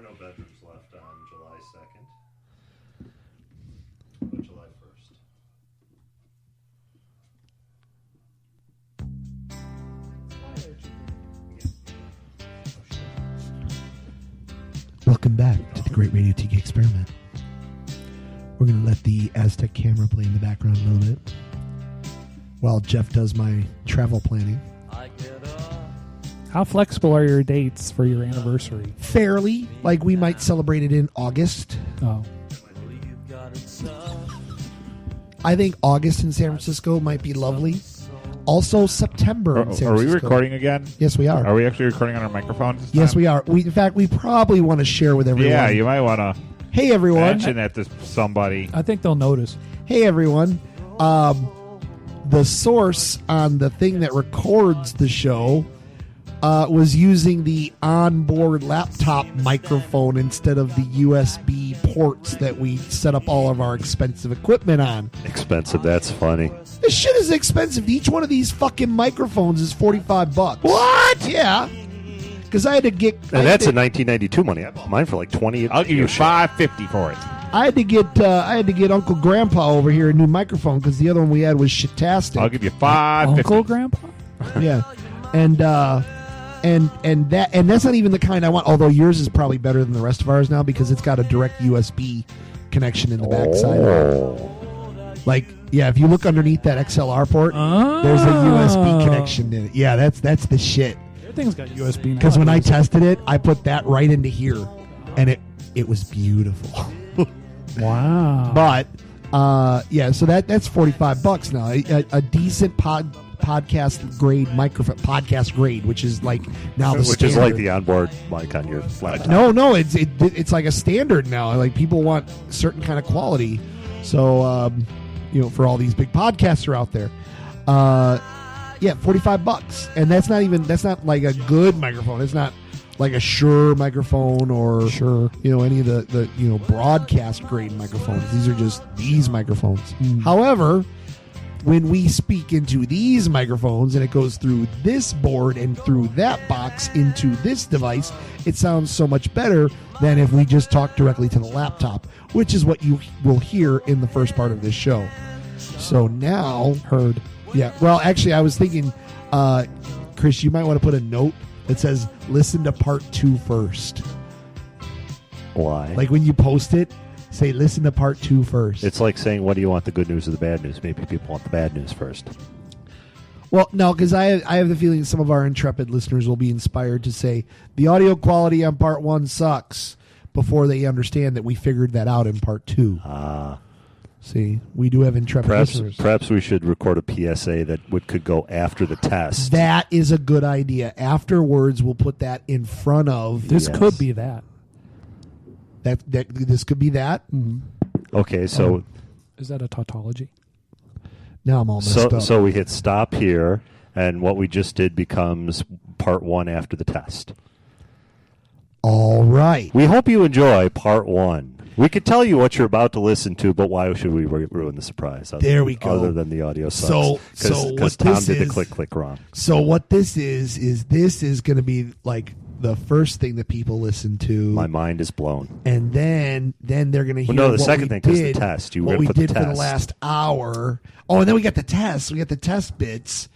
no bedrooms left on July 2nd. But July 1st. Welcome back to the Great Radio TK Experiment. We're going to let the Aztec camera play in the background a little bit while Jeff does my travel planning. How flexible are your dates for your anniversary? Fairly, like we might celebrate it in August. Oh. I think August in San Francisco might be lovely. Also, September in San Are we Francisco. recording again? Yes, we are. Are we actually recording on our microphones? Yes, we are. In fact, we probably want to share with everyone. Yeah, you might want to Hey, everyone. mention that to somebody. I think they'll notice. Hey, everyone. The source on the thing that records the show was using the onboard laptop microphone instead of the USB ports that we set up all of our expensive equipment on. Expensive, that's funny. This shit is expensive. Each one of these fucking microphones is $45. What? Yeah. Because I had to get... And that's in 1992 money. I bought mine for like 20. I'll give you $5.50 for it. I had to get Uncle Grandpa over here a new microphone because the other one we had was shitastic. I'll give you $5.50. Uncle Grandpa? Yeah, and that's not even the kind I want. Although yours is probably better than the rest of ours now because it's got a direct USB connection in the backside. Like, yeah, if you look underneath that XLR port, there's a USB connection in it. Yeah, that's the shit. Everything's got USB now. Because when I tested it, I put that right into here, and it was beautiful. Wow. But yeah, so that's $45 now. A decent podcast grade microphone, podcast grade, which is like now the Which standard. is like the onboard mic on your laptop. No, it's like a standard now. Like people want certain kind of quality. So for all these big podcasts out there, yeah, $45, and that's not like a good microphone. It's not like a Shure microphone or any of the broadcast grade microphones. These are just these microphones. However, when we speak into these microphones and it goes through this board and through that box into this device, it sounds so much better than if we just talk directly to the laptop, which is what you will hear in the first part of this show. So now, yeah. Well, actually, I was thinking, Chris, you might want to put a note that says, listen to part 2 first. Why? Like when you post it, say, listen to part 2 first. It's like saying, what do you want, the good news or the bad news? Maybe people want the bad news first. Well, no, because I have the feeling some of our intrepid listeners will be inspired to say, the audio quality on part 1 sucks, before they understand that we figured that out in part 2. See, we do have intrepid listeners. Perhaps we should record a PSA that could go after the test. That is a good idea. Afterwards, we'll put that in front of. This could be that. This could be that. Mm-hmm. Okay, so is that a tautology? Now I'm all messed up. So we hit stop here, and what we just did becomes part 1 after the test. All right. We hope you enjoy part 1. We could tell you what you're about to listen to, but why should we ruin the surprise? There we go. Other than the audio sucks. Because Tom did the click wrong. So what this is this is going to be like the first thing that people listen to. My mind is blown. And then they're going to hear. Well, no, the what second we thing is the did, test. What we put the did for the test. last hour. Oh, and then we got the test. We got the test bits.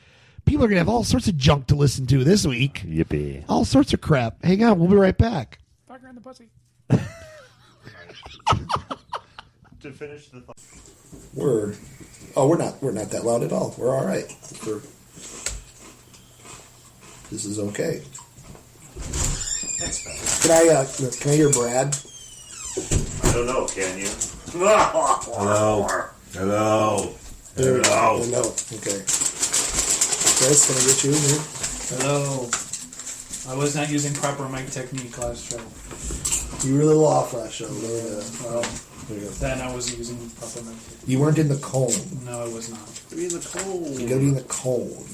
People are going to have all sorts of junk to listen to this week. Yippee! All sorts of crap. Hang on, we'll be right back. Fucker in the pussy. To finish the thought. We're not that loud at all. We're all right. This is okay. Can I hear Brad? I don't know. Can you? Hello. Hello. Hello. Okay. Chris, can I get you in here? Hello. I was not using proper mic technique last show. You were a little off last show. Then I was using proper mic technique. You weren't in the cone. No, I was not. You gotta be in the cone.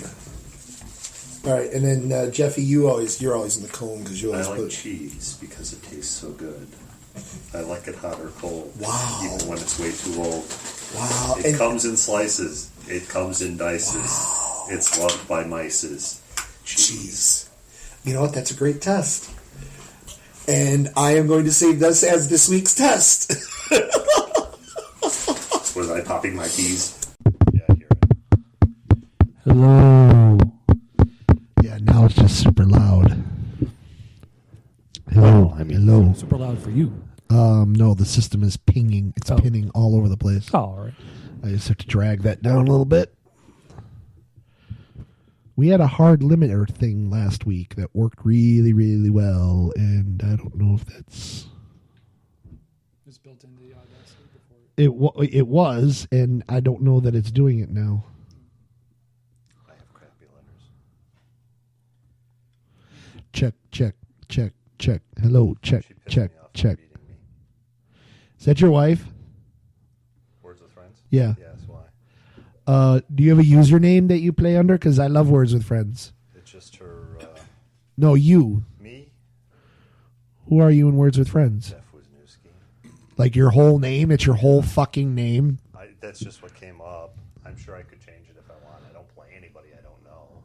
All right, and then Jeffy, you're always in the cone because you always I like put cheese because it tastes so good. I like it hot or cold. Wow. Even when it's way too old. Wow. It comes in slices. It comes in dices. Wow. It's loved by mices. Cheese. You know what? That's a great test. And I am going to save this as this week's test. Was I popping my keys? Yeah, I hear it. Hello. Yeah, now it's just super loud. Hello. Well, I mean, Hello. Super loud for you. No, the system is pinging. It's pinning all over the place. Oh, all right. I just have to drag that down a little bit. We had a hard limiter thing last week that worked really, really well, and I don't know if that's... It's built into the Audacity before. It was, and I don't know that it's doing it now. I have crappy letters. Check. Hello, check. She pissed me off for beating me. Is that your wife? Words with Friends? Yeah. Yeah, that's why. Do you have a username that you play under? Because I love Words with Friends. It's just her, No, you. me, Who are you in Words with Friends? Jeff Wisniewski. Like your whole name? It's your whole fucking name? That's just what came up. I'm sure I could change it if I want. I don't play anybody I don't know.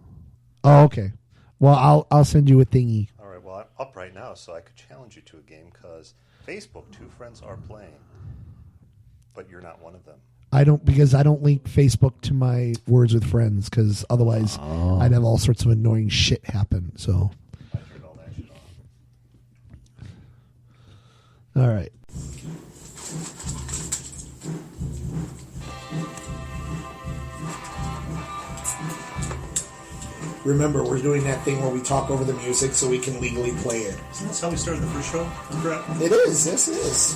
Oh, okay. Well, I'll send you a thingy. All right, well, I'm up right now, so I could challenge you to a game because Facebook, 2 friends are playing, but you're not one of them. Because I don't link Facebook to my Words with Friends because otherwise I'd have all sorts of annoying shit happen. So, I turned all that shit off. all right. Remember, we're doing that thing where we talk over the music so we can legally play it. Isn't this how we started the first show? Correct. It is. Yes, it is.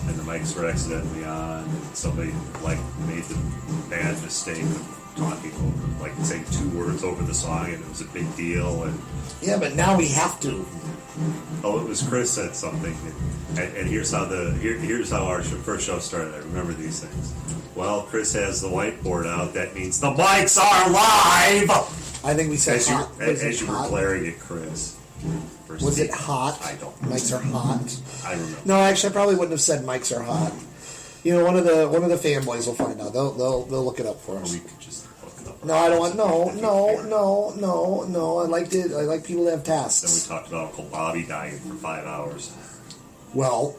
And the mics were accidentally on, and somebody made the bad mistake of talking over, saying 2 words over the song, and it was a big deal. And Yeah, but now we have to. it was Chris said something, and here's how here's how our first show started. I remember these things. Well, Chris has the whiteboard out. That means the mics are live. I think we said As you hot. Was as it you were hot? glaring at Chris. Was it hot? I don't. Mics are hot. I don't know. No, actually, I probably wouldn't have said mics are hot. You know, one of the fanboys will find out. They'll look it up for us. We could just look it up. No, I don't want. No. I like people to have Then we tasks. talked about Uncle Bobby dying for 5 hours. Well,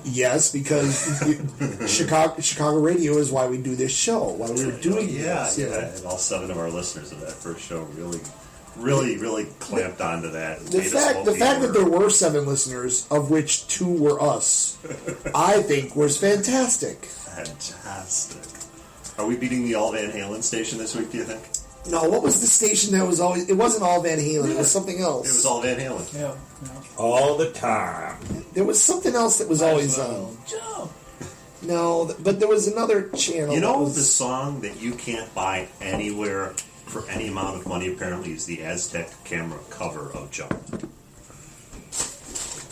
yes, because Chicago radio is why we do this show. Why we were doing this. You know. And all 7 of our listeners of that first show really clamped onto that. The fact that there were 7 listeners, of which 2 were us, I think was fantastic. Fantastic. Are we beating the All Van Halen station this week, do you think? No, what was the station that was always... It wasn't All Van Halen. It was something else. It was All Van Halen. Yeah. All the time. There was something else that was always on. No, but there was another channel. You that know was, the song that you can't buy anywhere for any amount of money apparently is the Aztec Camera cover of Jump.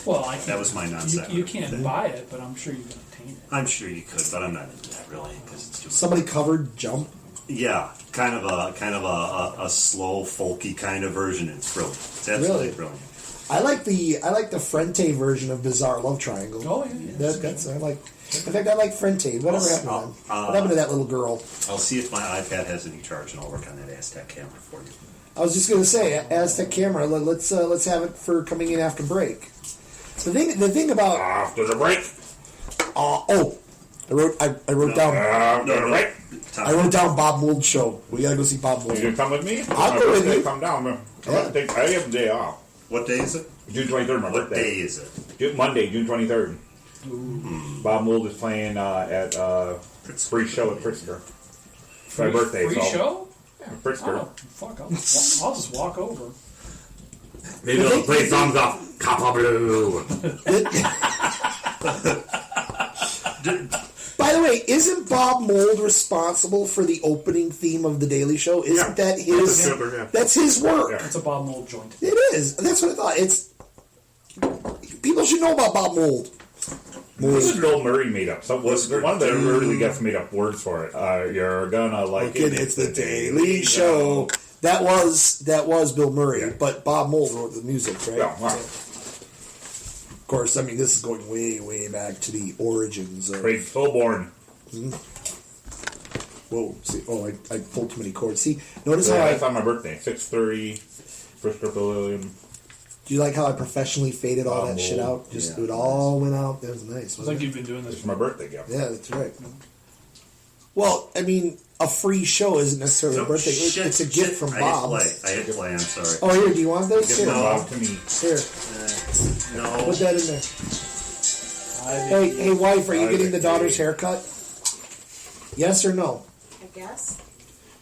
Well, That was my non-sequitur. You can't buy it, but I'm sure you can obtain it. I'm sure you could, but I'm not into that really because it's too much. somebody covered Jump. Yeah, kind of a slow, folky kind of version. It's brilliant. It's absolutely Really? brilliant. I like the Frente version of Bizarre Love Triangle. Oh, yeah. That's I like. In fact, I like Frente. Whatever happened to them? What happened to that little girl? I'll see if my iPad has any charge, and I'll work on that Aztec camera for you. I was just going to say, Aztec Camera. Let's have it for coming in after break. The thing about After the break. I wrote down. After the break. I wrote down Bob Mould show. We gotta go see Bob Mould. You gonna come with me? I'll go with you. Come down, man. Yeah. I have a day off. What day is it? June 23rd, my What birthday. day is it? Monday, June 23rd. Bob Mould is playing at free show at Pritzker. It's my birthday. Free so show? Pritzker. Oh, fuck. I'll just walk over. Maybe they'll play songs off Coppa Blue. By the way, isn't Bob Mould responsible for the opening theme of The Daily Show? Isn't that his? Yeah. That's his work. Yeah. It's a Bob Mould joint. It is. That's what I thought. It's people should know about Bob Mould. This is Bill Murray made up. One of the early guys made up words for it. You're gonna like it. It's The Daily Show. That was Bill Murray, Yeah. but Bob Mould wrote the music, right? Yeah, wow. Of course, I mean this is going way, way back to the origins of. Craig Stillborn. Whoa! See, I pulled too many chords. See, notice how That's on my birthday. 6/30. Frisker Pavilion. Do you like how I professionally faded all that Oh, shit out? Just yeah. it all went out. That was nice. It's wasn't like it? you've been doing this It's for my birthday gift. Yeah, that's right. Well, I mean, a free show isn't necessarily a birthday. Shit, It's a gift from I Bob. I hit play. I'm sorry. Oh, here, do you want this? Give Here, Bob to me. here, No. put that in there. Hey, wife, are you getting the daughter's haircut? Yes or no? I guess.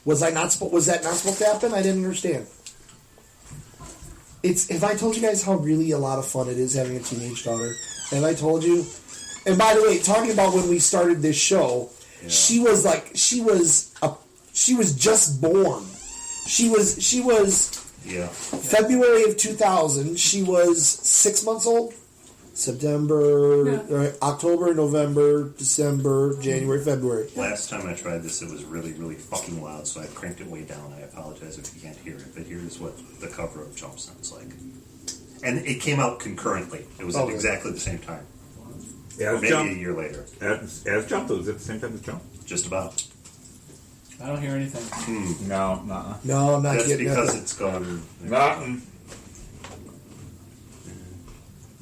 Was that not supposed to happen? I didn't understand. Have I told you guys how really a lot of fun it is having a teenage daughter? Have I told you? And by the way, talking about when we started this show, she was just born. She was Yeah. February of 2000. She was 6 months old. October, November, December, January, February. Last time I tried this, it was really, really fucking loud, so I cranked it way down. I apologize if you can't hear it, but here's what the cover of Jump sounds like. And it came out concurrently. It was at Okay. exactly the same time. Yeah, Or as maybe a Jump. year later. As Jump, it was at the same time as Jump. Just about. I don't hear anything. No, nuh-uh. No, I'm not That's getting because nothing. it's gone. Nothing.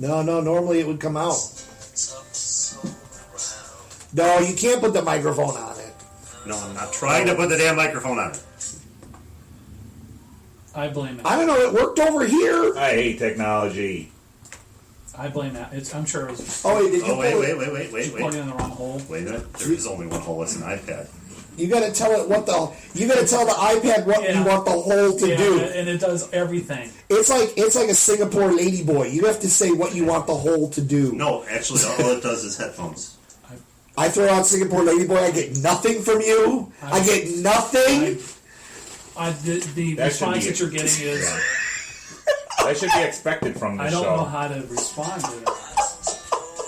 No, normally it would come out. No, you can't put the microphone on it. No, I'm not trying to put the damn microphone on it. I blame it. I don't know, it worked over here. I hate technology. I blame that. I'm sure it was Oh, wait, did you Oh, wait, pull wait, it? wait, wait, wait, plugging wait. in the wrong hole. Wait a minute. There is only one hole. It's an iPad. You gotta tell it you gotta tell the iPad what you Yeah. want the hole to Yeah, do. and it does everything. It's like a Singapore ladyboy. You have to say what you want the hole to do. No, actually, all it does is headphones. I throw out Singapore ladyboy, I get nothing from you. I get nothing. The That should response be that you're getting is That should be expected from this I don't show. know how to respond to that.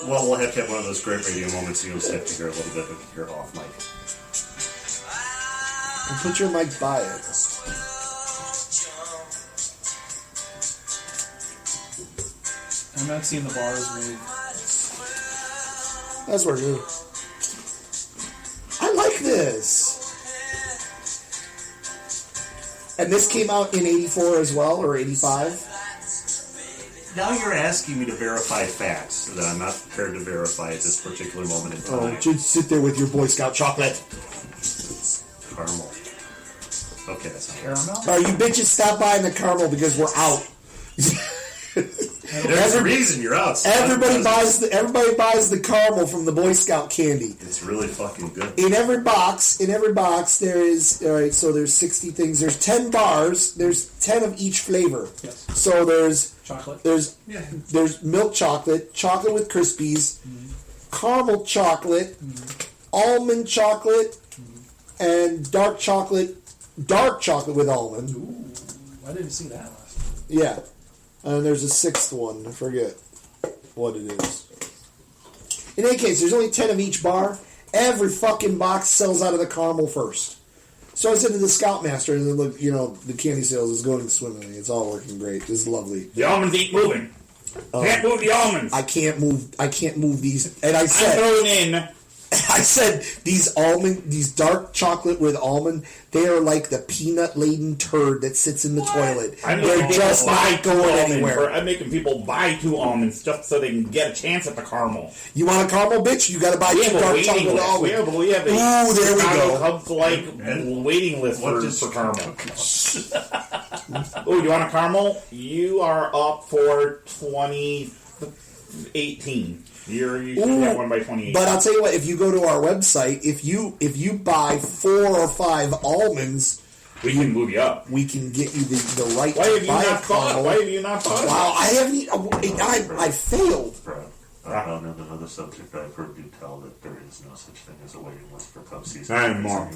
Well, we'll have to have one of those great radio moments. You just have to hear a little bit of your off mic. And put your mic by it. I'm not seeing the bars move. That's where you. I like this. And this came out in 84 as well, or 85? Now you're asking me to verify facts that I'm not prepared to verify at this particular moment in Oh, time. just sit there with your Boy Scout chocolate. Caramel. Okay, that's not Caramel? All right, you bitches stop buying the caramel because we're out. There's a reason you're out. son, Everybody because buys the caramel from the Boy Scout candy. It's really fucking good. In every box there is, all right, so there's 60 things. There's 10 bars. There's 10 of each flavor. Yes. So there's Chocolate. there's milk chocolate, chocolate with Krispies, caramel chocolate, almond chocolate, and dark chocolate with almond. Ooh, I didn't see that last time. Yeah. And there's a sixth one. I forget what it is. In any case, there's only 10 of each bar. Every fucking box sells out of the caramel first. So I said to the Scoutmaster, and then look, the candy sales is going swimmingly. It's all working great. It's lovely. The almonds ain't moving. Can't move the almonds. I can't move these. And I I'm said, throwing in. these dark chocolate with almond, they are like the peanut-laden turd that sits in the toilet. I'm They're making just people buy not two going almonds anywhere. I'm making people buy 2 almonds just so they can get a chance at the caramel. You want a caramel, bitch? You got to buy We 2 have a dark waiting chocolate with list. almond. We have a Ooh, there we Chicago go. Cubs-like waiting list What for does- caramel. Oh, you want a caramel? You are up for 2018. You should have one by 2018. But I'll tell you what, if you go to our website, if you buy 4 or 5 almonds, we can move you up. we can get you the right Why to have you buy a not thought? caramel. Why have you not thought? Wow, I haven't. I failed. On another subject, I've heard you tell that there is no such thing as a waiting list for Cub season. Not anymore.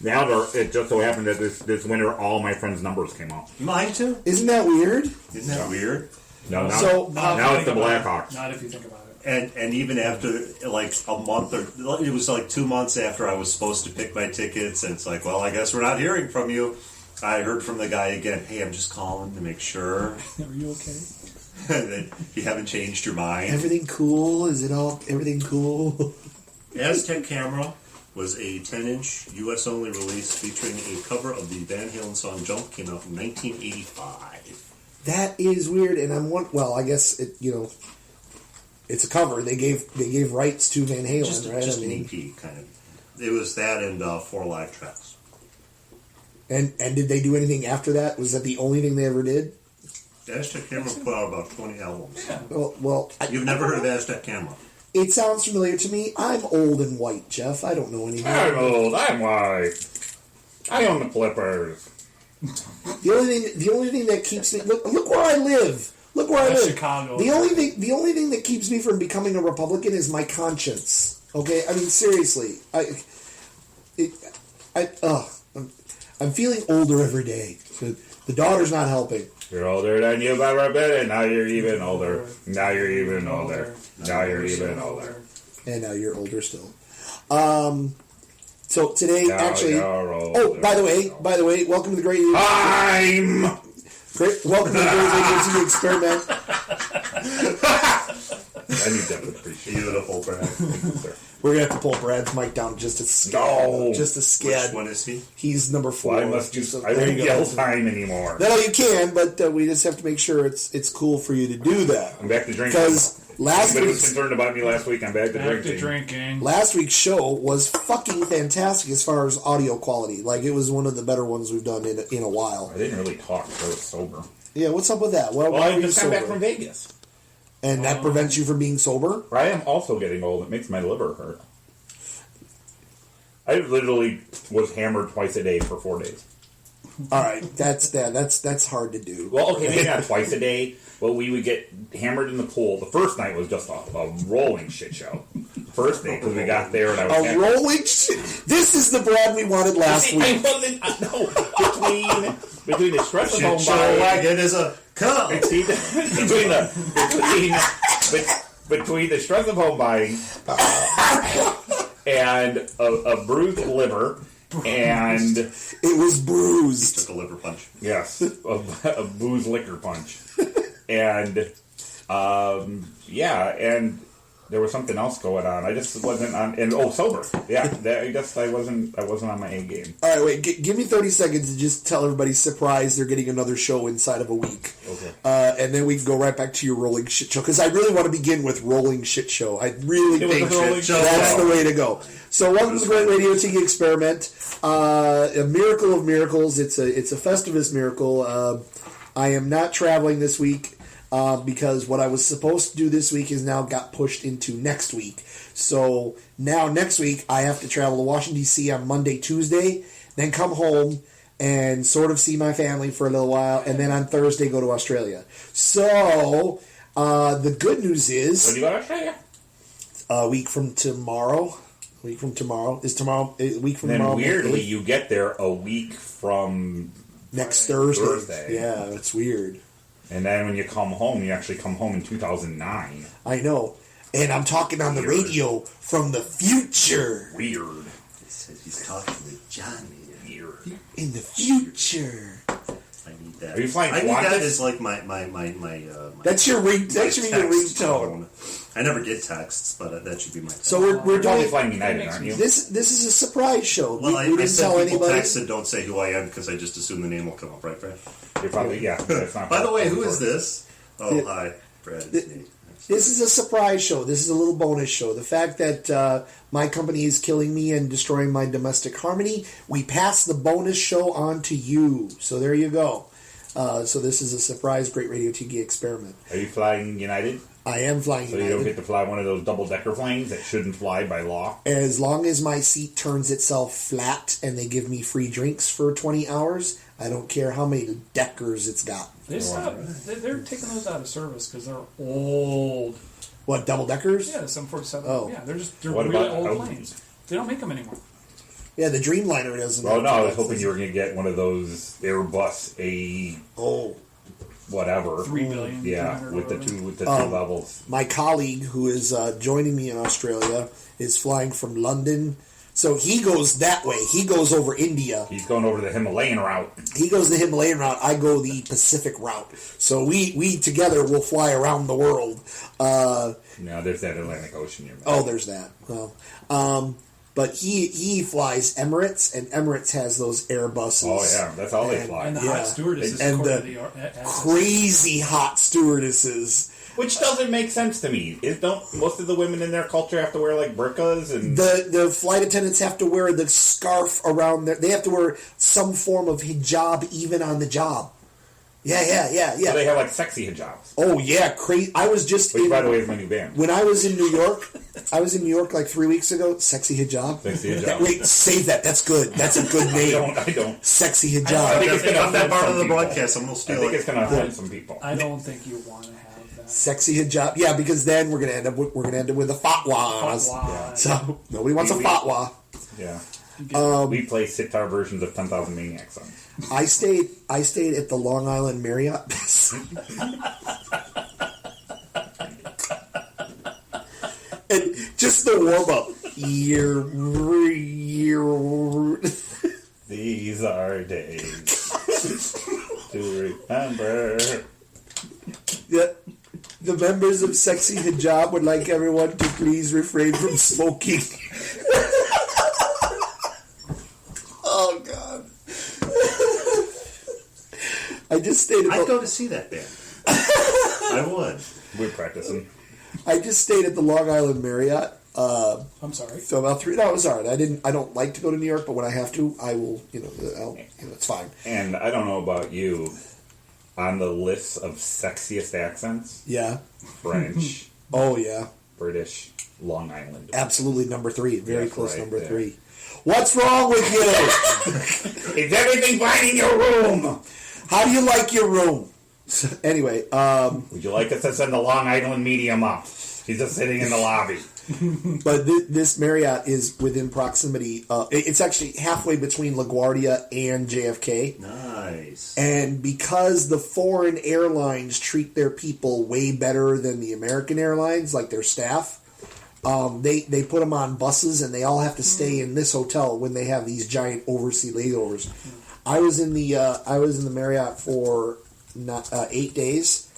Now it just so happened that this winter all my friends' numbers came out. Mine too. Isn't that weird? Isn't that weird? No, now, So, now it's the Blackhawks. Not if you think about it. And even after like a month or it was like 2 months after I was supposed to pick my tickets, and it's like, well, I guess we're not hearing from you. I heard from the guy again. Hey, I'm just calling to make sure Are you okay? that you haven't changed your mind. Everything cool? Is it all everything cool? Aztec camera was a 10-inch U.S. only release featuring a cover of the Van Halen song "Jump." Came out in 1985. That is weird, and I guess it's a cover. They gave rights to Van Halen, Just right? an EP kind of. It was that and 4 live tracks. And did they do anything after that? Was that the only thing they ever did? Aztec Camera put out about 20 albums. Yeah. Well, You've never heard of Aztec Camera? it sounds familiar to me. I'm old and white, Jeff. I don't know anymore. I'm old. I'm white. I own the Clippers. The only thing that keeps me look where I live. Look where I live. Chicago. The only thing that keeps me from becoming a Republican is my conscience. Okay, I mean seriously. I'm feeling older every day. The daughter's not helping. You're older than you've ever been, and now you're even older. Now you're even older. Now you're even older. And now you're older still. So today, Now actually. you're older. Oh, by the way, welcome to the Great. I'm. Welcome to the Great Radio TV Experiment. I need that appreciation. Beautiful, Brad. We're gonna have to pull Brad's mic down just a skid. No. Just a skid. Which one is he? He's number 4. Why must you? I There don't you yell go. time anymore. No, you can, but we just have to make sure it's cool for you to do that. I'm back to drinking. Because last Anybody was week's concerned about me last week, I'm back to Back drinking. to drinking. last week's show was fucking fantastic as far as audio quality. Like it was one of the better ones we've done in a while. I didn't really talk, so I was sober. Yeah, what's up with that? Well, Well, why I are you just got back sober? from Vegas. And that prevents you from being sober? I am also getting old. It makes my liver hurt. I literally was hammered twice a day for 4 days. All right, that's hard to do. Well, okay, maybe not twice a day, but we would get hammered in the pool. The first night was just a rolling shit show. First day, because we got there and I was A hammered. rolling shit. This is the Brad we wanted last I week. wasn't. No, between the stress of home Shit show buying, wagon is a cup. between the stress of home buying and a bruised liver and It was bruised. Took a liver punch. yes, a booze liquor punch, and and there was something else going on. I just wasn't on, and sober. Yeah, I guess I wasn't on my A game. All right, wait. Give me 30 seconds to just tell everybody, surprise, they're getting another show inside of a week. Okay. And then we can go right back to your rolling shit show because I really want to begin with rolling shit show. I really It was think a rolling shit that's show. the way to go. So welcome to the Great Radio TV Experiment. A miracle of miracles. It's a Festivus miracle. I am not traveling this week. Because what I was supposed to do this week is now got pushed into next week. So now next week I have to travel to Washington, D.C. on Monday, Tuesday, then come home and sort of see my family for a little while, and then on Thursday go to Australia. So the good news When do is you go to Australia? a week from tomorrow. A week from tomorrow. Is tomorrow a week from Then tomorrow? weirdly, you get there a week from, next Thursday. Thursday. Yeah, that's weird. and then when you come home, you actually come home in 2009. I know. And I'm talking on the Weird. radio from the future. Weird. He says he's talking with Johnny. Weird. In the future. I need that. Are you flying I need Qantas? that as like my That's your ring. That my should be your text ringtone. tone. I never get texts, but that should be my. So we're You're probably doing flying United, aren't you? this. This is a surprise show. Well, we I didn't send tell people anybody. texts that don't say who I am because I just assume the name will come up, right, Brad? You're probably, yeah. That's not By the way, who probably is this? Oh, Yeah. hi, Brad. It's me. This is a surprise show. This is a little bonus show. The fact that my company is killing me and destroying my domestic harmony, we pass the bonus show on to you. So there you go. So this is a surprise Great Radio TV Experiment. Are you flying United? I am flying So you don't United. get to fly one of those double-decker planes that shouldn't fly by law? As long as my seat turns itself flat and they give me free drinks for 20 hours, I don't care how many deckers it's got. They stopped. They're taking those out of service because they're old. What, double deckers? Yeah, the 747. Oh. Yeah, they're What really about old Audi? planes. They don't make them anymore. Yeah, the Dreamliner doesn't. Well, have no, I was that. hoping you were going to get one of those Airbus A Oh, whatever. 3 billion. Yeah, 300 with the whatever. two levels. my colleague who is joining me in Australia is flying from London. So he goes that way. He goes over India. He's going over the Himalayan route. He goes the Himalayan route. I go the Pacific route. So we together will fly around the world. Now there's that Atlantic Ocean. You're Oh, there's that. Well, But he flies Emirates, and Emirates has those Airbuses. Oh yeah, that's all they And- fly. And the Yeah. hot stewardesses, And according the to the crazy hot stewardesses. Which doesn't make sense to me. Don't most of the women in their culture have to wear like burqas and The flight attendants have to wear the scarf around their. They have to wear some form of hijab even on the job. Yeah. so they have like sexy hijabs. Oh yeah, crazy! I was just Which, in, by the way, is my new band. when I was in New York. I was in New York like 3 weeks ago. Sexy hijab. Sexy hijab. Wait, save that. That's good. That's a good name. I don't. Sexy I hijab. think it's gonna Off that offend part some of the people. broadcast, I'm going to I steal think it. it's going to offend some people. I don't think you want to have that. Sexy hijab. Yeah, because then we're gonna end up with a fatwas. Fatwa. So nobody wants a We- fatwa. Yeah. We play sitar versions of 10,000 Maniac songs. I stayed at the Long Island Marriott. And just the warm up. These are days to remember. Yeah. The members of Sexy Hijab would like everyone to please refrain from smoking. Oh God! I just stayed at I'd the, go to see that band. I would. We're practicing. I just stayed at the Long Island Marriott. I'm sorry. So about 3. No, it was all right. I don't like to go to New York, but when I have to, I will. It's fine. And I don't know about you, on the list of sexiest accents, Yeah. French, Oh yeah. British, Long Island. Absolutely number 3. Very That's close. right Number there. 3. What's wrong with you? Is everything fine in your room? How do you like your room? Anyway, Would you like us to send the Long Island medium up? He's just sitting in the lobby. but this Marriott is within proximity. It's actually halfway between LaGuardia and JFK. Nice. And because the foreign airlines treat their people way better than the American airlines, like their staff, they put them on buses and they all have to stay in this hotel when they have these giant overseas layovers. I was in the Marriott for 8 days,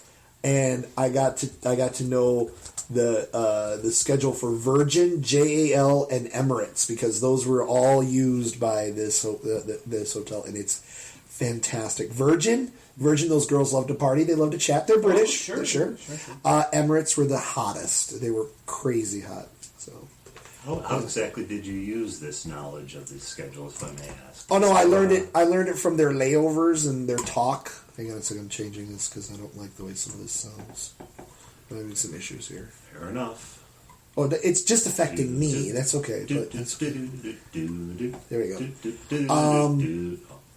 and I got to know the schedule for Virgin, JAL, and Emirates because those were all used by this hotel, and it's fantastic. Virgin, those girls love to party. They love to chat. They're British, sure. Emirates were the hottest. They were crazy hot. So, How exactly did you use this knowledge of the schedule, if I may ask? oh no, I learned it. I learned it from their layovers and their talk. Hang on a second, I'm changing this because I don't like the way some of this sounds. I'm having some issues here. Fair enough. Oh, it's just affecting me. That's okay. But that's okay. There we go.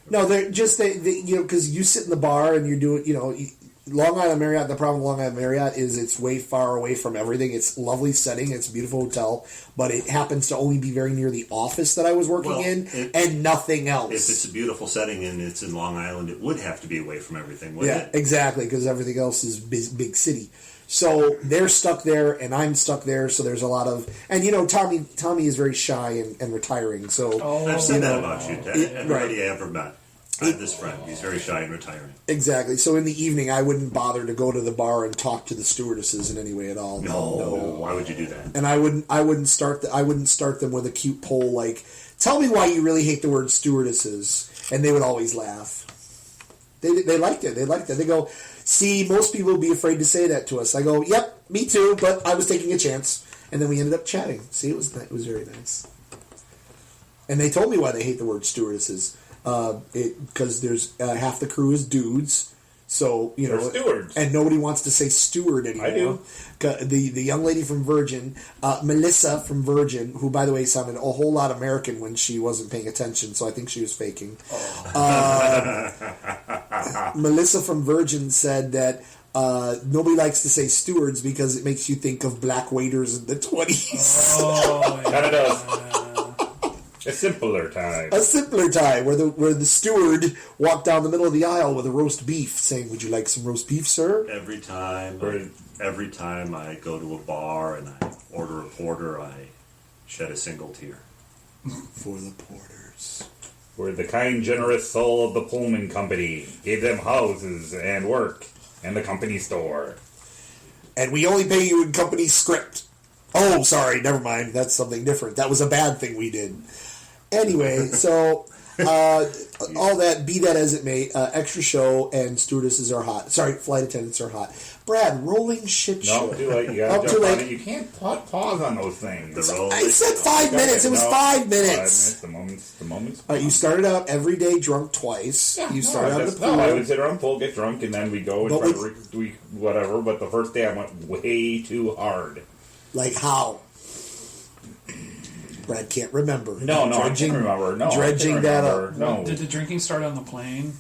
No, they're just because you sit in the bar and you're doing, Long Island Marriott. The problem with Long Island Marriott is it's way far away from everything. It's a lovely setting. It's a beautiful hotel, but it happens to only be very near the office that I was working in, and nothing else. If it's a beautiful setting and it's in Long Island, it would have to be away from everything, wouldn't Yeah, it? exactly, because everything else is big city. So they're stuck there, and I'm stuck there. So there's a lot of, and Tommy is very shy and retiring. So I've seen that about you. Everybody right. I ever met. I have this friend. He's very shy and retiring. Exactly. So in the evening, I wouldn't bother to go to the bar and talk to the stewardesses in any way at all. No. Why would you do that? And I wouldn't start them with a cute poll like, "Tell me why you really hate the word stewardesses," and they would always laugh. They liked it. They liked it. They go, "See, most people would be afraid to say that to us." I go, "Yep, me too," but I was taking a chance, and then we ended up chatting. See, it was very nice. And they told me why they hate the word stewardesses. Because there's half the crew is dudes, so They're stewards. and nobody wants to say steward anymore. I do. The young lady from Virgin, Melissa from Virgin, who by the way sounded a whole lot American when she wasn't paying attention, so I think she was faking. Melissa from Virgin said that nobody likes to say stewards because it makes you think of black waiters in the 20s. Oh, yeah. Kind of does. A simpler time. A simpler time where the steward walked down the middle of the aisle with a roast beef, saying, "Would you like some roast beef, sir?" Every time I go to a bar and I order a porter, I shed a single tear. For the porters. Where the kind, generous soul of the Pullman Company gave them houses and work and the company store. And we only pay you in company script. Oh, sorry, never mind. That's something different. That was a bad thing we did. Anyway, so all that, be that as it may, extra show and stewardesses are hot. Sorry, flight attendants are hot. Brad, rolling shit show. No, too late. You gotta jump on it. You can't pause on those things. I said 5 minutes. It was 5 minutes. 5 minutes. The moment's. All right, you started out every day drunk twice. Yeah, You started out at the no, I pool. would sit around full, get drunk, and then we go and But try to whatever. But the first day I went way too hard. Like how? Brad can't remember. No, I can't remember. No, dredging I can't that remember. up. No, Did the drinking start on the plane?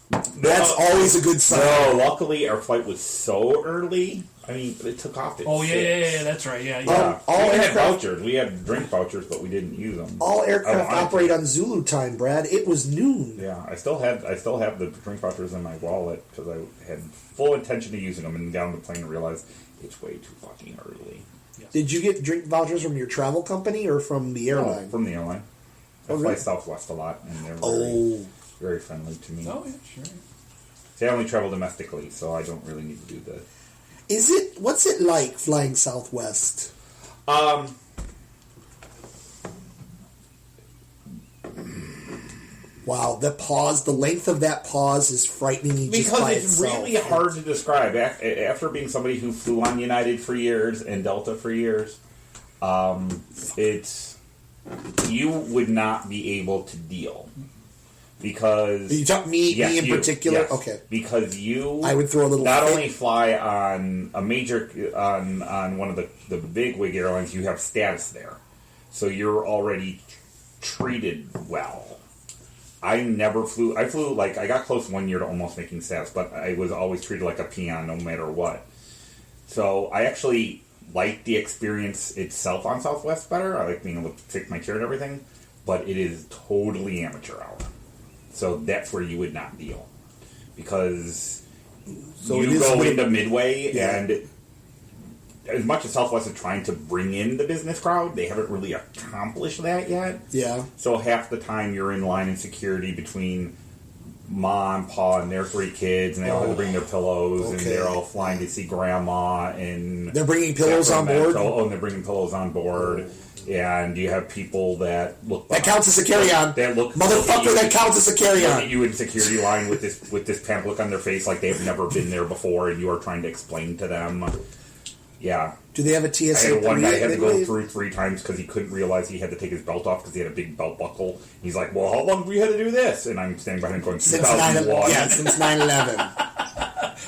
That's always a good sign. No, luckily our flight was so early. I mean, it took off at Oh, yeah, 6. that's right. Yeah. Yeah, All we had aircraft- vouchers. We had drink vouchers, but we didn't use them. All I aircraft wanted operate to. on Zulu time, Brad. It was noon. Yeah, I still have the drink vouchers in my wallet because I had full intention of using them, and got on the plane and realized it's way too fucking early. Did you get drink vouchers from your travel company or from the airline? No, from the airline. I Oh, fly really? Southwest a lot, and they're very friendly to me. Oh, yeah, sure. See, I only travel domestically, so I don't really need to do the. What's it like flying Southwest? Wow, the length of that pause is frightening just Because by it's itself. really hard to describe. After being somebody who flew on United for years and Delta for years, you would not be able to deal because You talk me in you, particular. yes. Okay, Because you, I would throw a little not fit. only fly on a major on one of the big wig airlines, you have status there, so you're already treated well. I never flew. I flew like I got close 1 year to almost making status, but I was always treated like a peon no matter what. So I actually like the experience itself on Southwest better. I like being able to pick my chair and everything, but it is totally amateur hour. So that's where you would not deal because So it you is go with- into Midway Yeah. and. As much as Southwest is trying to bring in the business crowd, they haven't really accomplished that yet. Yeah. So half the time you're in line in security between mom, pa, and their 3 kids, and they all have to bring their pillows, and okay. they're all flying to see grandma. And They're bringing pillows on board? Oh, and they're bringing pillows on board. And you have people that look. That counts as a carry-on. That look, Motherfucker, that counts as a Look carry-on. at you in security line with this panic look on their face, like they've never been there before, and you are trying to explain to them. Yeah. Do they have a I TSA? had one guy pre- had to go Midway? through 3 times because he couldn't realize he had to take his belt off because he had a big belt buckle. He's like, "Well, how long have we had to do this?" And I'm standing behind him going, Since 2001. 9/11. Yeah, since 9/11.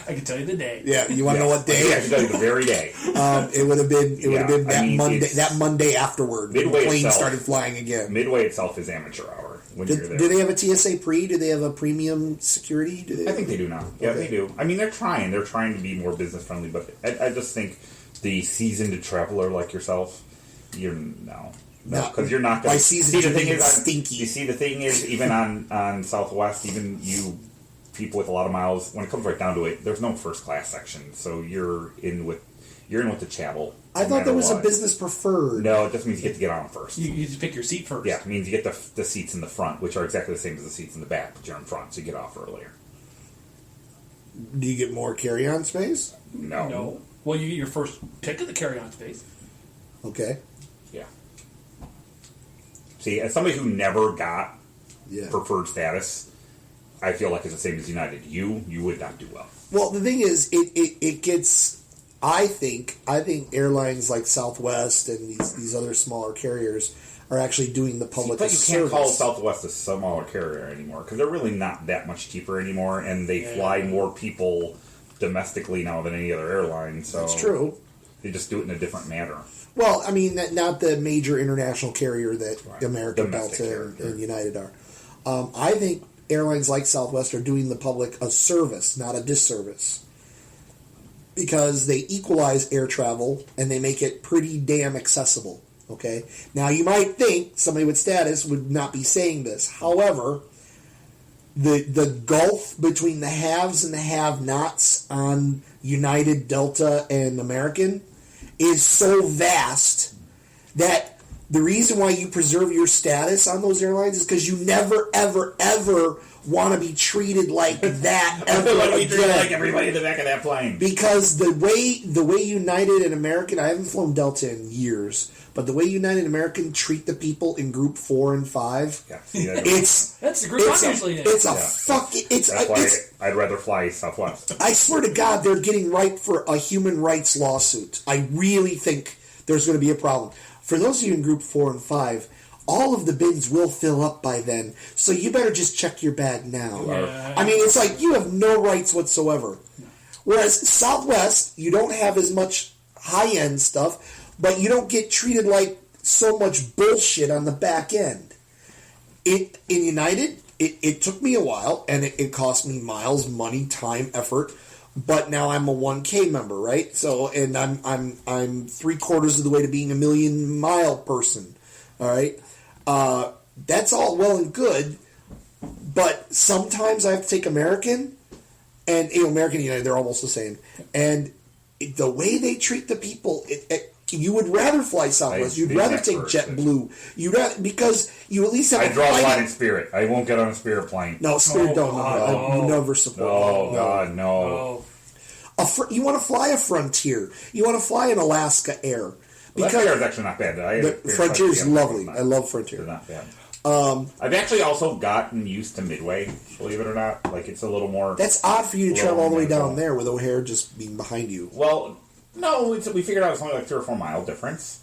I can tell you the day. Yeah, you want to know what Yeah, I day? can tell you the very day. It would have been. It would have Yeah, been that I mean, Monday. it's- That Monday afterward, when the Midway plane itself- started flying again. Midway itself is amateur hour when you're there. Do they have a TSA pre? Do they have a premium security? Do they? I think they do now. Yeah, Okay. they do. I mean, they're trying. They're trying to be more business friendly, but I just think the seasoned traveler like yourself, No. because you're not By going to seasoned, see the you thing mean is stinky. You see, the thing is, even on Southwest, even you people with a lot of miles, when it comes right down to it, there's no first class section, so you're in with the chattel. I no thought there matter was a what. business preferred. No, it just means you get to get on first. You just pick your seat first. Yeah, it means you get the seats in the front, which are exactly the same as the seats in the back, but you're in front, so you get off earlier. Do you get more carry-on space? No. Well, you get your first pick of the carry-on space. Okay. Yeah. See, as somebody who never got Yeah. preferred status, I feel like it's the same as United. You would not do well. Well, the thing is, it gets. I think airlines like Southwest and these other smaller carriers are actually doing the public But a you can't service. call Southwest a smaller carrier anymore because they're really not that much cheaper anymore, and they fly more people domestically now than any other airline. So That's true. They just do it in a different manner. Well, I mean, not the major international carrier that Right. American, Domestic Delta, carrier. and United are. I think airlines like Southwest are doing the public a service, not a disservice. Because they equalize air travel and they make it pretty damn accessible. Okay? Now, you might think somebody with status would not be saying this. However, the gulf between the haves and the have-nots on United, Delta, and American is so vast that the reason why you preserve your status on those airlines is because you never, ever, ever want to be treated like that I ever want to be treated again. like everybody in the back of that plane. Because the way United and American, I haven't flown Delta in years, but the way United and American treat the people in Group 4 and 5, Yeah, see, That's the group I'm usually in. it's a Yeah. fucking it's that's why it's. I'd rather fly Southwest. I swear to God, they're getting ripe for a human rights lawsuit. I really think there's going to be a problem. For those of you in Group 4 and 5, all of the bins will fill up by then, so you better just check your bag now. Yeah. I mean, it's like you have no rights whatsoever. Whereas Southwest, you don't have as much high-end stuff, but you don't get treated like so much bullshit on the back end. In United, it took me a while, and it cost me miles, money, time, effort. But now I'm a 1K member, right? So, and I'm 3/4 of the way to being a 1,000,000-mile person. All right, that's all well and good, but sometimes I have to take American, and American and United, they're almost the same. And the way they treat the people, you would rather fly Southwest. You'd rather take JetBlue. You'd rather, because you at least have. I a draw the fighting- line in Spirit. I won't get on a Spirit plane. No, Spirit don't. God, You never support. Oh no. God, no. Oh, You want to fly a Frontier. You want to fly an Alaska Air. Well, that Air is actually not bad. The Frontier is lovely. I love Frontier. They're not bad. I've actually also gotten used to Midway, believe it or not. Like, it's a little more... That's odd for you to travel all the way down Low. there with O'Hare just being behind you. Well, no, we figured out it's only like 3 or 4 mile difference.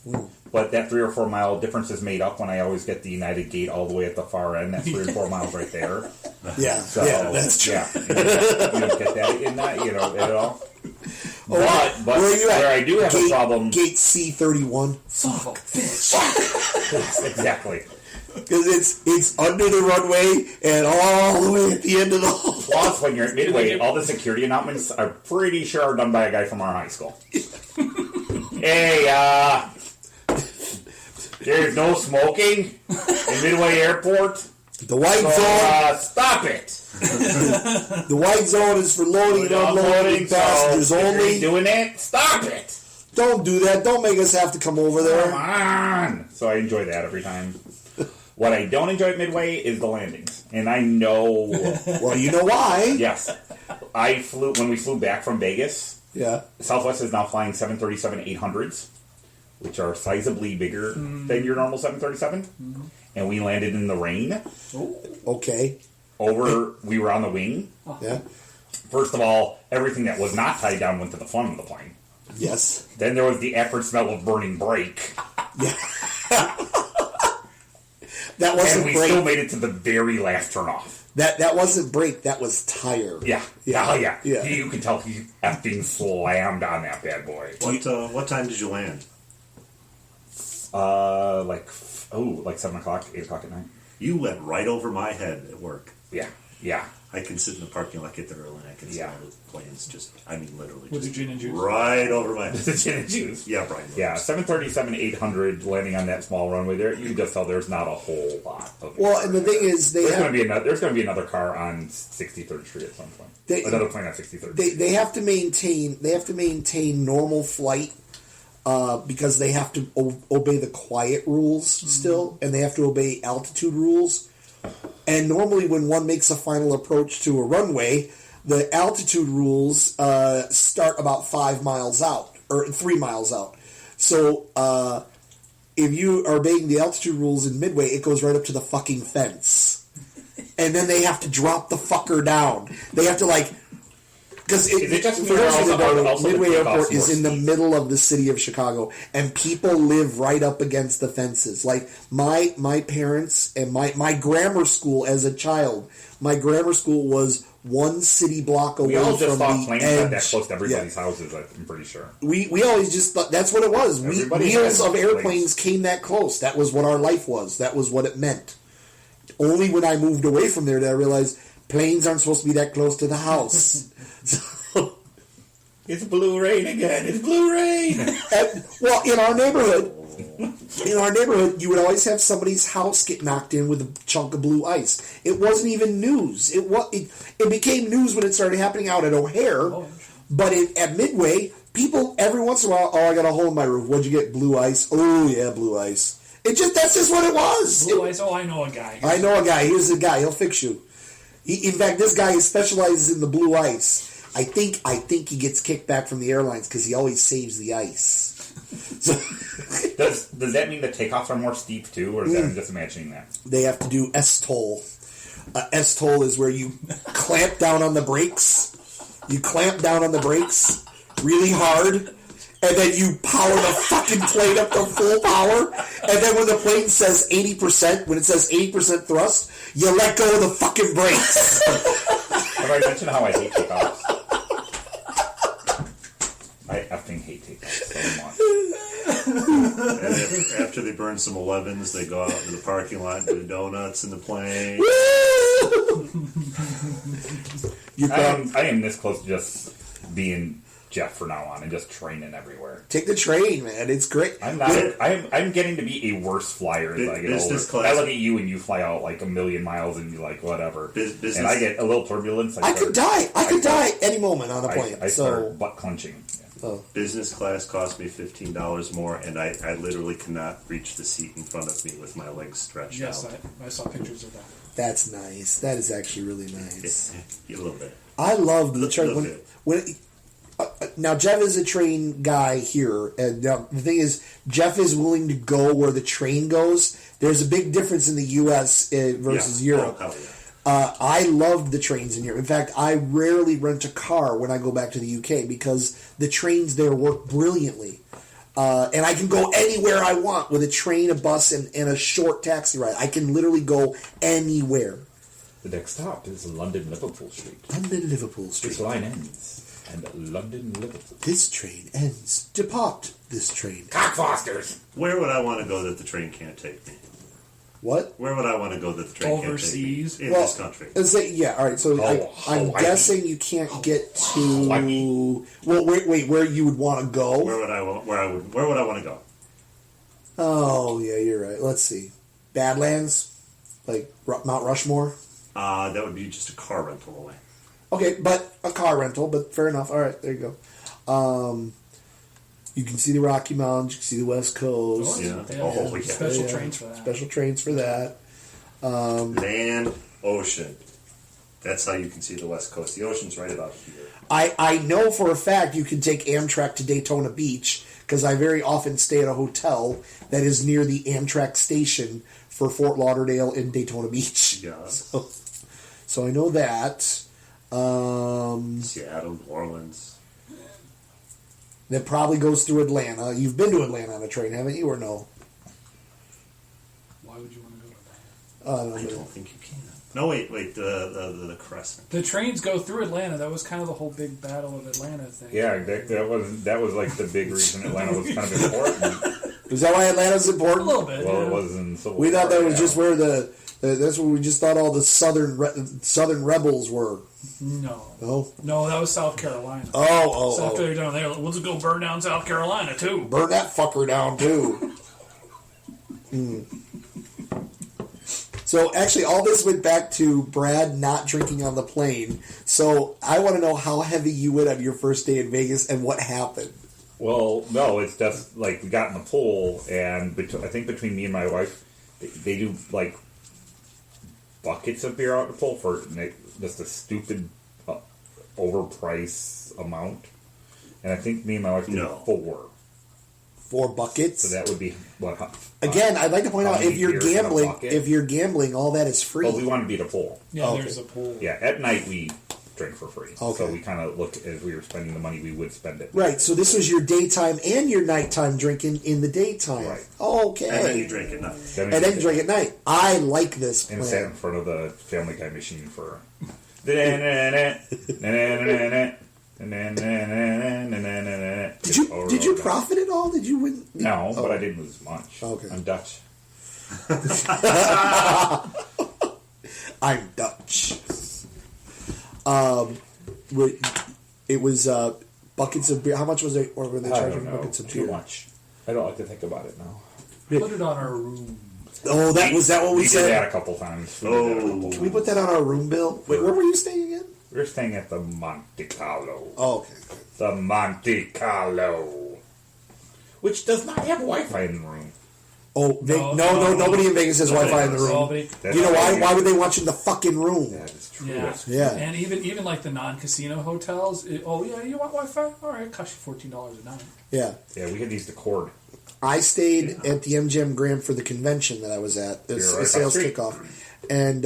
But that 3 or 4 mile difference is made up when I always get the United Gate all the way at the far end. That's 3 or 4 miles right there. Yeah, So, yeah, that's true. Yeah, you don't get that in that, at all. But Where are you at? where I do have a problem... Gate C31. son of a bitch. Exactly. Because it's under the runway and all the way at the end of the hall. Plus, when you're at Midway, all the security announcements are pretty sure are done by a guy from our high school. Hey, there's no smoking in Midway Airport. The white So, zone. stop it. The white zone is for loading and unloading passengers so if only. you're doing it, stop it. Don't do that. Don't make us have to come over Come there. on. So I enjoy that every time. What I don't enjoy at Midway is the landings. And I know... Well, you know why. Yes. When we flew back from Vegas... Yeah. Southwest is now flying 737-800s, which are sizably bigger than your normal 737. And we landed in the rain. Okay. We were on the wing. Yeah. First of all, everything that was not tied down went to the front of the plane. Yes. Then there was the acrid smell of burning brake. Yeah. That And wasn't we brake. still made it to the very last turnoff. That wasn't brake. That was tire. Yeah. Yeah. Oh, yeah. Yeah. You can tell he effing slammed on that bad boy. What time did you land? Like 7 o'clock, 8 o'clock at night. You went right over my head at work. Yeah. Yeah. I can sit in the parking lot, get there early, and I can see Yeah. all the planes just, I mean, literally With just the gin and juice. right over my head. The gin and juice. Yeah, Brian. Yeah, 737-800 landing on that small runway there. You can just tell there's not a whole lot of it. Well, and the thing is, there's going to be another car on 63rd Street at some point. Another plane on 63rd. they have to maintain normal flight because they have to obey the quiet rules still, and they have to obey altitude rules. And normally, when one makes a final approach to a runway, the altitude rules start about 5 miles out or 3 miles out. So if you are obeying the altitude rules in Midway, it goes right up to the fucking fence, and then they have to drop the fucker down. They have to because Is it just for those of you that don't know, also the Midway takeoffs Airport is more in the steep? middle of the city of Chicago, and people live right up against the fences. Like my parents and my grammar school as a child, my grammar school was one city block away We all just from thought the planes edge. got that close to everybody's Yeah. houses, I'm pretty sure. We always just thought that's what it was. Everybody Wheels had of airplanes planes. came that close. That was what our life was. That was what it meant. Only when I moved away from there did I realize planes aren't supposed to be that close to the house. It's blue rain again. It's blue rain. Well, in our neighborhood, you would always have somebody's house get knocked in with a chunk of blue ice. It wasn't even news. It became news when it started happening out at O'Hare, but at Midway, people every once in a while, I got a hole in my roof. What'd you get? Blue ice. Oh yeah, blue ice. That's just what it was. Blue eyes. Oh, I know a guy. I know a guy. Here's the guy. He'll fix you. In fact, this guy specializes in the blue ice. I think he gets kickback from the airlines because he always saves the ice. So Does that mean the takeoffs are more steep too, or is that I'm just imagining that? they have to do S-toll. S-toll is where you clamp down on the brakes. You clamp down on the brakes really hard, and then you power the fucking plane up to full power. And then when the plane says 80%, when it says 80% thrust, you let go of the fucking brakes. Have I mentioned how I hate takeoffs? I effing hate takeoffs so much. And after they burn some 11s, they go out into the parking lot and do donuts in the plane. I am this close to just being Jeff from now on and just training everywhere. Take the train, man. It's great. I'm not. I'm getting to be a worse flyer as I get Business older. class. I look at you and you fly out like 1,000,000 miles and you're like whatever. Business. And I get a little turbulence. I could die. I could die any moment on a plane. I so start butt clenching. Business class cost me $15 more, and I literally cannot reach the seat in front of me with my legs stretched Yes, out. I saw pictures of that. that's nice. That is actually really nice. A little bit. I love the train. Look at Now, Jeff is a train guy here, and now the thing is, Jeff is willing to go where the train goes. There's a big difference in the U.S. Versus Yeah. Europe. Oh, hell yeah. I loved the trains in Europe. In fact, I rarely rent a car when I go back to the UK because the trains there work brilliantly. And I can go anywhere I want with a train, a bus, and a short taxi ride. I can literally go anywhere. The next stop is London Liverpool Street. London, Liverpool This Street. line ends, and London Liverpool. This train ends. Depart this train. Cockfosters. Where would I want to go that the train can't take me? What? Where would I want to go that the train Overseas? can't take me? In this country. Let's say, yeah, all right. So I'm Hawaii. guessing you can't get to. Hawaii. Well, wait. Where you would want to go? Where would I want to go? Oh, yeah, you're right. Let's see. Badlands, like Mount Rushmore. That would be just a car rental away. Okay, but a car rental. But fair enough. All right, there you go. You can see the Rocky Mountains. You can see the West Coast. Yeah. They have Oh, yeah. special Yeah, trains for that. Special trains for that. Land, ocean. That's how you can see the West Coast. The ocean's right about here. I know for a fact you can take Amtrak to Daytona Beach because I very often stay at a hotel that is near the Amtrak station for Fort Lauderdale and Daytona Beach. Yeah. So I know that. Seattle, New Orleans. That probably goes through Atlanta. You've been to Atlanta on a train, haven't you, or no? Why would you want to go to that? I don't think you can. No, wait. The Crescent. The trains go through Atlanta. That was kind of the whole big Battle of Atlanta thing. Yeah, that was like the big reason Atlanta was kind of important. Is that why Atlanta's A important? little bit. Well, yeah. it was in Civil We thought War, that was yeah. just where that's where we just thought all the southern rebels were. No. Oh, No, that was South Carolina. So oh, after they're done there, we'll just go burn down South Carolina, too. burn that fucker down too. So actually, all this went back to Brad not drinking on the plane. So I want to know how heavy you went on your first day in Vegas and what happened. Well, no, it's just like we got in the pool, and I think between me and my wife, they do like buckets of beer out in the pool for just a stupid overpriced amount. And I think me and my wife did No. 4. 4 buckets. So that would be what? Again, I'd like to point how out many if you're beers in a gambling, bucket? all that is free. Well, we want to be at a pool. Yeah, Okay. there's a pool. Yeah, at night we drink for free. Okay. So we kind of looked as we were spending the money, we would spend it. Right. So this was your daytime and your nighttime drinking in the daytime. Right. Okay. And then you drink at night. Then And then you drink at night. I like this and sat in plan. front of the Family Guy machine for. Did you profit at all? Did you win? No, Oh. but I didn't lose much. Okay. I'm Dutch. I'm Dutch. It was buckets of beer. How much was it? Or were they I charging don't know. buckets of Too beer? much. I don't like to think about it now. Put it on our room. Oh, was that what we We did that said? a couple times. Oh. Can we put that on our room bill? Wait, where were you staying again? We were staying at the Monte Carlo. Oh, okay. The Monte Carlo. Which does not have Wi-Fi in the room. Oh, nobody in Vegas has Wi-Fi in the room. Nobody. You know why? Why would they want you in the fucking room? That is true. Yeah. Yeah. And even like the non-casino hotels. You want Wi-Fi? All right, it costs you $14 a night. Yeah. Yeah, we had these to cord. I stayed at the MGM Grand for the convention that I was at, the You're right across sales the street. kickoff, and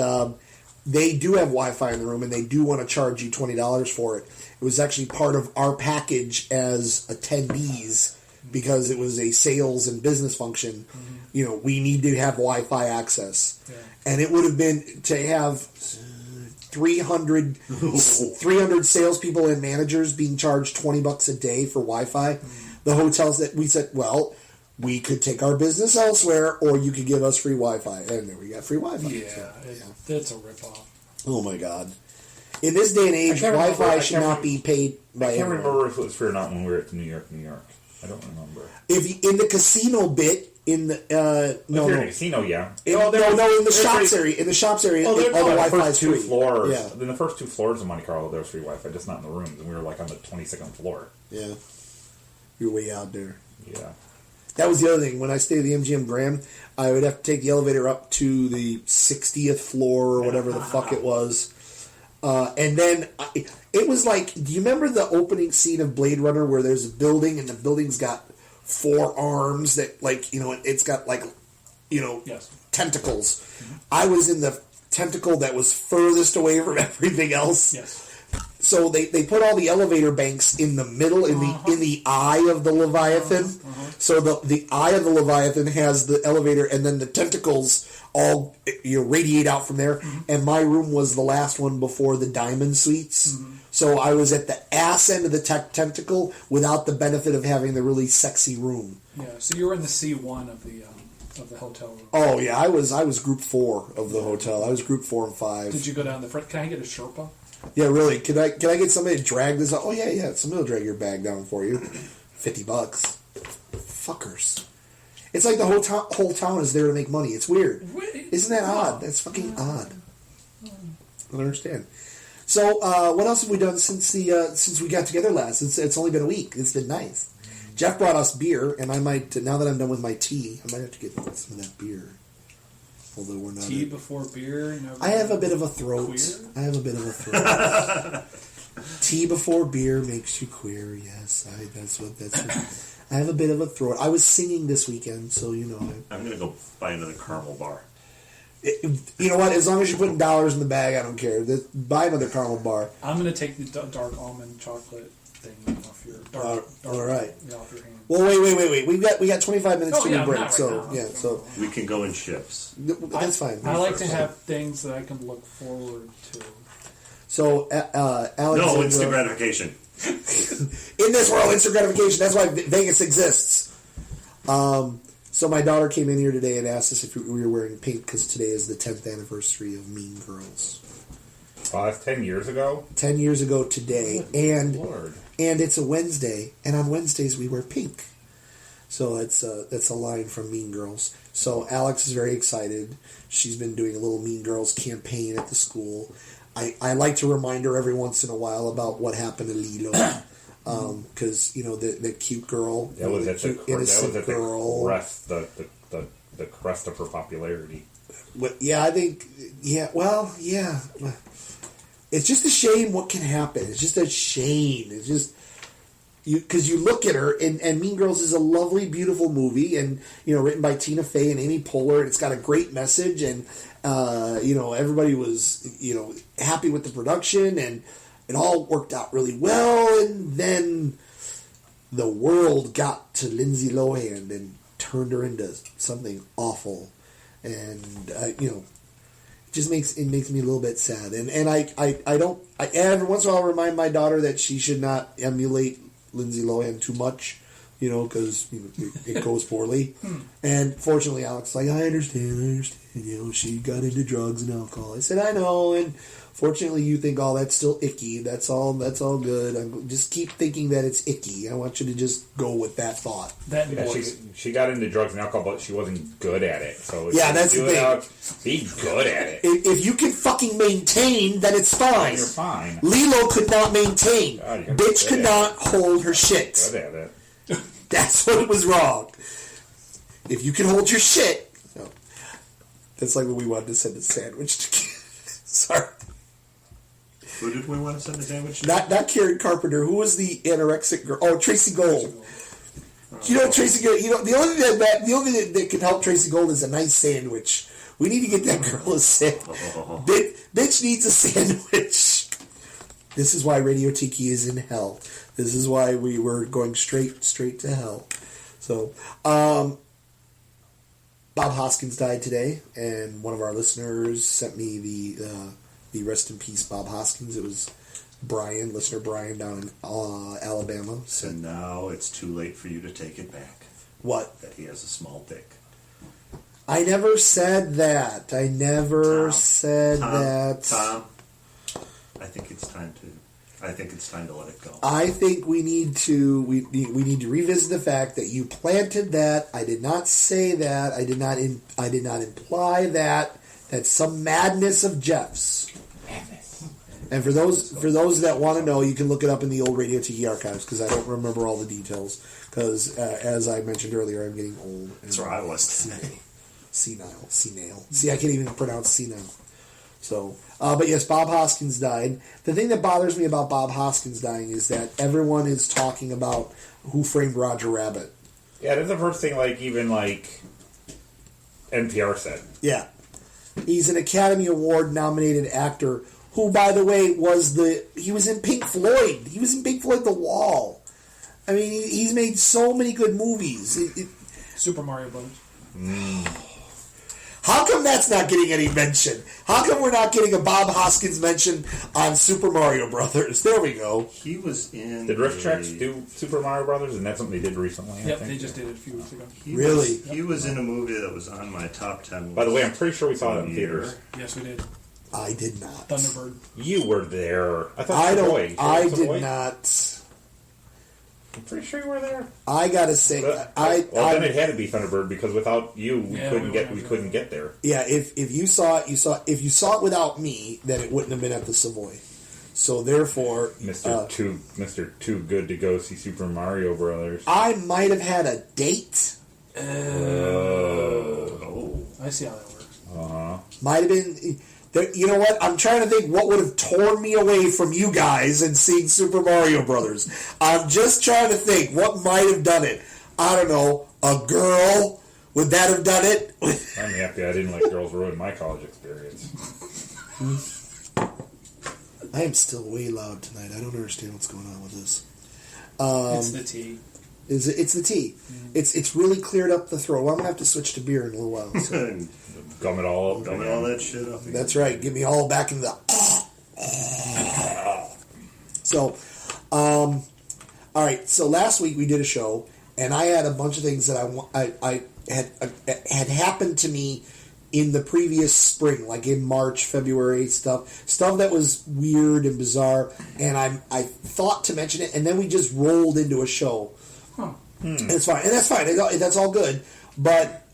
they do have Wi-Fi in the room, and they do want to charge you $20 for it. It was actually part of our package as attendees because it was a sales and business function. Mm-hmm. You know, we need to have Wi-Fi access, Yeah. and it would have been to have 300 salespeople and managers being charged $20 a day for Wi-Fi. The hotels that we said, well, we could take our business elsewhere, or you could give us free Wi-Fi, and then we got free Wi-Fi. Yeah, it's a ripoff. Oh my god! In this day and age, can't remember- Wi-Fi I should can't not be paid by I can't everyone. remember if it was free or not when we were at New York. I don't remember. If you, in the casino bit, in the If no, you're no. in a casino, yeah. In, Oh, there was- no, in the there's shops free- area. In the shops area, Oh, all the the Wi-Fi is first two free. floors. Yeah, In the first 2 floors of Monte Carlo, there was free Wi-Fi, just not in the rooms, and we were like on the 22nd floor. yeah. You're way out there. Yeah. That was the other thing. When I stayed at the MGM Grand, I would have to take the elevator up to the 60th floor or whatever the fuck it was. And then it was like, do you remember the opening scene of Blade Runner where there's a building and the building's got 4 arms that, like, you know, it's got, like, you know, Yes. tentacles. I was in the tentacle that was furthest away from everything else. Yes. So they put all the elevator banks in the middle, in the eye of the Leviathan. So the eye of the Leviathan has the elevator, and then the tentacles all radiate out from there. And my room was the last one before the Diamond Suites. So I was at the ass end of the tentacle without the benefit of having the really sexy room. Yeah. So you were in the C1 of the hotel room. Oh yeah, I was group 4 of the hotel. I was group 4 and 5. Did you go down the front? Can I get a Sherpa? Yeah, really. Can I get somebody to drag this up? Oh yeah. Somebody will drag your bag down for you. $50. Fuckers. It's like the whole town is there to make money. It's weird. Isn't that odd? That's fucking odd. I don't understand. So, what else have we done since we got together last? It's only been a week. It's been nice. Jeff brought us beer, and I might, now that I'm done with my tea, I might have to get some of that beer. Although we're not. Tea before beer? Never I have a bit of a throat. Queer? I have a bit of a throat. Tea before beer makes you queer. Yes, that's what. I have a bit of a throat. I was singing this weekend, so you know. I'm going to go buy another caramel bar. You know what? As long as you're putting dollars in the bag, I don't care. Buy another caramel bar. I'm going to take the dark almond chocolate thing off your All right. off your hand. Well, wait. We got 25 minutes Oh, to yeah, break, not right so now. yeah, so We can go in shifts. that's fine. I like to have things that I can look forward to. So, Alexandra, No instant gratification. in this world, instant gratification. That's why Vegas exists. So my daughter came in here today and asked us if we were wearing pink because today is the 10th anniversary of Mean Girls. Oh, that's 10 years ago? 10 years ago today, and Lord. it's a Wednesday, and on Wednesdays we wear pink. So that's a line from Mean Girls. So Alex is very excited. She's been doing a little Mean Girls campaign at the school. I like to remind her every once in a while about what happened to Lilo, because you know the cute girl, That was at the innocent girl. crest, the crest of her popularity. Yeah, I think. Yeah, well, yeah. It's just a shame what can happen. It's just a shame. It's just because you look at her, and Mean Girls is a lovely, beautiful movie, and you know, written by Tina Fey and Amy Poehler, and it's got a great message, and you know, everybody was happy with the production, and it all worked out really well, and then the world got to Lindsay Lohan and turned her into something awful, and it just makes me a little bit sad, and I don't every once in a while I remind my daughter that she should not emulate Lindsay Lohan too much, because it goes poorly. And fortunately, Alex is like, I understand. She got into drugs and alcohol. I said, I know, and fortunately, you think, oh, that's still icky. That's all good. Just keep thinking that it's icky. I want you to just go with that thought. That Yeah, voice. she got into drugs and alcohol, but she wasn't good at it. So if Yeah, you that's do the it thing. out, be good at it. If you can fucking maintain, then it's fine. You're fine. Lilo could not maintain. God, you're good Bitch could at not hold her shit. Good at it. That's what was wrong. if you can hold your shit. No. That's like when we wanted to send a sandwich to Sorry. Who did we want to send a sandwich to? Not Karen Carpenter. Who was the anorexic girl? Oh, Tracy Gold. You know Tracy Gold. You know the only thing that can help Tracy Gold is a nice sandwich. We need to get that girl a sandwich. Bitch needs a sandwich. This is why Radio Tiki is in hell. This is why we were going straight to hell. So, Bob Hoskins died today, and one of our listeners sent me the rest in peace Bob Hoskins. It was Brian, listener Brian down in Alabama. So now it's too late for you to take it back. What? That he has a small dick. I never said that. I never said that. Tom, I think it's time to let it go. I think we need to need to revisit the fact that you planted that. I did not say that. I did not imply that. That's some madness of Jeff's. And for those that want to know, you can look it up in the old Radio Tiki archives because I don't remember all the details. Because as I mentioned earlier, I'm getting old. That's where I was today. Senile. See, I can't even pronounce senile. So, but yes, Bob Hoskins died. The thing that bothers me about Bob Hoskins dying is that everyone is talking about Who Framed Roger Rabbit. Yeah, that's the first thing. Even NPR said. Yeah, he's an Academy Award nominated actor who, by the way, he was in Pink Floyd. He was in Pink Floyd The Wall. I mean, he's made so many good movies. Super Mario Brothers. How come that's not getting any mention? How come we're not getting a Bob Hoskins mention on Super Mario Brothers? There we go. He was in. Did Riff Tracks do Super Mario Brothers? And that's something they did recently. I Yep, think. they just did it a few weeks ago. He was in a movie that was on my top 10 list. By the way, I'm pretty sure we saw it in theaters. Yes, we did. I did not. Thunderbird. You were there. I thought I Savoy. don't. I Savoy? did not. I'm pretty sure you were there. I gotta say, then it had to be Thunderbird because without you, we couldn't get there. Yeah, if you saw it, if you saw it without me, then it wouldn't have been at the Savoy. So therefore, Mr. Too Good to Go See Super Mario Brothers. I might have had a date. I see how that works. Might have been. You know what? I'm trying to think what would have torn me away from you guys and seeing Super Mario Brothers. I'm just trying to think what might have done it. I don't know. A girl? Would that have done it? I'm happy I didn't let girls ruin my college experience. I am still way loud tonight. I don't understand what's going on with this. It's the tea. It's the tea. It's really cleared up the throat. Well, I'm going to have to switch to beer in a little while. So. Gum it all up. Gum all that shit up. That's right. Get me all back in the... So, all right. So last week we did a show, and I had a bunch of things that I had happened to me in the previous spring, like in March, February, stuff that was weird and bizarre, and I thought to mention it, and then we just rolled into a show. And it's fine, and that's fine. That's all good. But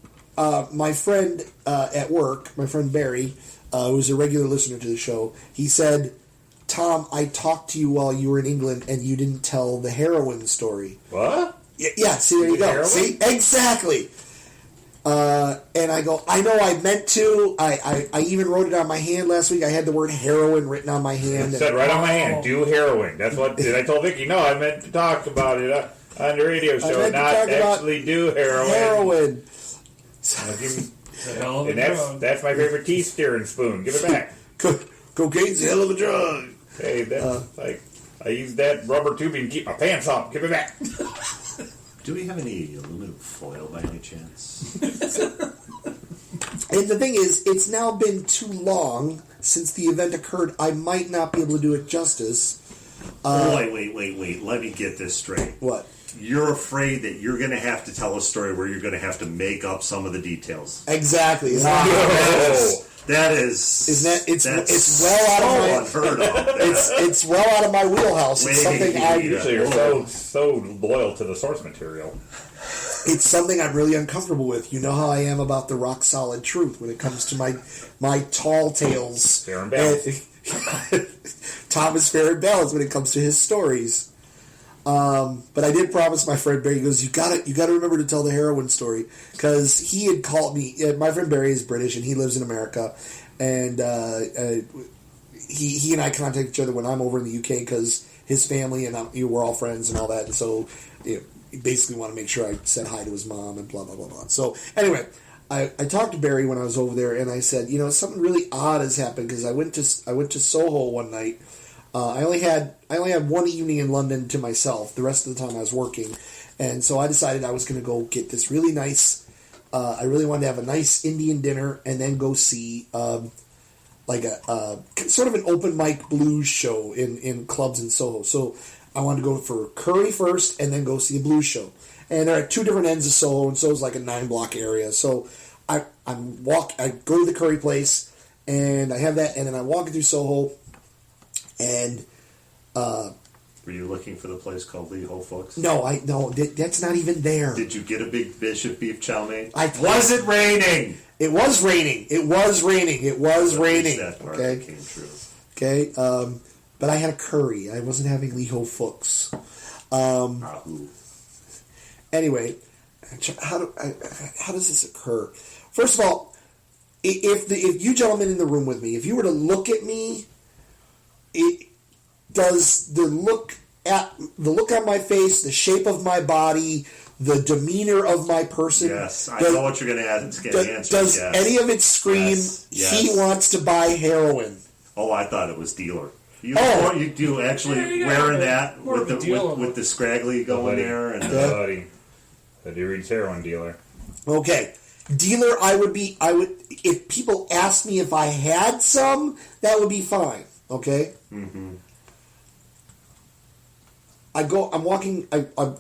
my friend at work, my friend Barry, who's a regular listener to the show, he said, "Tom, I talked to you while you were in England, and you didn't tell the heroin story." What? Yeah. See, there you go. Heroin? See, exactly. And I go, I know I meant to. I even wrote it on my hand last week. I had the word heroin written on my hand. It said right on my hand, do heroin. That's what I told Vicky. No, I meant to talk about it on the radio show, not actually do heroin. Heroin. And that's my favorite tea stirring spoon. Give it back. Cocaine's a hell of a drug. Hey, that's I use that rubber tubing to keep my pants off. Give it back. Do we have any aluminum foil by any chance? And the thing is, it's now been too long since the event occurred. I might not be able to do it justice. Wait. Let me get this straight. What? You're afraid that you're going to have to tell a story where you're going to have to make up some of the details. Exactly. That is. Isn't that? It's well out of my. Unheard of. It's well out of my wheelhouse. It's something I. Usually, you're so loyal to the source material. It's something I'm really uncomfortable with. You know how I am about the rock solid truth when it comes to my tall tales. Fair and balanced. Tom is fair and balanced when it comes to his stories. But I did promise my friend Barry. He goes, "You got to remember to tell the heroin story," because he had called me. My friend Barry is British and he lives in America, and he and I contact each other when I'm over in the UK because his family and we're all friends and all that. And so he basically want to make sure I said hi to his mom and blah blah blah blah. So anyway, I talked to Barry when I was over there, and I said, something really odd has happened because I went to Soho one night. I only had one evening in London to myself. The rest of the time I was working, and so I decided I was going to go get this really nice. I really wanted to have a nice Indian dinner and then go see like a sort of an open mic blues show in clubs in Soho. So I wanted to go for curry first and then go see a blues show. And they're at two different ends of Soho, and Soho's like a 9-block area. So I go to the curry place, and I have that, and then I'm walking through Soho. And were you looking for the place called Lee Ho Fooks? No, that's not even there. Did you get a big dish of beef chow mein? Was it raining? It was raining. It was raining. That part Okay. came true. Okay. But I had a curry. I wasn't having Lee Ho Fooks. Anyway, how does this occur? First of all, if you gentlemen in the room with me, if you were to look at me, does the look on my face, the shape of my body, the demeanor of my person? Yes, I know what you're going to answer. Does any of it scream he wants to buy heroin? Oh, I thought it was dealer. You do actually Yeah, wearing that more with of a dealer. with the scraggly going there and Buddy. The dude's heroin dealer. Okay. Dealer, I would if people asked me if I had some, that would be fine. Okay? Mm-hmm. I'm walking, a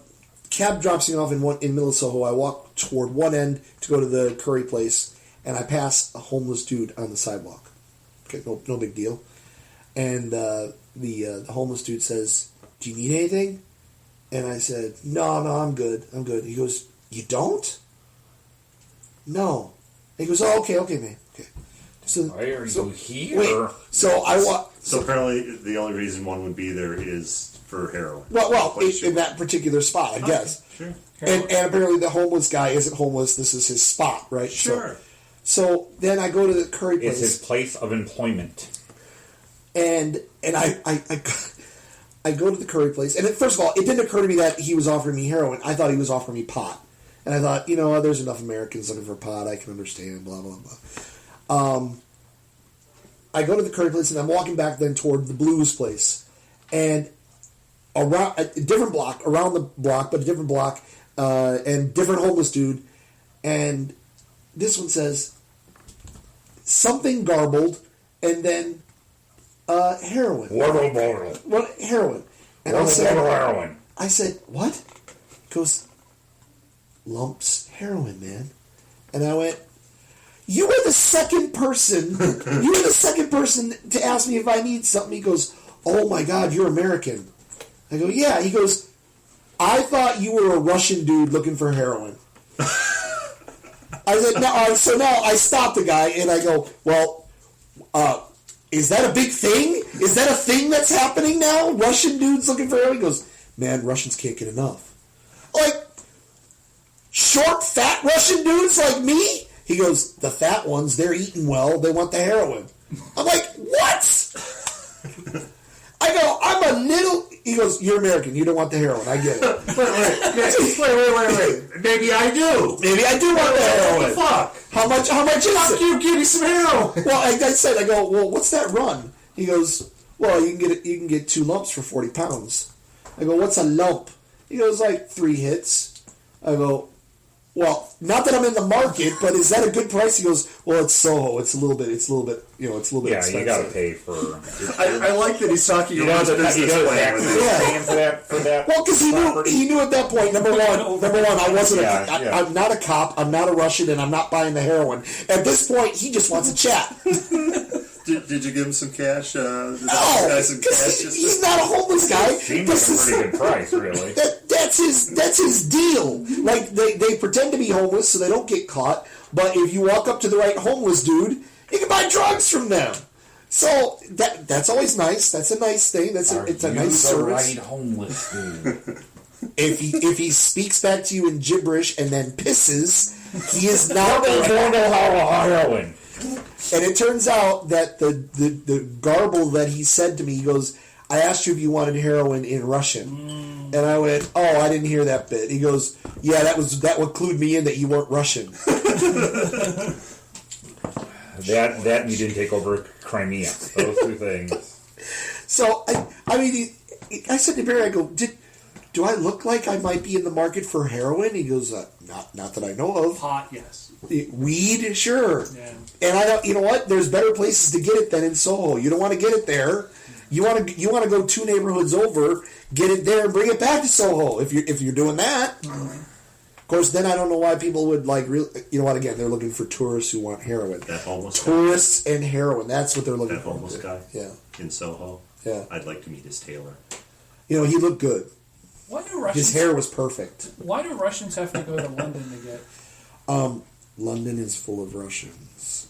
cab drops me off in middle of Soho. I walk toward one end to go to the curry place, and I pass a homeless dude on the sidewalk. Okay, no big deal. And the homeless dude says, "Do you need anything?" And I said, No, I'm good. He goes, "You don't?" "No." And he goes, "Oh, okay, man. Okay." So, Why are you here? Wait, so I walk. So apparently, the only reason one would be there is for heroin. Well, in that particular spot, I guess. Sure. And apparently, the homeless guy isn't homeless. This is his spot, right? Sure. So then I go to the curry place. It's his place of employment. And I go to the curry place, and first of all, it didn't occur to me that he was offering me heroin. I thought he was offering me pot, and I thought, there's enough Americans looking for pot. I can understand. Blah blah blah. I go to the curry place, and I'm walking back then toward the blues place, and around a different block, around the block, but a different block, and different homeless dude, and this one says something garbled, and then. Heroin. What heroin? And Heroin. I said, "What?" He goes, "Lumps heroin, man." And I went, "You were the second person. You were the second person to ask me if I need something." He goes, "Oh my God, you're American." I go, "Yeah." He goes, "I thought you were a Russian dude looking for heroin." I said, "No." So now I stop the guy and I go, "Well, is that a big thing? Is that a thing that's happening now? Russian dudes looking for heroin?" He goes, "Man, Russians can't get enough." Like, short, fat Russian dudes like me? He goes, "The fat ones, they're eating well. They want the heroin." I'm like, "What?" I go, "I'm a little..." He goes, "You're American. You don't want the heroin. I get it." Wait. Maybe I do. Maybe I do want the heroin. What the fuck? How much is it? You give me some heroin. Well, I said, I go, "Well, what's that run?" He goes, "Well, you can get 2 lumps for 40 pounds. I go, "What's a lump?" He goes, "Like 3 hits. I go, "Well, not that I'm in the market, but is that a good price?" He goes, "Well, it's Soho. It's a little bit, expensive." Yeah, you got to pay for. I like that he's talking about his business plan with it. Paying for that. Well, because he knew at that point. Number one, I wasn't. Yeah. I'm not a cop. I'm not a Russian, and I'm not buying the heroin. At this point, he just wants to chat. Did you give him some cash? No, because he's not a homeless guy. Seems like a pretty good price, really. That's his deal. Like they pretend to be homeless so they don't get caught. But if you walk up to the right homeless dude, you can buy drugs from them. So that's always nice. That's a nice thing. It's a nice service. Right, homeless dude. If he speaks back to you in gibberish and then pisses, he is not. Heroin. And it turns out that the garble that he said to me, he goes, I asked you if you wanted heroin in Russian. And I went, oh, I didn't hear that bit. He goes, yeah, that would clue me in that you weren't Russian. That and you didn't take over Crimea. Those two things. So, I mean, I said to Barry, I go, do I look like I might be in the market for heroin? He goes, not that I know of. Pot, yes. Weed, sure. Yeah. And I don't. You know what? There's better places to get it than in Soho. You don't want to get it there. You want to go 2 neighborhoods over, get it there, and bring it back to Soho. If you're doing that, of course, then I don't know why people would like. You know what? Again, they're looking for tourists who want heroin. That homeless tourists and heroin. That's what they're looking that for. homeless guy. Yeah. In Soho. Yeah. I'd like to meet his tailor. You know, he looked good. Why do Russians? His hair was perfect. Why do Russians have to go to London to get? London is full of Russians.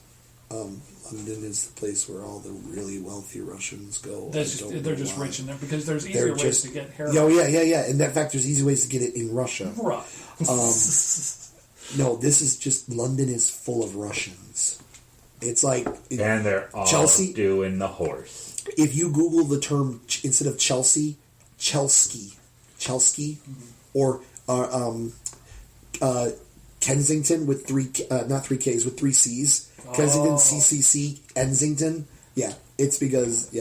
London is the place where all the really wealthy Russians go. They're just rich in there because there's easier ways to get heroin. Yeah. And in fact, there's easy ways to get it in Russia. Right. No, this is just London is full of Russians. It's like and they're all Chelsea doing the horse. If you Google the term instead of Chelsea, Chelsky, or Kensington with not 3 Ks with 3 Cs. Kensington, CCC, Ensington. Yeah, it's because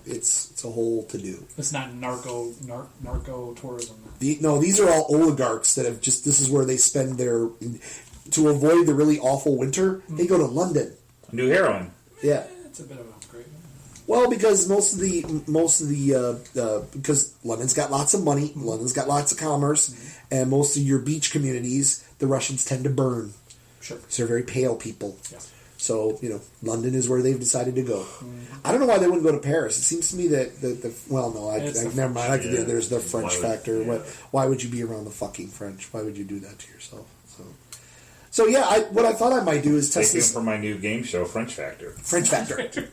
it's a whole to do. It's not narco tourism. These are all oligarchs that have just. This is where they spend their to avoid the really awful winter. They go to London. Do heroin. Yeah, it's a bit of an upgrade. Well, because most of the because London's got lots of money, London's got lots of commerce, and most of your beach communities, the Russians tend to burn. Sure, because they're very pale people. Yeah. So London is where they've decided to go. I don't know why they wouldn't go to Paris. It seems to me that never mind. There's the French factor. Why would you be around the fucking French? Why would you do that to yourself? So yeah, what I thought I might do is test this for my new game show, French Factor. French Factor.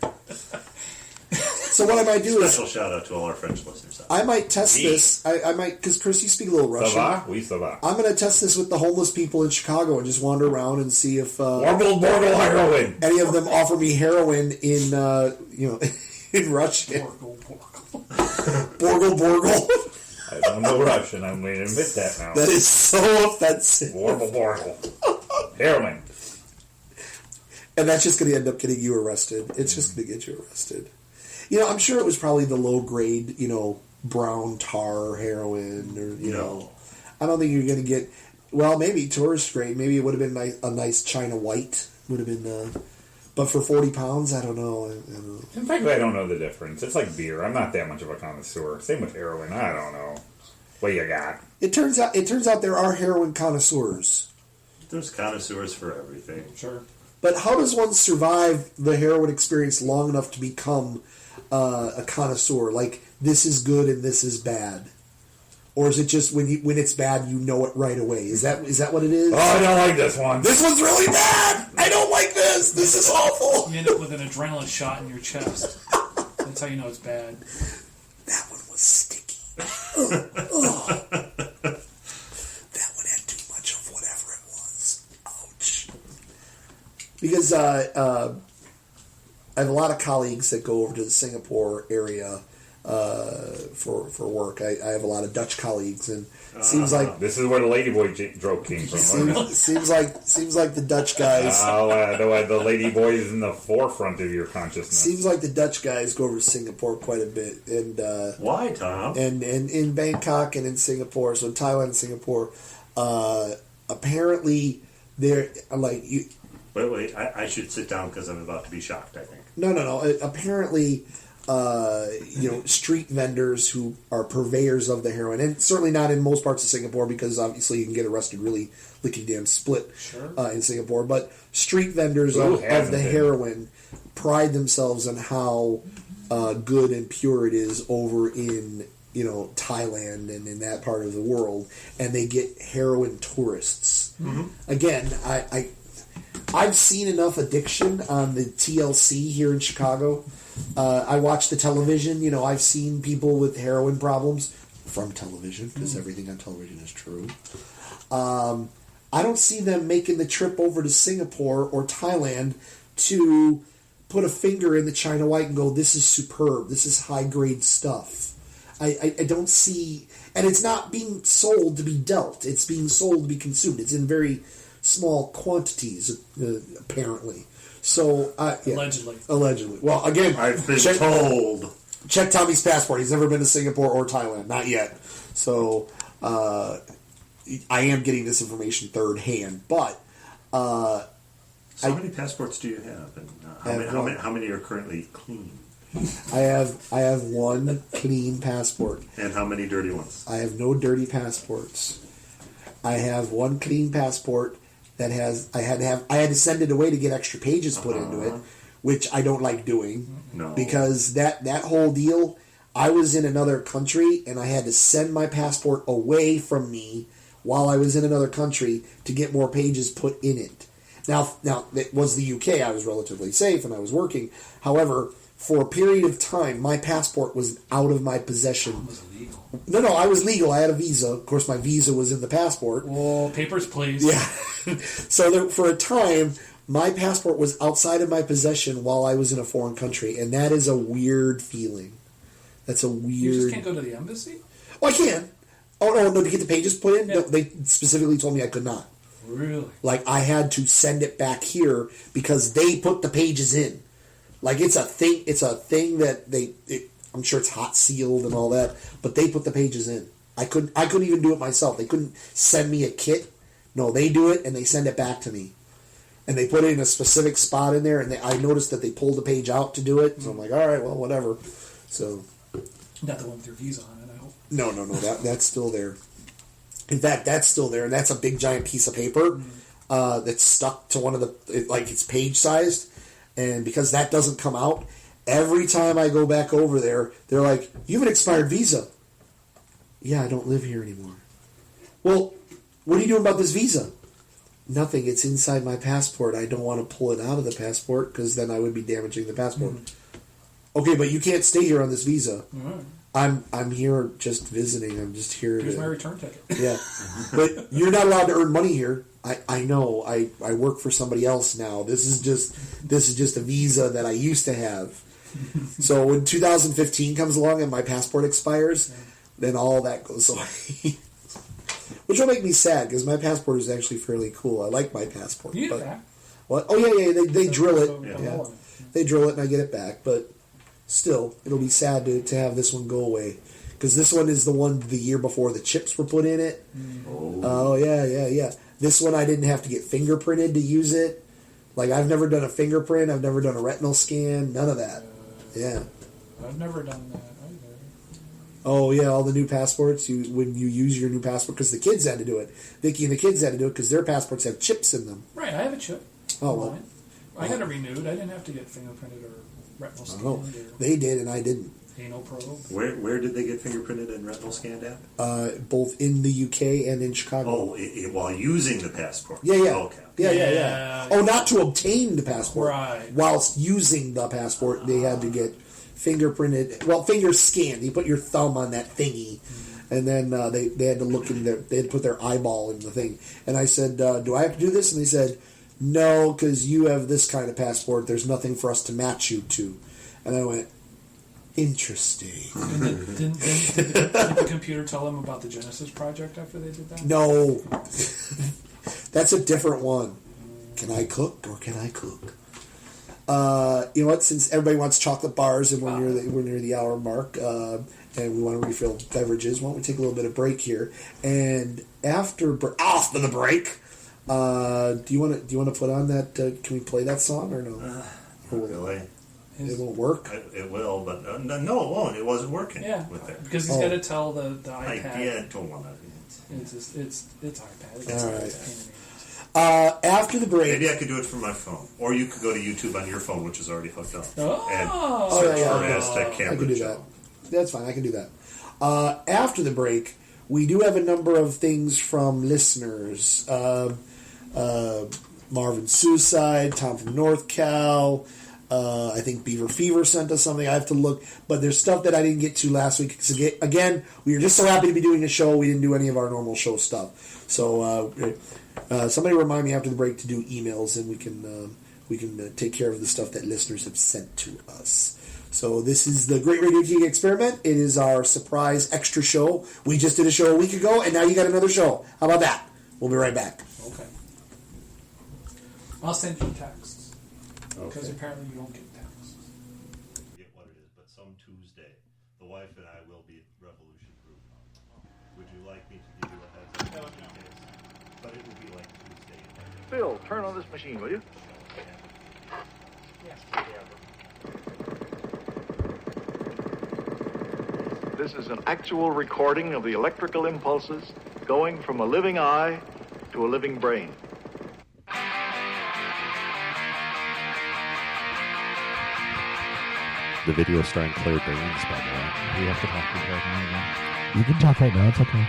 So what I might do Special shout out to all our French listeners. I might test this. I might, because Chris, you speak a little Russian. Ça va? Oui, ça va. I'm going to test this with the homeless people in Chicago and just wander around and see if Warble heroin. Any of them offer me heroin in in Russian. Borgle. I don't know Russian. I'm going to admit that now. That is so offensive. Warble. Heroin. And that's just going to end up getting you arrested. It's just going to get you arrested. I'm sure it was probably the low grade, brown tar heroin, or I don't think you're going to get. Well, maybe tourist grade. Maybe it would have been a nice China white. Would have been, but for 40 pounds, I don't know. In fact, I don't know the difference. It's like beer. I'm not that much of a connoisseur. Same with heroin. I don't know. What you got? It turns out there are heroin connoisseurs. There's connoisseurs for everything. Sure. But how does one survive the heroin experience long enough to become a connoisseur? Like, this is good and this is bad, or is it just when it's bad you know it right away? Is that what it is? Oh, I don't like this one. This one's really bad. I don't like this. This is awful. You end up with an adrenaline shot in your chest. That's how you know it's bad. That one was sticky. That one had too much of whatever it was. Ouch. Because I have a lot of colleagues that go over to the Singapore area for work. I have a lot of Dutch colleagues, and it seems like this is where the ladyboy joke came from. seems like the Dutch guys. The ladyboy is in the forefront of your consciousness. Seems like the Dutch guys go over to Singapore quite a bit, and why, Tom? And in Bangkok and in Singapore, so Thailand and Singapore, apparently they're like you. Wait! I should sit down because I'm about to be shocked. I think. No. Apparently, street vendors who are purveyors of the heroin, and certainly not in most parts of Singapore because obviously you can get arrested really lickety damn split in Singapore. But street vendors of the heroin pride themselves on how good and pure it is over in Thailand and in that part of the world, and they get heroin tourists. Mm-hmm. Again, I've seen enough addiction on the TLC here in Chicago I watch the television. You know, I've seen people with heroin problems from television because everything on television is true. I don't see them making the trip over to Singapore or Thailand to put a finger in the China White and go, this is superb, this is high-grade stuff. I don't see... And it's not being sold to be dealt. It's being sold to be consumed. It's in very small quantities, apparently. So, yeah. Allegedly. Well, again... I've been told. Check Tommy's passport. He's never been to Singapore or Thailand. Not yet. So... I am getting this information third hand, but So how many passports do you have, and how many are currently clean? I have one clean passport. And how many dirty ones? I have no dirty passports. I have one clean passport that has I had to send it away to get extra pages put into it, which I don't like doing. No. Because that whole deal, I was in another country and I had to send my passport away from me while I was in another country to get more pages put in it. Now it was the UK. I was relatively safe and I was working. However, for a period of time, my passport was out of my possession. Was illegal. No, I was legal. I had a visa. Of course, my visa was in the passport. Well, papers, please. Yeah. So for a time, my passport was outside of my possession while I was in a foreign country, and that is a weird feeling. That's a weird... You just can't go to the embassy? Oh, I can. Oh, no, to get the pages put in? Yeah. No, they specifically told me I could not. Really? Like, I had to send it back here because they put the pages in. Like, it's a thing that I'm sure it's hot sealed and all that, but they put the pages in. I couldn't even do it myself. They couldn't send me a kit. No, they do it and they send it back to me. And they put it in a specific spot in there, and I noticed that they pulled the page out to do it, so I'm like, all right, well, whatever. So... Not the one with your visa on it, I hope. No, that's still there. In fact, that's still there, and that's a big giant piece of paper that's stuck to one of it's page sized, and because that doesn't come out, every time I go back over there, they're like, "You have an expired visa." Yeah, I don't live here anymore. Well, what are you doing about this visa? Nothing. It's inside my passport. I don't want to pull it out of the passport because then I would be damaging the passport. Okay, but you can't stay here on this visa. I'm here just visiting. I'm just here. Here's my return ticket. Yeah, but you're not allowed to earn money here. I know. I work for somebody else now. This is just a visa that I used to have. So when 2015 comes along and my passport expires, then all that goes away. Which will make me sad because my passport is actually fairly cool. I like my passport. You get it back. What? Oh yeah. They drill it. Yeah. They drill it and I get it back, but. Still, it'll be sad to have this one go away. Because this one is the one the year before the chips were put in it. Oh, yeah. This one I didn't have to get fingerprinted to use it. Like, I've never done a fingerprint. I've never done a retinal scan. None of that. Yeah. I've never done that either. Oh, yeah, all the new passports. When you use your new passport, because the kids had to do it. Vicky and the kids had to do it because their passports have chips in them. Right, I have a chip. Oh, well. Mine. I got it renewed. I didn't have to get fingerprinted or retinal scanned Oh, they did, and I didn't. Anal probe. Where did they get fingerprinted and retinal scanned at? Both in the UK and in Chicago. Oh, while using the passport. Yeah. Okay. Yeah. Oh, not to obtain the passport. Right. Whilst using the passport, they had to get fingerprinted. Well, finger scanned. You put your thumb on that thingy, and then they had to look in there. They had to put their eyeball in the thing. And I said, "Do I have to do this?" And they said, "No, because you have this kind of passport. There's nothing for us to match you to." And I went, "Interesting." Didn't the computer tell them about the Genesis project after they did that? No, that's a different one. Can I cook or can I cook? You know what? Since everybody wants chocolate bars and we're near the hour mark, and we want to refill beverages, why don't we take a little bit of break here? And after the break. Do you want to put on that? Can we play that song or no? Really? It won't work. It will, but no, it won't. It wasn't working. Yeah, with it. because he's got to tell the I iPad. don't want to. It's iPad. All right. It's a pain in the ass. After the break, Maybe I could do it from my phone, or you could go to YouTube on your phone, which is already hooked up, Oh. and search yeah, for yeah. Aztec I Camera can do Show. that. That's fine. I can do that. After the break, we do have a number of things from listeners. Marvin Suicide, Tom from North Cal, I think Beaver Fever sent us something. I have to look, but there's stuff that I didn't get to last week. So again, we were just so happy to be doing a show. We didn't do any of our normal show stuff. So somebody remind me after the break to do emails, and we can take care of the stuff that listeners have sent to us. So this is the Great Radio Geek Experiment. It is our surprise extra show. We just did a show a week ago, and now you got another show. How about that? We'll be right back. Okay. I'll send you texts. Because apparently you don't get texts. Forget what it is, but some Tuesday, the wife and I will be at Revolution Group. Would you like me to give you a heads up? No. But it will be like Tuesday. Phil, turn on this machine, will you? Yes. This is an actual recording of the electrical impulses going from a living eye to a living brain. The video starring Claire Danes, by the way. We have to talk to Claire Danes again. You can talk right now. It's okay.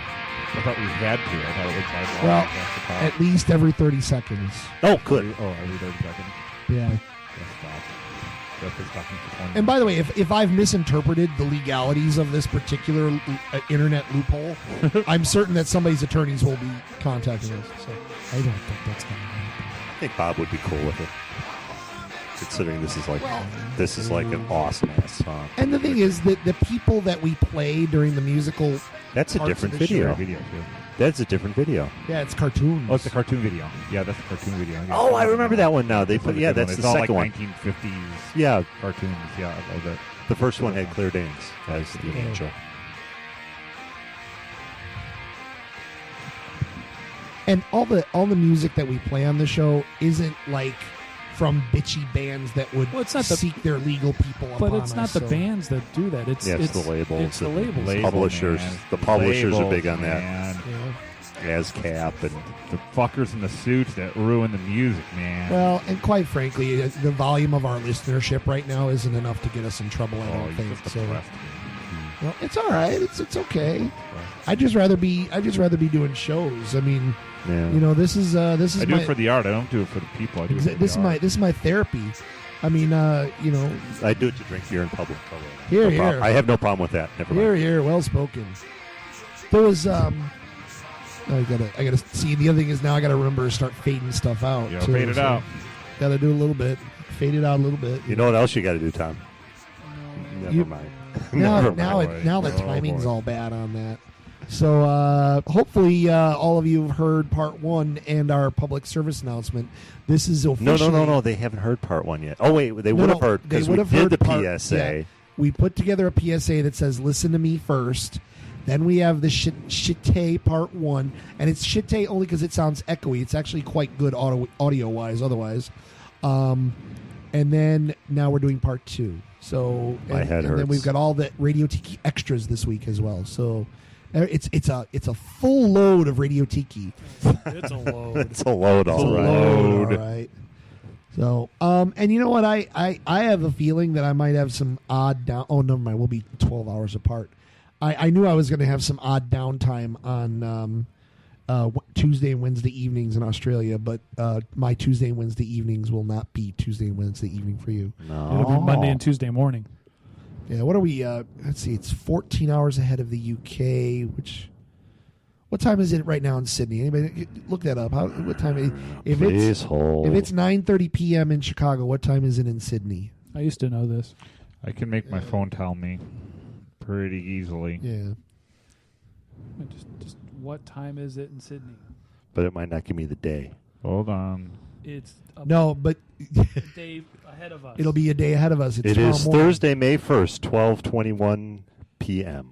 I thought we had to. I thought it was by law. Well, we have to talk. at least every 30 seconds. Oh, good. Every 30 seconds. Yeah. Just stop. Jeff is talking for 20 And by the way, if I've misinterpreted the legalities of this particular internet loophole, I'm certain that somebody's attorneys will be contacting us. So I don't think that's going to happen. I think Bob would be cool with it, considering this is like an awesome ass song. And the thing is that the people that we play during the musical That's a parts different of the video. show- video too. That's a different video. Yeah, it's cartoons. Oh, it's a cartoon video. Yeah, that's a cartoon video. Yeah. Oh, I remember that one now. They That's put a yeah, good that's one. the It's second all one. like 1950s Yeah, cartoons. Yeah, I love it. the first one had Claire Danes as the angel. And all the music that we play on the show isn't like from bitchy bands that would Well, it's not the- seek their legal people But upon it's not us, the so- bands that do that. It's Yeah, it's the labels It's the and labels. Label, Publishers- man. the publishers are Labels, big on that. man. Yeah. ASCAP and The fuckers in the suits that ruin the music, man. Well, and quite frankly, the volume of our listenership right now isn't enough to get us in trouble. I oh, don't you think just so. depressed. Well, it's all right. It's okay. I'd just rather be doing shows. I mean, yeah. you know, this is I do my it for the art. I don't do it for the people. I do it for this is the my art. this is my therapy. I mean, you know, I do it to drink beer in public. Here, No here. problem. I have no problem with that. Never here, mind. here, well spoken. There was I gotta see. The other thing is now I gotta remember to start fading stuff out. Yeah, too, fade it so out. Gotta do a little bit, fade it out a little bit. You know what else you got to do, Tom? Never You- mind. Now, Never now, mind. now the Oh, timing's boy. all bad on that. So hopefully all of you have heard part one and our public service announcement. This is officially No. They haven't heard part one yet. Oh wait, they No, would have no, heard they because would we have did heard the part- PSA. yeah. We put together a PSA that says "Listen to me first." Then we have the Shite part one, and it's Shite only because it sounds echoey. It's actually quite good audio wise. Otherwise, and then now we're doing part two. So My head and then hurts. we've got all the Radio Tiki extras this week as well. So it's a full load of Radio Tiki. It's a load. It's a load, all right. All right. So, and you know what? I have a feeling that I might have some odd down. Oh, never mind. We'll be 12 hours apart. I knew I was going to have some odd downtime on Tuesday and Wednesday evenings in Australia, but my Tuesday and Wednesday evenings will not be Tuesday and Wednesday evening for you. It'll be Monday and Tuesday morning. Yeah. What are we? Let's see. It's 14 hours ahead of the UK. What time is it right now in Sydney? Anybody look that up? What time? If Please hold. If it's 9:30 p.m. in Chicago, what time is it in Sydney? I used to know this. I can make my phone tell me pretty easily. Yeah. Just what time is it in Sydney? But it might not give me the day. Hold on. It's a No, but day ahead of us. it'll be a day ahead of us. It's It tomorrow is morning. Thursday, May 1st, 12:21 p.m.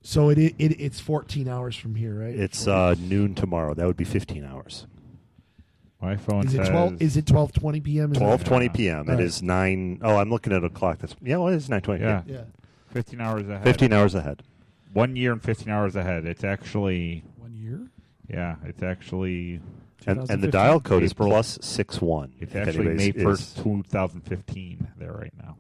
So it's 14 hours from here, right? It's noon tomorrow. That would be 15 hours. My phone Is it says 12? Is it 12:20 p.m.? Is it- 12:20 p.m. All It right. is 9. Oh, I'm looking at a clock. That's well, it is 9:20. Yeah. Yeah. 15 hours ahead. 15 hours ahead. 1 year and 15 hours ahead. It's actually 1 year. yeah. It's actually And the 2015? dial code is April. +61. it's if actually May anybody's 1st, 2015. There right now.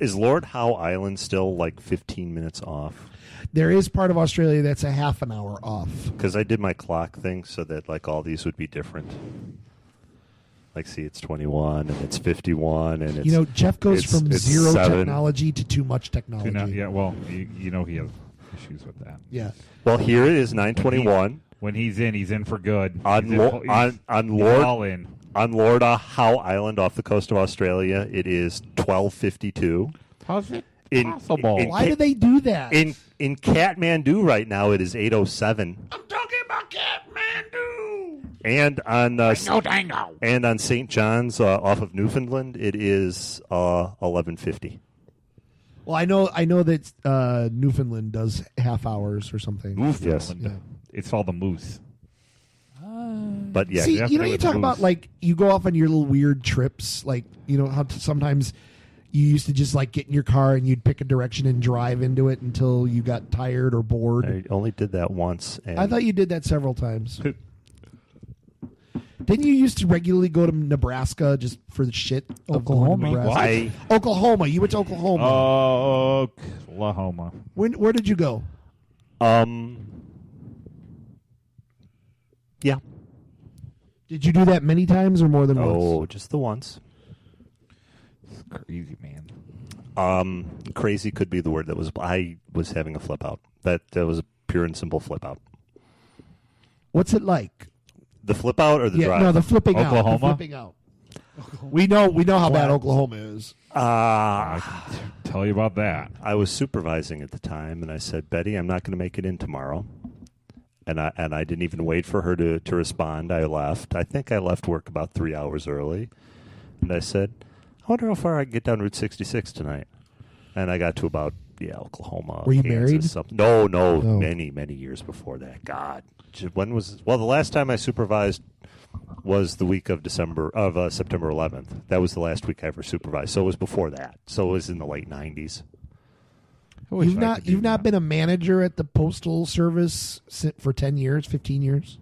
Is Lord Howe Island still like 15 minutes off? There is part of Australia that's a half an hour off. Because I did my clock thing so that like all these would be different. Like, see, it's 21 and it's 51 and it's You know, Jeff goes it's- from it's 0 7. technology to too much technology. Yeah, well, you know he has issues with that. Yeah. Well, here it is 921 When he's in for good. on He's in- Lo- he's- on he's Lord all in. on Lord Howe Island off the coast of Australia. It is 12:52. How's it In- possible? in- Why do they do that? In Kathmandu right now, it is 8:07. I'm talking about Kathmandu. And on Dango. and on St. John's off of Newfoundland, it is 11:50. Well, I know that Newfoundland does half hours or something. Newfoundland. Yeah. It's all the moose. But yeah, See, you know, definitely you with talk the about moose. like you go off on your little weird trips, like you know how sometimes you used to just like get in your car and you'd pick a direction and drive into it until you got tired or bored. I only did that once. And I thought you did that several times. Didn't you used to regularly go to Nebraska just for the shit of going to Oklahoma. Nebraska? Oklahoma. You went to Oklahoma. Oklahoma. Where did you go? Yeah. Did you do that many times or more than Oh, once? just the once. It's crazy, man. Crazy could be the word. I was having a flip out. That was a pure and simple flip out. What's it like? The flip out or the drive? No, the flipping out. Oklahoma? The flipping out. We know how bad Oklahoma is. I can tell you about that. I was supervising at the time, and I said, Betty, I'm not going to make it in tomorrow. And I didn't even wait for her to respond. I left. I think I left work about 3 hours early. And I said, I wonder how far I can get down Route 66 tonight. And I got to about, Oklahoma. Were you Kansas, married? something. No, Oh. many years before that. God. The last time I supervised was the week of September 11th. That was the last week I ever supervised. So it was before that. So it was in the late 90s. You've not been a manager at the Postal Service for 10 years, 15 years?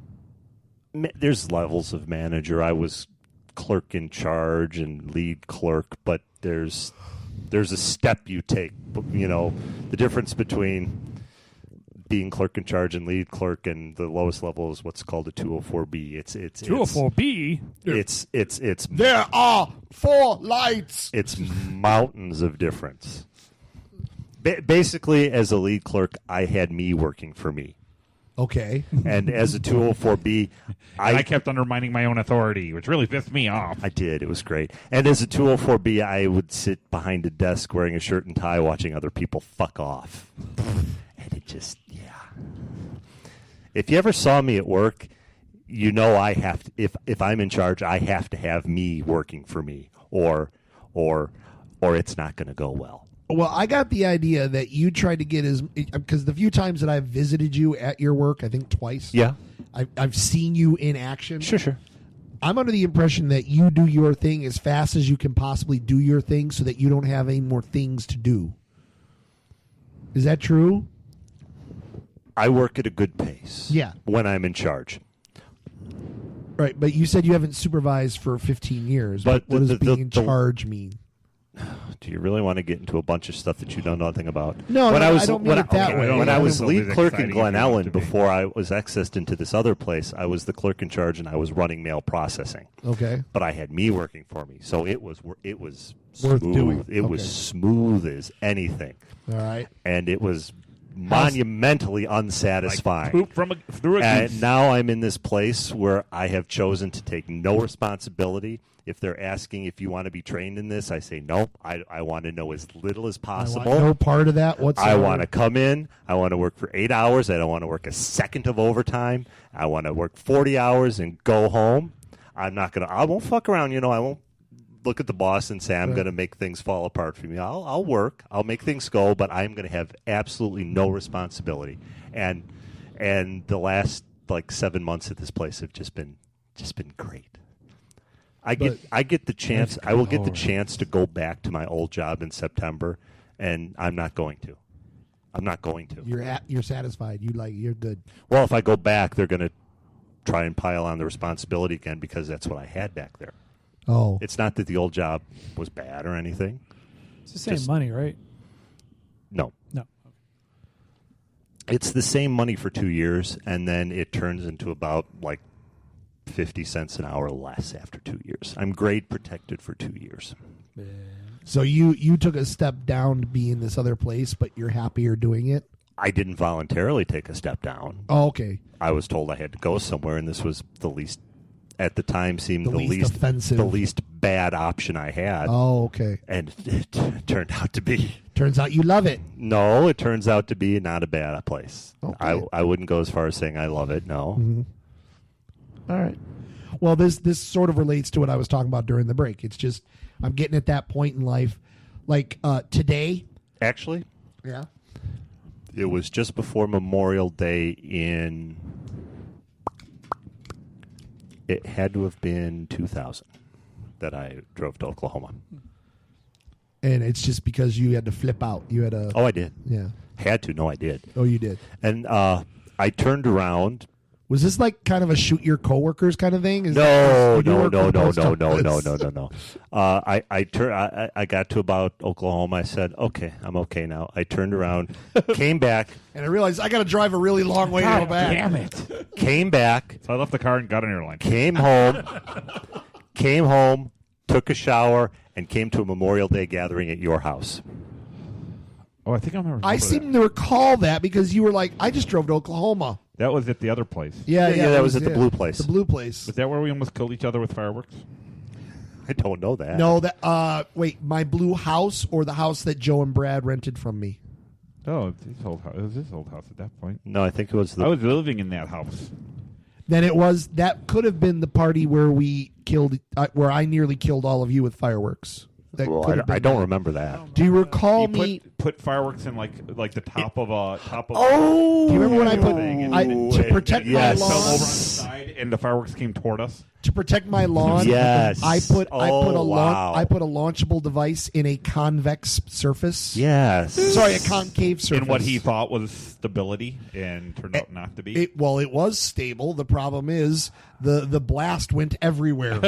There's levels of manager. I was clerk in charge and lead clerk, but there's a step you take. You know, the difference between being clerk in charge and lead clerk and the lowest level is what's called a 204B. It's 204B. It's There are 4 lights. it's mountains of difference. Basically, as a lead clerk, I had me working for me. Okay. And as a 204B, I kept undermining my own authority, which really pissed me off. I did. It was great. And as a 204B, I would sit behind a desk wearing a shirt and tie watching other people fuck off. And it just, If you ever saw me at work, you know I have to, if I'm in charge, I have to have me working for me or it's not going to go well. Well, I got the idea that you tried to get because the few times that I've visited you at your work, I think twice. Yeah. I've seen you in action. Sure. I'm under the impression that you do your thing as fast as you can possibly do your thing so that you don't have any more things to do. Is that true? I work at a good pace. Yeah. When I'm in charge. Right, but you said you haven't supervised for 15 years. But what does the- being in the- charge mean? Do you really want to get into a bunch of stuff that you know nothing about? No, when no, I was, I don't mean it that way. When I was It's lead always clerk in exciting Glen if you want Ellen to be. before I was accessed into this other place, I was the clerk in charge and I was running mail processing. Okay. But I had me working for me, so it was Worth smooth. doing. It was Okay. smooth as anything, All right. and it was monumentally unsatisfying. Poop through a And goose. now I'm in this place where I have chosen to take no responsibility. If they're asking if you want to be trained in this, I say no. I want to know as little as I possible. want no part of that whatsoever. I want to come in. I want to work for 8 hours. I don't want to work a second of overtime. I want to work 40 hours and go home. I won't fuck around. I won't look at the boss and say I'm going to make things fall apart for me. I'll work. I'll make things go, but I'm going to have absolutely no responsibility. And the last 7 months at this place have just been great. I get the chance. I will get the chance to go back to my old job in September, and I'm not going to. I'm not going to. You're satisfied. You're good. Well, if I go back, they're going to try and pile on the responsibility again because that's what I had back there. Oh. It's not that the old job was bad or anything. It's the same money, right? No. No. It's the same money for 2 years, and then it turns into about 50 cents an hour less after 2 years. I'm grade protected for 2 years. So you took a step down to be in this other place, but you're happier doing it? I didn't voluntarily take a step down. Oh, okay. I was told I had to go somewhere, and this was the least, at the time, seemed The the least offensive. the least bad option I had. Oh, okay. And it turned out to be. Turns out you love it. No, it turns out to be not a bad place. Okay. I wouldn't go as far as saying I love it. No. All right. Well, this sort of relates to what I was talking about during the break. It's just I'm getting at that point in life, like today. Actually, Yeah. it was just before Memorial Day in. It had to have been 2000 that I drove to Oklahoma. And it's just because you had to flip out. You had a. Oh, I did. Yeah. Had to. No, I did. Oh, you did. And I turned around. Was this like kind of a shoot your coworkers kind of thing? Is No. that- did you work for post office? I got to about Oklahoma. I said, okay, I'm okay now. I turned around, came back, And I realized I got to drive a really long way to go back. Damn it. came back, So I left the car and got an airline. came home, took a shower, and came to a Memorial Day gathering at your house. Oh, I think I remember. I seem to recall that because you were like, I just drove to Oklahoma. That was at the other place. Yeah, that was at the Blue Place. The Blue Place. Was that where we almost killed each other with fireworks? I don't know that. No, that wait, my blue house or the house that Joe and Brad rented from me? Oh, it's his old house. It was his old house at that point. No, I think it was I was living in that house. Then it was that could have been the party where we killed, where I nearly killed all of you with fireworks. That Well, could have been I don't that. remember that. Do you recall You me? put fireworks in like the top of a Oh, Do you remember when I put thing, and to protect yes. my fell over on lawn? the side and the fireworks came toward us? To protect my lawn, Yes. I put a wow. I put a launchable device in a convex surface. Yes. Sorry, a concave surface. And what he thought was stability and turned out not to be. It was stable. The problem is the blast went everywhere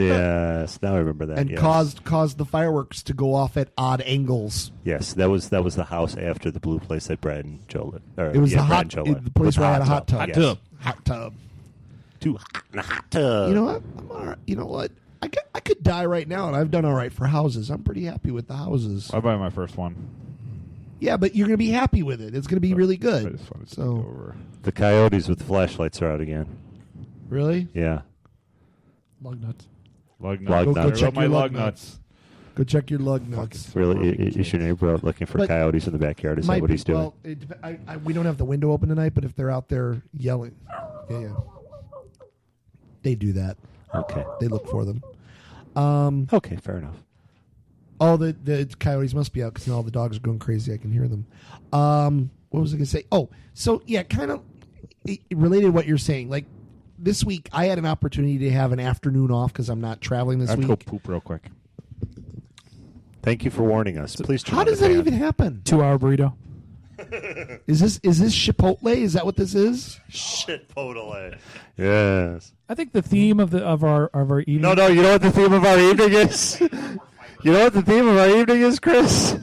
Yes. Now I remember that. and yes. caused the fireworks to go off at odd angles. Yes, that was the house after the Blue Place that Brad and Joe lived. Or, It was yeah, the Brad hot and Joe it- lived. the place With where I had a hot tub. Yes. Hot tub. Too hot in a hot tub. You know what? I'm all right. You know what? I could die right now, and I've done all right for houses. I'm pretty happy with the houses. I buy my first one. Yeah, but you're going to be happy with it. It's going to be really I good. just wanted to So- take over. The coyotes with the flashlights are out again. Really? Yeah. Lug nuts. Lug Lug nuts. nuts. There go my lug nuts. Go check your lug nuts. Really, is your neighbor out looking for But- coyotes in the backyard? Is Might that what be- he's doing? Well, we don't have the window open tonight, but if they're out there yelling, yeah. They do that. Okay. They look for them. Okay, fair enough. Oh, the coyotes must be out because all the dogs are going crazy. I can hear them. What was I going to say? Oh, so yeah, kind of related to what you're saying. Like this week, I had an opportunity to have an afternoon off because I'm not traveling this I have to go week. poop real quick. Thank you for warning us. Please turn How on does the that fan. even happen? 2-hour burrito. Is this Chipotle? Is that what this is? Shit, Podolay. Yes. I think the theme of our evening. No, you know what the theme of our evening is? You know what the theme of our evening is, Chris?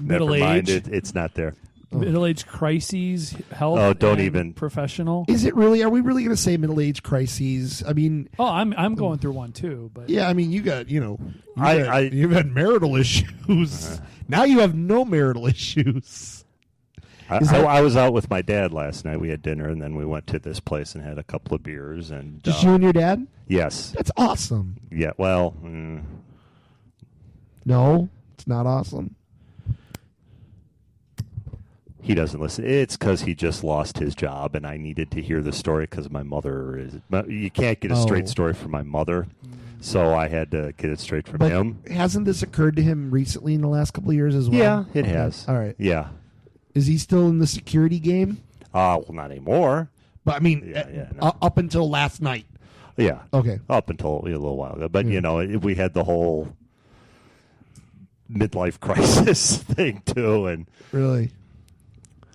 Middle Never mind. age. It's not there. Middle-age crises, health. Oh, don't and even. professional. Is it really? Are we really going to say middle age crises? I mean, Oh, I'm going through one too, but yeah. I mean, you got you've I- had marital issues. Now you have no marital issues. Is that- I was out with my dad last night. We had dinner, and then we went to this place and had a couple of beers. And Just you and your dad? yes, That's awesome. yeah. Well, No, it's not awesome. he doesn't listen. It's because he just lost his job, and I needed to hear the story because my mother is. You can't get a straight Oh. story from my mother, so I had to get it straight from But him. hasn't this occurred to him recently in the last couple of years as well? Yeah, it Okay. has. All right. Yeah. Is he still in the security game? Well, not anymore. But I mean, Yeah, no. up until last night. Yeah. Okay. Up until a little while ago, but you know, we had the whole midlife crisis thing too, and Really?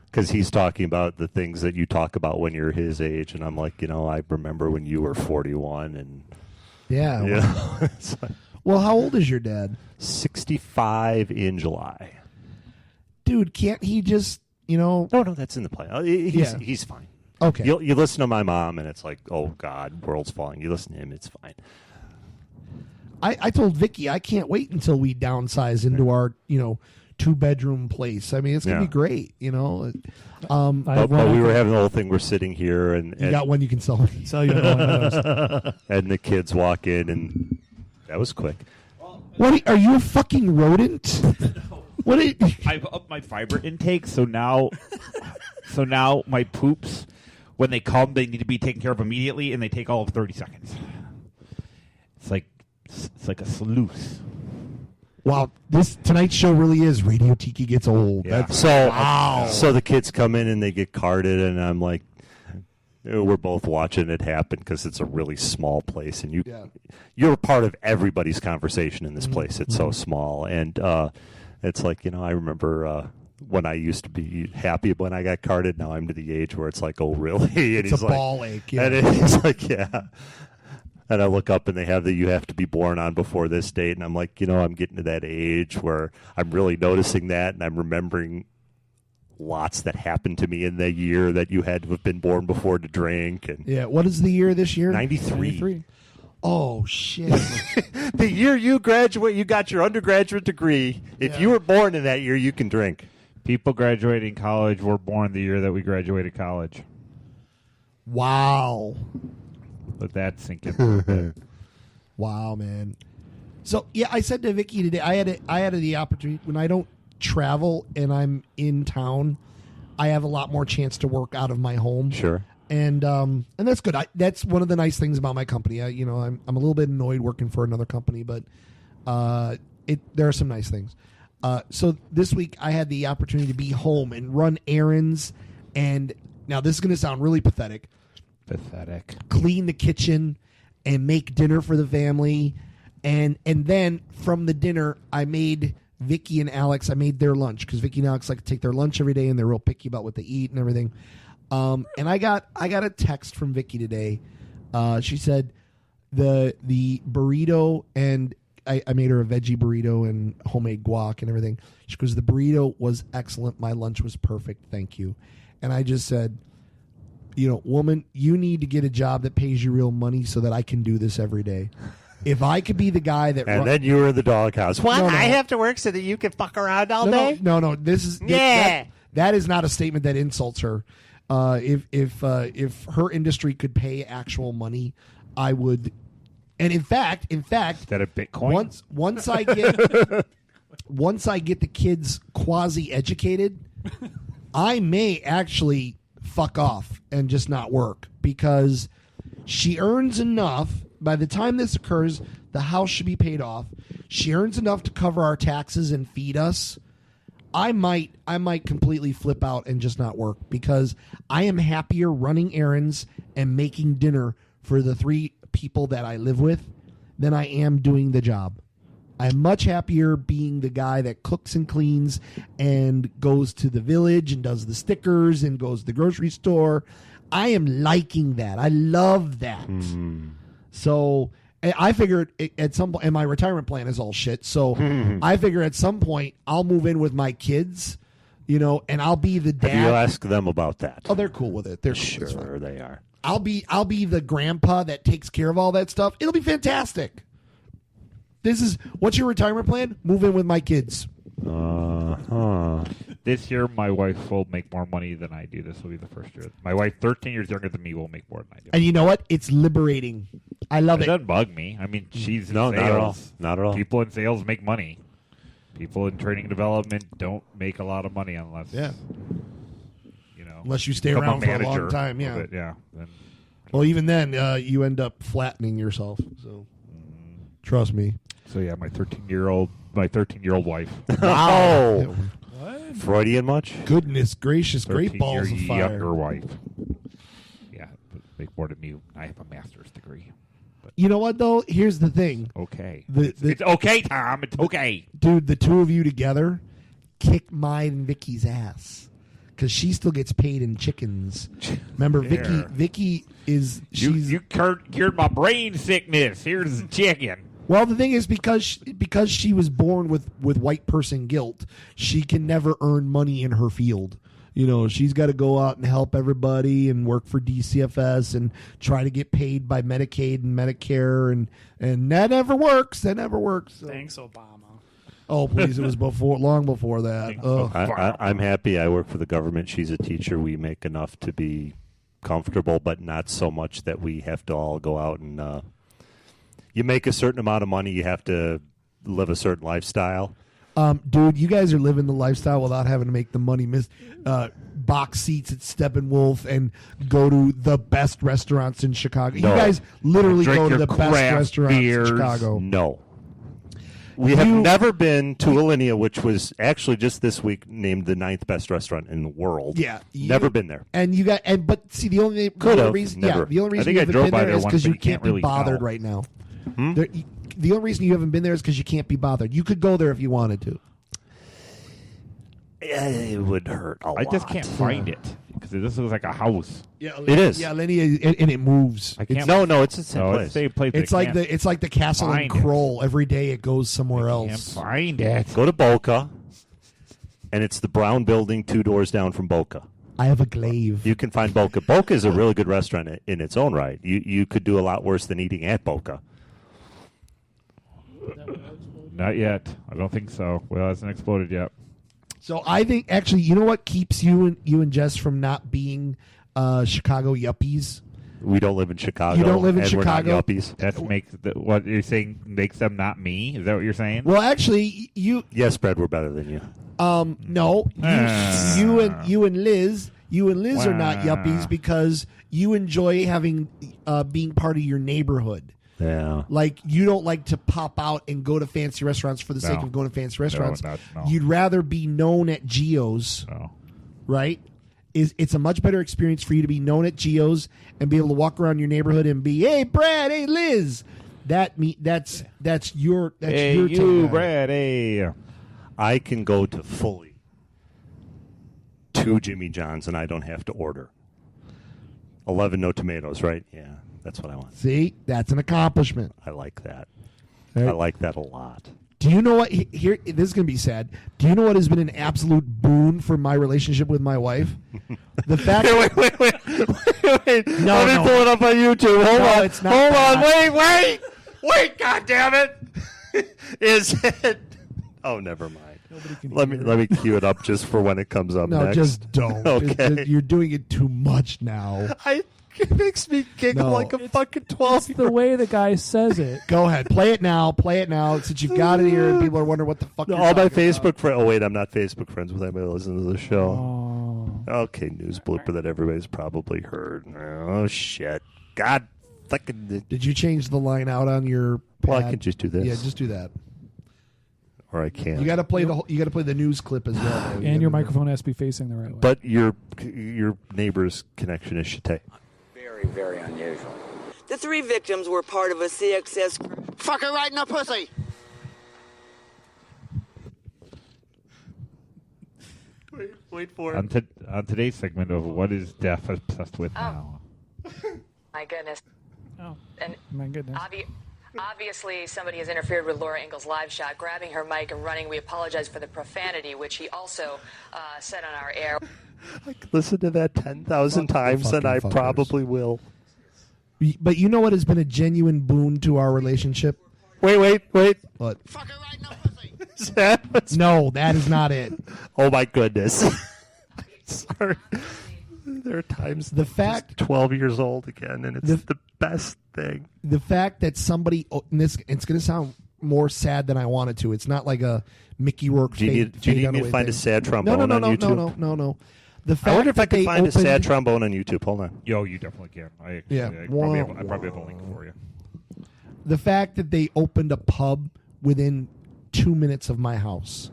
because he's talking about the things that you talk about when you're his age, and I'm like, I remember when you were 41, and Yeah. you know, it's like Well, how old is your dad? 65 in July. Dude, can't he just, No, that's in the plan. He's Yeah. he's fine. Okay. You listen to my mom, and it's like, oh God, world's falling. You listen to him, it's fine. I told Vicky I can't wait until we downsize into our 2-bedroom place. I mean, it's gonna Yeah. be great. But we were having the whole thing. We're sitting here, and You got one you can sell. Sell your own. and the kids walk in, and that was quick. What are you a fucking rodent? What? I've upped my fiber intake, so now my poops, when they come, they need to be taken care of immediately, and they take all of 30 seconds. It's like a sluice. Wow, this tonight's show really is Radio Tiki Gets Old. Yeah. That's, So the kids come in and they get carded, and I'm like, we're both watching it happen because it's a really small place, and you're part of everybody's conversation in this place. It's so small, and it's like, I remember when I used to be happy when I got carded. Now I'm to the age where it's like, oh really? And It's he's a like, ball ache, yeah. and it's like, yeah. And I look up and they have you have to be born on before this date. And I'm like, I'm getting to that age where I'm really noticing that. And I'm remembering lots that happened to me in the year that you had to have been born before to drink. And yeah. What is the year this year? 93. Oh, shit. The year you got your undergraduate degree. If you were born in that year, you can drink. People graduating college were born the year that we graduated college. Wow. Let that sink in a little bit. Wow, man. So yeah, I said to Vicky today, I had the opportunity when I don't travel and I'm in town, I have a lot more chance to work out of my home. Sure. And that's good. That's one of the nice things about my company. I'm a little bit annoyed working for another company, but there are some nice things. So this week I had the opportunity to be home and run errands, and now this is going to sound really pathetic. Clean the kitchen and make dinner for the family, and then from the dinner I made Vicky and Alex. I made their lunch because Vicky and Alex like to take their lunch every day, and they're real picky about what they eat and everything. And I got a text from Vicky today. She said the burrito, and I made her a veggie burrito and homemade guac and everything. She goes, the burrito was excellent. My lunch was perfect. Thank you. And I just said, woman, you need to get a job that pays you real money so that I can do this every day. If I could be the guy that... And then you were in the doghouse. What? No. I have to work so that you can fuck around all day? No. This is... Yeah. That is not a statement that insults her. If her industry could pay actual money, I would... And in fact... Is that a Bitcoin? Once I get the kids quasi-educated, I may actually fuck off and just not work, because she earns enough. By the time this occurs, the house should be paid off. She earns enough to cover our taxes and feed us. I might completely flip out and just not work, because I am happier running errands and making dinner for the 3 people that I live with than I am doing the job. I'm much happier being the guy that cooks and cleans and goes to the village and does the stickers and goes to the grocery store. I am liking that. I love that. So I figured at some point, and my retirement plan is all shit. So I figure at some point I'll move in with my kids, and I'll be the dad. Have you ask them about that? Oh, they're cool with it. They're Sure, they are. I'll be the grandpa that takes care of all that stuff. It'll be fantastic. What's your retirement plan? Move in with my kids. This year, my wife will make more money than I do. This will be the first year. My wife, 13 years younger than me, will make more than I do. And you know what? It's liberating. I love It it. doesn't bug me. I mean, she's in No, sales. not at all. Not at all. People in sales make money. People in training and development don't make a lot of money unless Unless you stay become around for a manager long time. Yeah. of it, yeah. Then, Well, even then, you end up flattening yourself. So trust me. so yeah, my 13-year-old wife. Oh, What? Freudian much? Goodness gracious, great 13-year balls of fire. younger wife. Yeah, but make more than me. I have a master's degree. But You know what though? Here's the thing, okay, The- it's okay, Tom. It's okay. dude. The two of you together kick mine and Vicky's ass, because she still gets paid in chickens. Remember, There. Vicky is You cured my brain sickness. Here's the chicken. Well, the thing is, because she was born with white person guilt, she can never earn money in her field. she's got to go out and help everybody and work for DCFS and try to get paid by Medicaid and Medicare, and that never works. That never works. So. Thanks, Obama. Oh, please! It was long before that. I'm happy. I work for the government. She's a teacher. We make enough to be comfortable, but not so much that we have to all go out and. You make a certain amount of money. You have to live a certain lifestyle. Dude, you guys are living the lifestyle without having to make the money. Box seats at Steppenwolf and go to the best restaurants in Chicago. No. You guys literally Drink go to your the best craft restaurants beers. in Chicago. No. We have never been to Alinea, which was actually just this week named the 9th best restaurant in the world. Yeah, never been there. And you got but see the only reason never. the only I reason think you I haven't drove been by there there is once, because but you you can't can't be really bothered tell. right now. The only reason you haven't been there is because you can't be bothered. You could go there if you wanted to. It would hurt a lot. I just can't find it because this looks like a house. Yeah, it is. Yeah, Alinea, and it moves. I can't. It's the same place. It's the same place. It's like the castle in find it. Kroll. Every day it goes somewhere Can't else. find it. Go to Boca, and it's the brown building 2 doors down from Boca. I have a glaive. You can find Boca. Boca is a really good restaurant in its own right. You could do a lot worse than eating at Boca. Not yet. I don't think so. Well, it hasn't exploded yet. So I think actually, you know what keeps you and Jess from not being Chicago yuppies? We don't live in Chicago. You don't live in and Chicago? We're not yuppies. That makes what you're saying makes them not me. Is that what you're saying? Well, actually, you Yes, Brad, we're better than you. no, you and Liz are not yuppies because you enjoy having being part of your neighborhood. Yeah. Like, you don't like to pop out and go to fancy restaurants for the sake No. of going to fancy restaurants. No. You'd rather be known at Geo's, No. right? It's a much better experience for you to be known at Geo's and be able to walk around your neighborhood and be, hey, Brad, hey, Liz. That's your Hey, your you, take on it. Brad. Hey. I can go to fully 2 Jimmy John's and I don't have to order. 11 no tomatoes, right? Yeah, that's what I want. See, that's an accomplishment. I like that. Right. I like that a lot. Do you know what? Here, this is going to be sad. Do you know what has been an absolute boon for my relationship with my wife? The fact. Wait. No, Let me no. pull it up on YouTube. Hold No, on. it's not Hold that. on. Wait. God damn it. Is it? Oh, never mind. Let me cue it up just for when it comes up No, next. just don't. Okay. You're doing it too much now. It makes me giggle No. like a fucking 12 It's the way the guy says it. Go ahead, play it now. Since you've got it here, and people are wondering what the fuck. You're All my talking about. Facebook friends. Oh wait, I'm not Facebook friends with anybody listening to the show. Oh. Okay, news blooper that everybody's probably heard. Oh shit! God, fucking. Did you change the line out on your? Well, I pad? can just do this. Yeah, just do that. Or I can't. You got to play the news clip as well. though. And your microphone has to be facing the right way. But your neighbor's connection is shitty. Very, very unusual. The 3 victims were part of a CXS. Fuck her right in the pussy! Wait for On today's segment of what is Def obsessed with now? My goodness. Oh, And my goodness. obviously, somebody has interfered with Laura Ingalls' live shot, grabbing her mic and running. We apologize for the profanity, which he also said on our air. Listen to that 10,000 times, and I fuckers. probably will. But you know what has been a genuine boon to our relationship? Wait. What? Fuck her right in the pussy! Is that what's- No, that is not it. Oh my goodness! Sorry. There are times The fact 12 years old again, and it's the best thing. the fact that somebody and this it's going to sound more sad than I wanted to. It's not like a Mickey Rourke. Do you need me to find a sad trombone on YouTube? No. The fact I wonder if I that can they find a sad opened- trombone on YouTube. Hold on. Yo, you definitely can. I probably have a link for you. The fact that they opened a pub within 2 minutes of my house.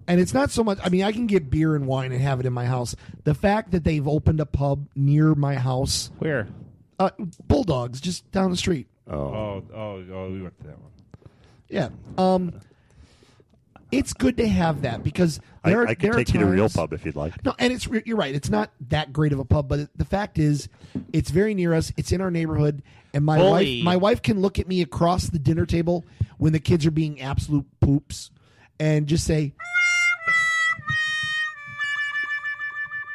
And it's not so much, I mean, I can get beer and wine and have it in my house. The fact that they've opened a pub near my house. Where? Bulldogs, just down the street. Oh, we went to that one. Yeah. It's good to have that because I can take you to Real times- Pub if you'd like. No, and you're right. It's not that great of a pub, but the fact is, it's very near us. It's in our neighborhood, and my wife can look at me across the dinner table when the kids are being absolute poops, and just say,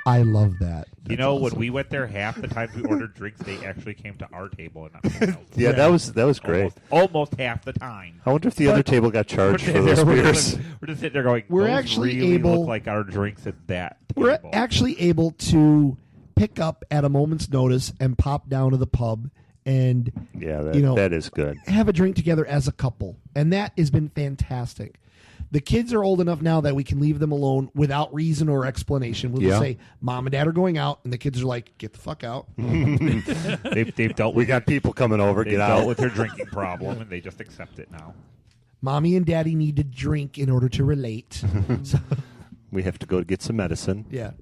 I love that. You know, when we went there, half the times we ordered drinks, they actually came to our table and not someone else. Yeah, that was great. Almost half the time. I wonder if the other table got charged for those we're beers. just sitting there going, We're those actually really able- look like our drinks at that We're table. actually able to pick up at a moment's notice and pop down to the pub and Yeah, that is good. have a drink together as a couple, and that has been fantastic. The kids are old enough now that we can leave them alone without reason or explanation. We'll just Yeah. say, "Mom and Dad are going out," and the kids are like, "Get the fuck out." They've dealt We with got people coming over. they've Get dealt out. with their drinking problem, and they just accept it now. Mommy and Daddy need to drink in order to relate. So, We have to go get some medicine. yeah,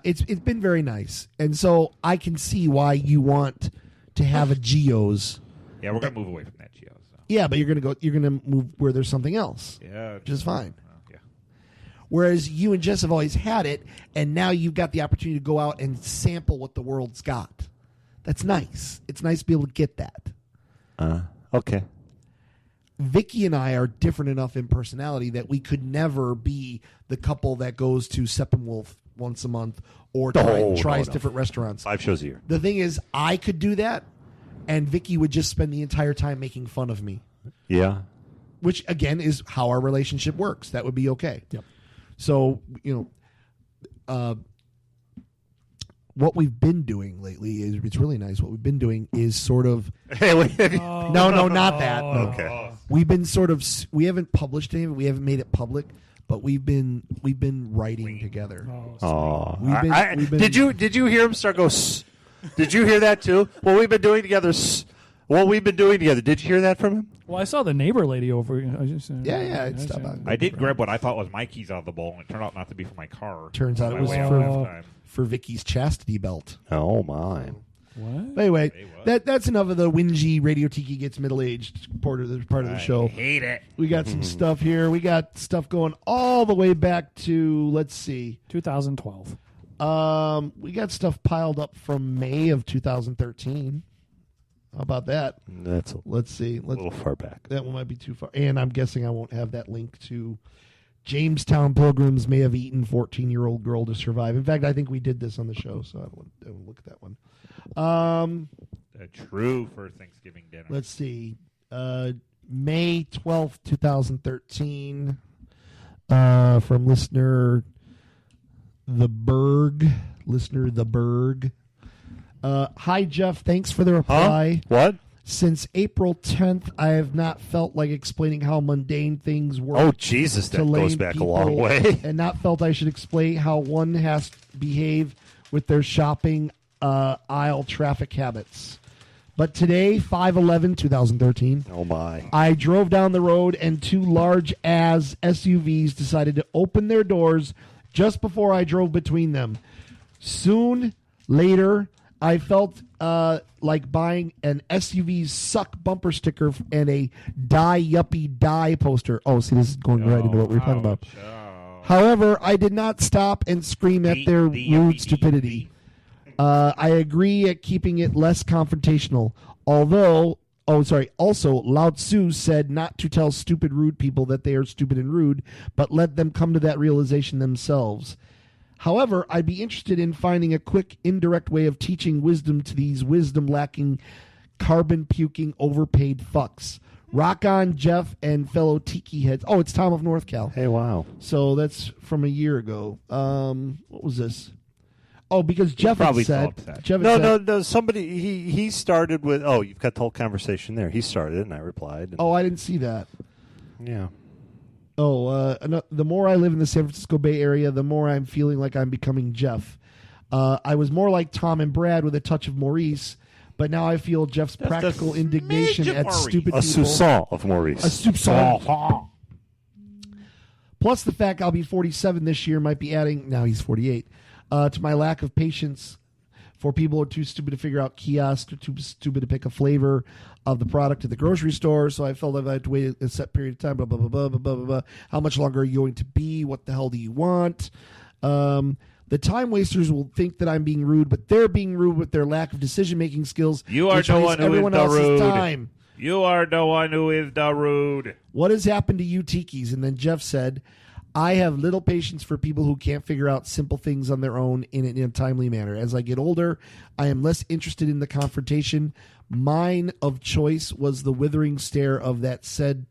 it's been very nice, and so I can see why you want to have a Geo's. Yeah, we're gonna move away from that, Gio. So. Yeah, but you're gonna move where there's something else. Yeah, Which is fine. Yeah. Whereas you and Jess have always had it, and now you've got the opportunity to go out and sample what the world's got. That's nice. It's nice to be able to get that. Okay. Vicky and I are different enough in personality that we could never be the couple that goes to Steppenwolf once a month or tries no. different restaurants. 5 shows a year. The thing is, I could do that, and Vicky would just spend the entire time making fun of me. Yeah. Which again is how our relationship works. That would be okay. Yep. So what we've been doing lately is it's really nice. What we've been doing is sort of Hey, wait. no, not that. Okay. We've been sort of we haven't published any of it. We haven't made it public, but we've been writing together. Oh, We've been- did you hear him start go? Did you hear that too? What we've been doing together. What we've been doing together. Did you hear that from him? Well, I saw the neighbor lady over. I just, It's stuff on. I did grab what I thought was my keys out of the bowl, and it turned out not to be for my car. Turns out On it my was way out for- last time. for Vicky's chastity belt. Oh my! What? But anyway, that's enough of the whingy Radio Tiki Gets Middle Aged part of the show. Hate it. We got some stuff here. We got stuff going all the way back to 2012. We got stuff piled up from May of 2013. How about that? That's Let's see. a little far back. That one might be too far. And I'm guessing I won't have that link to Jamestown Pilgrims may have eaten 14-year-old girl to survive. In fact, I think we did this on the show, so I don't look at that one. A true for Thanksgiving dinner. Let's see. May 12th, 2013, from listener The Berg. Listener The Berg. Hi, Jeff. Thanks for the reply. What? Since April 10th, I have not felt like explaining how mundane things work. Oh, Jesus, to that goes lame back a people, long way. And not felt I should explain how one has to behave with their shopping aisle traffic habits. But today, 5/11/2013, Oh my! I drove down the road and two large as SUVs decided to open their doors just before I drove between them. Soon later, I felt like buying an SUV's suck bumper sticker and a die yuppie die poster. Oh, see, this is going right into what we were talking about. However, I did not stop and scream at their rude stupidity. I agree at keeping it less confrontational. Also, Lao Tzu said not to tell stupid, rude people that they are stupid and rude, but let them come to that realization themselves. However, I'd be interested in finding a quick, indirect way of teaching wisdom to these wisdom-lacking, carbon-puking, overpaid fucks. Rock on, Jeff and fellow tiki heads. Oh, it's Tom of North Cal. Hey, wow. So that's from a year ago. What was this? Oh, because Jeff had probably said... so upset. Jeff had said, No. Somebody he started with. Oh, you've got the whole conversation there. He started it, and I replied. And, Oh, I didn't see that. yeah. Oh, the more I live in the San Francisco Bay Area, the more I'm feeling like I'm becoming Jeff. I was more like Tom and Brad with a touch of Maurice, but now I feel Jeff's Just a practical indignation smidge of at Maurice. stupid A people. soupçon of Maurice. A soupçon. Plus, the fact I'll be 47 this year might be adding, now he's 48, to my lack of patience for people who are too stupid to figure out kiosks or too stupid to pick a flavor of the product at the grocery store. So I felt like I had to wait a set period of time, blah, blah, blah, blah, blah, blah, blah. How much longer are you going to be? What the hell do you want? The time wasters will think that I'm being rude, but they're being rude with their lack of decision-making skills. You are which the wastes one who is everyone the else's rude. time. You are the one who is the rude. What has happened to you, Tikis? And then Jeff said, I have little patience for people who can't figure out simple things on their own in a timely manner. As I get older, I am less interested in the confrontation. Mine of choice was the withering stare that said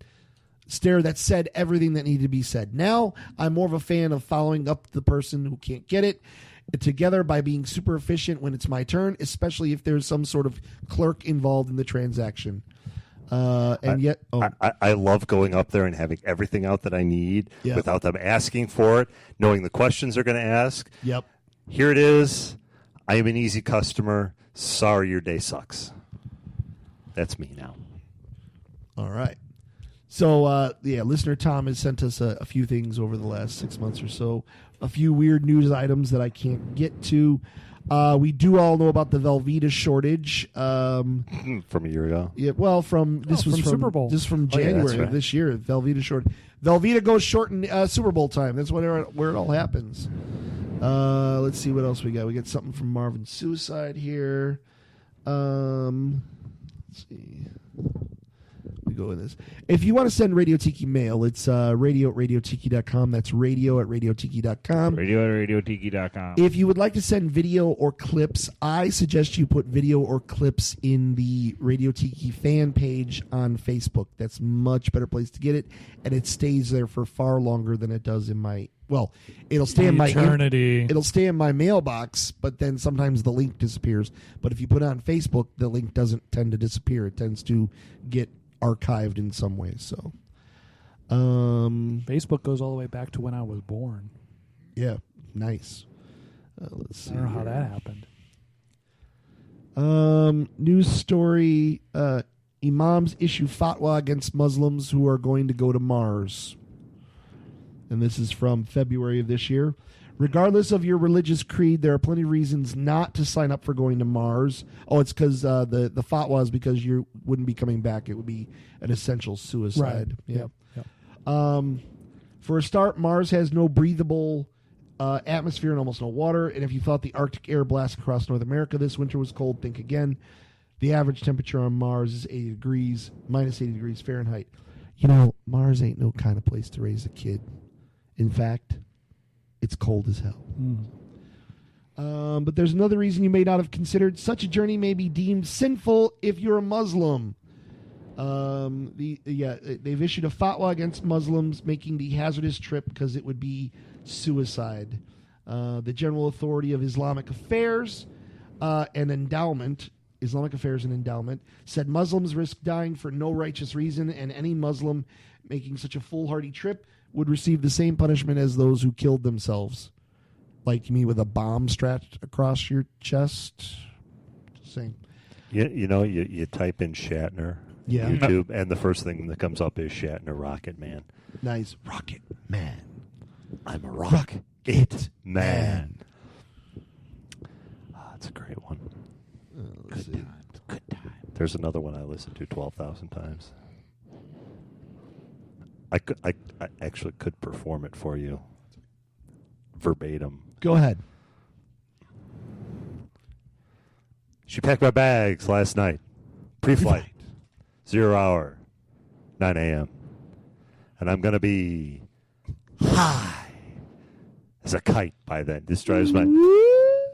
everything that needed to be said. Now, I'm more of a fan of following up the person who can't get it together by being super efficient when it's my turn, especially if there's some sort of clerk involved in the transaction. I love going up there and having everything out that I need Yep. without them asking for it, knowing the questions they're going to ask. Yep. Here it is. I am an easy customer. Sorry, your day sucks. That's me now. All right. So, listener Tom has sent us a few things over the last 6 months or so. A few weird news items that I can't get to. We do all know about the Velveeta shortage. From a year ago. Yeah, well, from Super Bowl. This is from Oh, yeah, January that's right. of this year. Velveeta short. Velveeta goes short in Super Bowl time. That's where it all happens. Let's see what else we got. We got something from Marvin Suicide here. Let's see. We go with this. If you want to send Radio Tiki mail, it's radio at radiotiki.com. That's radio at radiotiki.com. Radio at radiotiki.com. If you would like to send video or clips, I suggest you put video or clips in the Radio Tiki fan page on Facebook. That's a much better place to get it, and it stays there for far longer than it does in my... Well, it'll stay in my... Eternity. It'll stay in my mailbox, but then sometimes the link disappears. But if you put it on Facebook, the link doesn't tend to disappear. It tends to get archived in some ways. So, Facebook goes all the way back to when I was born. Yeah, nice. Let's see. I don't know how that happened. News story: Imams issue fatwa against Muslims who are going to go to Mars. And this is from February of this year. Regardless of your religious creed, there are plenty of reasons not to sign up for going to Mars. Oh, it's because the fatwa is because you wouldn't be coming back. It would be an essential suicide. Right. Yeah. Yep. For a start, Mars has no breathable atmosphere and almost no water. And if you thought the Arctic air blast across North America this winter was cold, think again. The average temperature on Mars is minus 80 degrees Fahrenheit. You know, Mars ain't no kind of place to raise a kid. In fact, it's cold as hell. But there's another reason you may not have considered. Such a journey may be deemed sinful if you're a Muslim. They've issued a fatwa against Muslims making the hazardous trip because it would be suicide. The General Authority of Islamic Affairs and Endowment, Islamic Affairs and Endowment, said Muslims risk dying for no righteous reason, and any Muslim making such a foolhardy trip would receive the same punishment as those who killed themselves. Like me with a bomb strapped across your chest. Same. You type in Shatner, Yeah. YouTube, and the first thing that comes up is Shatner Rocket Man. Nice. Rocket Man. I'm a Rocket Man. That's a great one. Good times. Good times. There's another one I listened to 12,000 times. I actually could perform it for you verbatim. Go ahead. She packed my bags last night. Pre-flight. 0 hour. 9 a.m. And I'm going to be high as a kite by then. This drives my...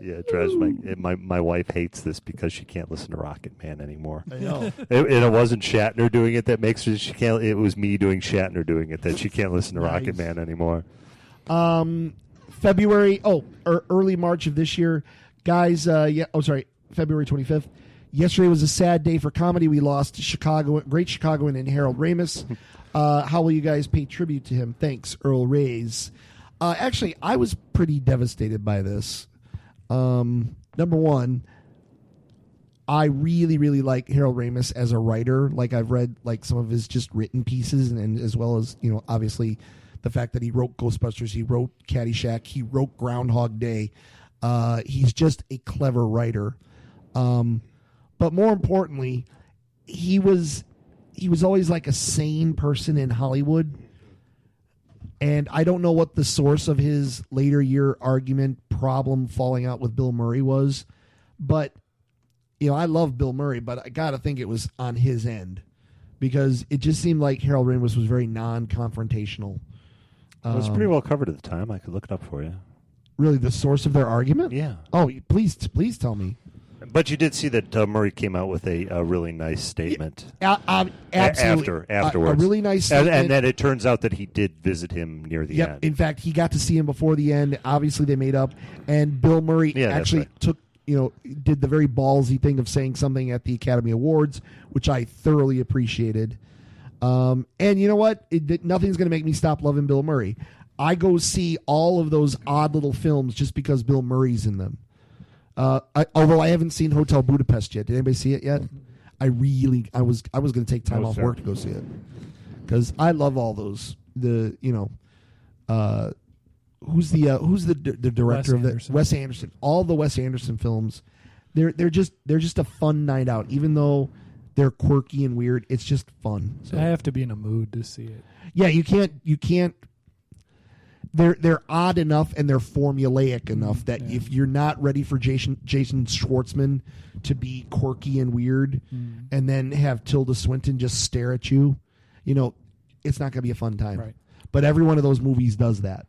Yeah, it drives my wife hates this because she can't listen to Rocket Man anymore. I know. And it wasn't Shatner doing it that makes her she can't. It was me doing Shatner doing it that she can't listen to Rocket Man anymore. Early March of this year, guys. February 25th. Yesterday was a sad day for comedy. We lost great Chicagoan and Harold Ramis. How will you guys pay tribute to him? Thanks, Earl Reyes. Actually, I was pretty devastated by this. Number one, I really, really like Harold Ramis as a writer. Like, I've read like some of his just written pieces, and as well as, obviously the fact that he wrote Ghostbusters, he wrote Caddyshack, he wrote Groundhog Day. He's just a clever writer. But more importantly, he was always like a sane person in Hollywood. And I don't know what the source of his later year argument, problem, falling out with Bill Murray was. But, I love Bill Murray, but I got to think it was on his end. Because it just seemed like Harold Ramis was very non-confrontational. It was pretty well covered at the time. I could look it up for you. Really, the source of their argument? Yeah. Oh, please tell me. But you did see that Murray came out with a really nice statement. Absolutely. Afterwards. A really nice and statement. then it turns out that he did visit him near the end. In fact, he got to see him before the end. Obviously, they made up. And Bill Murray actually did the very ballsy thing of saying something at the Academy Awards, which I thoroughly appreciated. And you know what? Nothing's going to make me stop loving Bill Murray. I go see all of those odd little films just because Bill Murray's in them. Although I haven't seen Hotel Budapest yet. Did anybody see it yet? I was going to take time off work to go see it because I love all those. Who's the director of that? Wes Anderson. All the Wes Anderson films, they're just a fun night out. Even though they're quirky and weird, it's just fun. So. I have to be in a mood to see it. Yeah, you can't. They're odd enough and they're formulaic enough that if you're not ready for Jason Schwartzman to be quirky and weird, and then have Tilda Swinton just stare at you, it's not going to be a fun time. Right. But every one of those movies does that.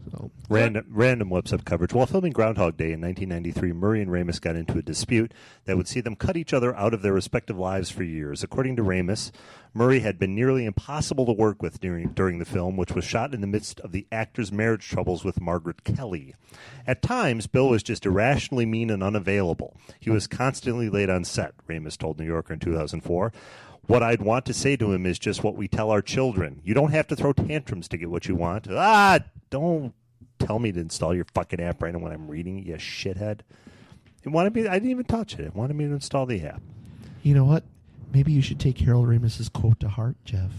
So. Random website coverage. While filming Groundhog Day in 1993, Murray and Ramis got into a dispute that would see them cut each other out of their respective lives for years. According to Ramis, Murray had been nearly impossible to work with during the film, which was shot in the midst of the actor's marriage troubles with Margaret Kelly. At times, Bill was just irrationally mean and unavailable. He was constantly late on set, Ramis told New Yorker in 2004. What I'd want to say to him is just what we tell our children. You don't have to throw tantrums to get what you want. Don't tell me to install your fucking app right now when I'm reading it, you shithead. He wanted me. I didn't even touch it. He wanted me to install the app. You know what? Maybe you should take Harold Ramis's quote to heart, Jeff.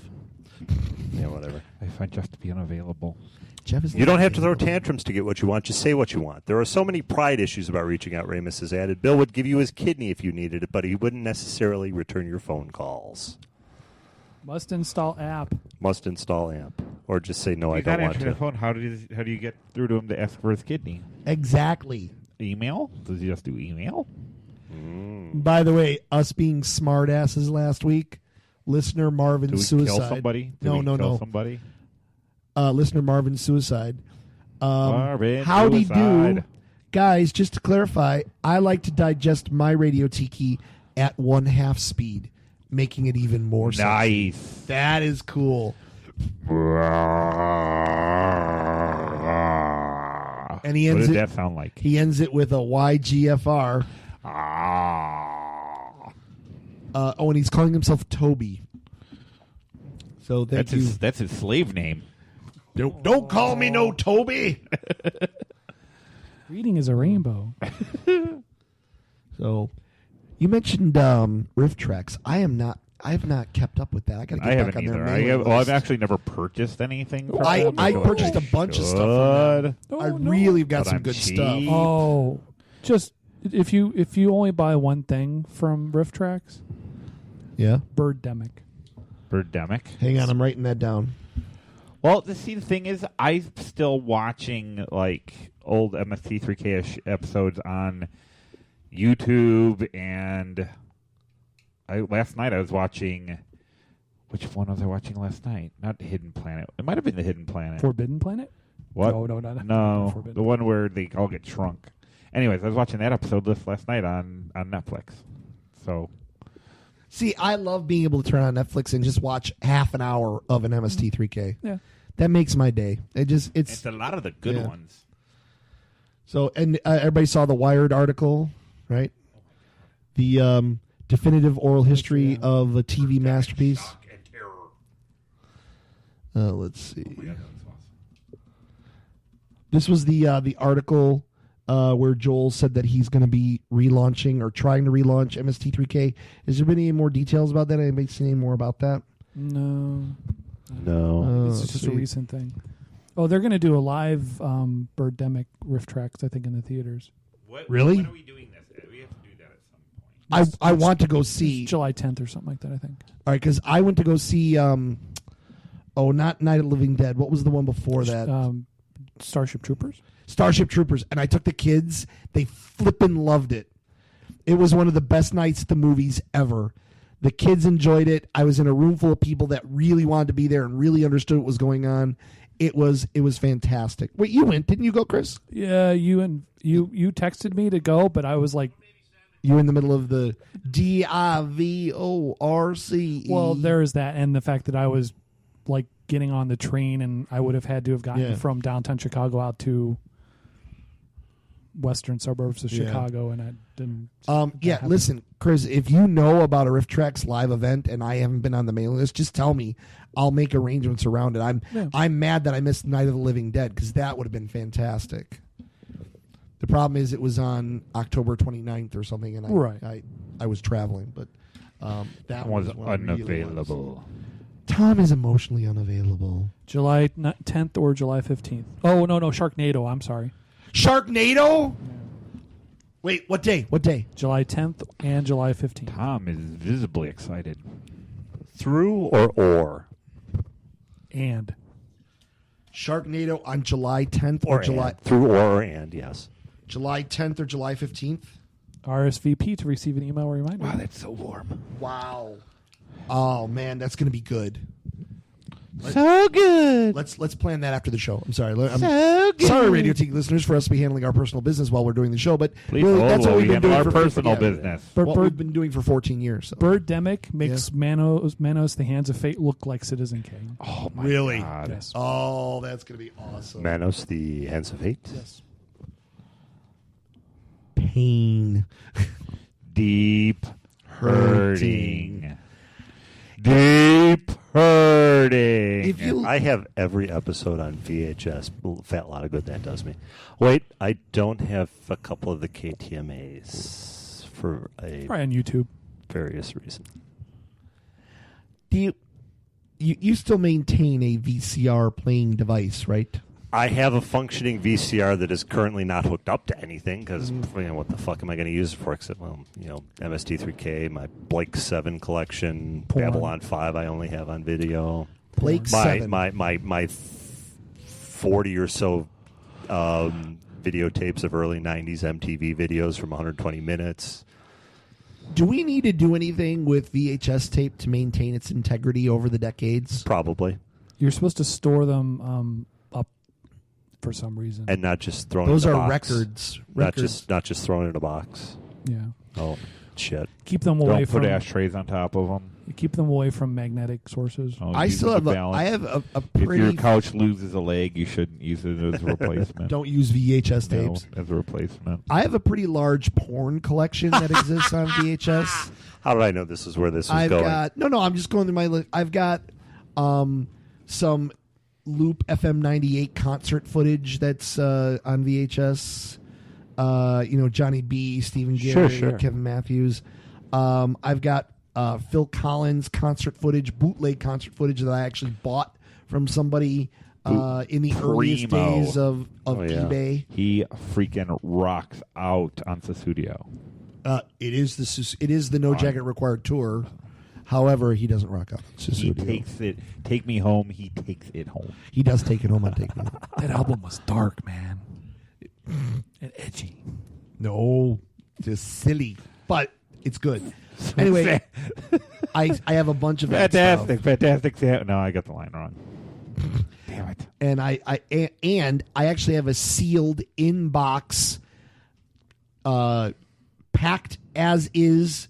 Yeah, whatever. I find Jeff to be unavailable. Jeff is you don't have to throw tantrums to get what you want. Just say what you want. There are so many pride issues about reaching out, Ramis has added. Bill would give you his kidney if you needed it, but he wouldn't necessarily return your phone calls. Must install app. Must install app. Or just say, no, I He's don't not want answering to. the phone. How do you get through to him to ask for his kidney? Exactly. Email? Does he just do email? By the way, us being smartasses last week, listener Marvin Do we Suicide. kill somebody? No. Somebody? Listener Marvin Suicide. Marvin Howdy Suicide. do. Guys, just to clarify, I like to digest my Radio Tiki at 1/2 speed, making it even more nice. Sexy. That is cool. And he ends what did that sound like? He ends it with a YGFR. And he's calling himself Toby. So thank you. That's his slave name. Don't call me no Toby. Reading is a rainbow. So, you mentioned riff tracks. I have not kept up with that. I got to get back on their mailing list. I've actually never purchased anything. From them. I purchased a bunch of stuff from them. I really got some good stuff. Oh, just if you only buy one thing from Riff Tracks, yeah, Birdemic. Hang on, I'm writing that down. Well, the thing is, I'm still watching like old MST3K episodes on YouTube, and last night I was watching. Which one was I watching last night? Not Hidden Planet. It might have been the Hidden Planet. Forbidden Planet? What? No. No, the one where they all get shrunk. Anyways, I was watching that episode last night on Netflix. So, see, I love being able to turn on Netflix and just watch half an hour of an MST3K. Yeah, that makes my day. It's a lot of the good ones. So, and everybody saw the Wired article, right? The definitive oral history of a TV masterpiece. Let's see. This was the article where Joel said that he's going to be relaunching or trying to relaunch MST3K. Has there been any more details about that? Anybody seen any more about that? No. No. It's just a recent thing. Oh, they're going to do a live Birdemic riff tracks, I think, in the theaters. Really? When are we doing this? We have to do that at some point. I want to go see July 10th or something like that, I think. All right, because I went to go see not Night of the Living Dead. What was the one before that? Starship Troopers. Starship Troopers, and I took the kids. They flippin' loved it. It was one of the best nights at the movies ever. The kids enjoyed it. I was in a room full of people that really wanted to be there and really understood what was going on. It was fantastic. Wait, you went, didn't you go, Chris? Yeah, you texted me to go, but I was like, you were in the middle of the DIVORCE. well, there's that, and the fact that I was like getting on the train, and I would have had to have gotten from downtown Chicago out to western suburbs of Chicago, and I didn't. Listen, Chris, if you know about a RiffTrax live event and I haven't been on the mailing list, just tell me. I'll make arrangements around it. I'm mad that I missed Night of the Living Dead because that would have been fantastic. The problem is it was on October 29th or something, and I was traveling, but that was one unavailable. Tom is emotionally unavailable. July 10th or July 15th. Oh, no, Sharknado. I'm sorry. Sharknado? Wait, what day? What day? July 10th and July 15th. Tom is visibly excited. Through or? And. Sharknado on July 10th or July... And. Through or and, yes. July 10th or July 15th? RSVP to receive an email reminder. Wow, that's so warm. Wow. Oh, man, that's going to be good. So good. Let's plan that after the show. I'm sorry. So good. Sorry, Radio Teak listeners, for us to be handling our personal business while we're doing the show, but Please really, that's what we've been doing our for personal business. What we've been doing for 14 years. So. Birdemic makes Manos the Hands of Fate look like Citizen Kane. Oh my really? God. Yes. Oh, that's going to be awesome. Manos, the Hands of Fate? Yes. Pain. Deep hurting. Deep hurting. If you, I have every episode on VHS. Fat lot of good that does me. Wait, I don't have a couple of the KTMAs for a Probably on YouTube. various reason. do you still maintain a VCR playing device, right? I have a functioning VCR that is currently not hooked up to anything because what the fuck am I going to use it for? Except, MST3K, my Blake 7 collection, Babylon 5 I only have on video. Blake 7. My 40 or so videotapes of early 90s MTV videos from 120 minutes. Do we need to do anything with VHS tape to maintain its integrity over the decades? Probably. You're supposed to store them up for some reason. And not just thrown Those in a are box. records. Not just thrown in a box. Yeah. Oh, shit. Keep them away Don't from put ashtrays on top of them. Keep them away from magnetic sources. Oh, I use still it have to a, balance. I have a If pretty. your couch loses a leg, you shouldn't use it as a replacement. Don't use VHS No, tapes. as a replacement. I have a pretty large porn collection that exists on VHS. How did I know this is where this was I've going? got I'm just going through my list. I've got some Loop FM 98 concert footage that's on VHS. Johnny B, Stephen Garrett, Sure. Kevin Matthews. I've got Phil Collins concert footage, bootleg concert footage that I actually bought from somebody in the earliest Primo. days of eBay. He freaking rocks out on Sussudio. It is the No Jacket Required tour. However, he doesn't rock out. He takes it. Take Me Home. He takes it home. He does take it home on Take Me Home. That album was dark, man. And edgy. No, just silly, but it's good. Anyway, I have a bunch of that stuff. Fantastic. No, I got the line wrong. Damn it. And I actually have a sealed inbox, packed as is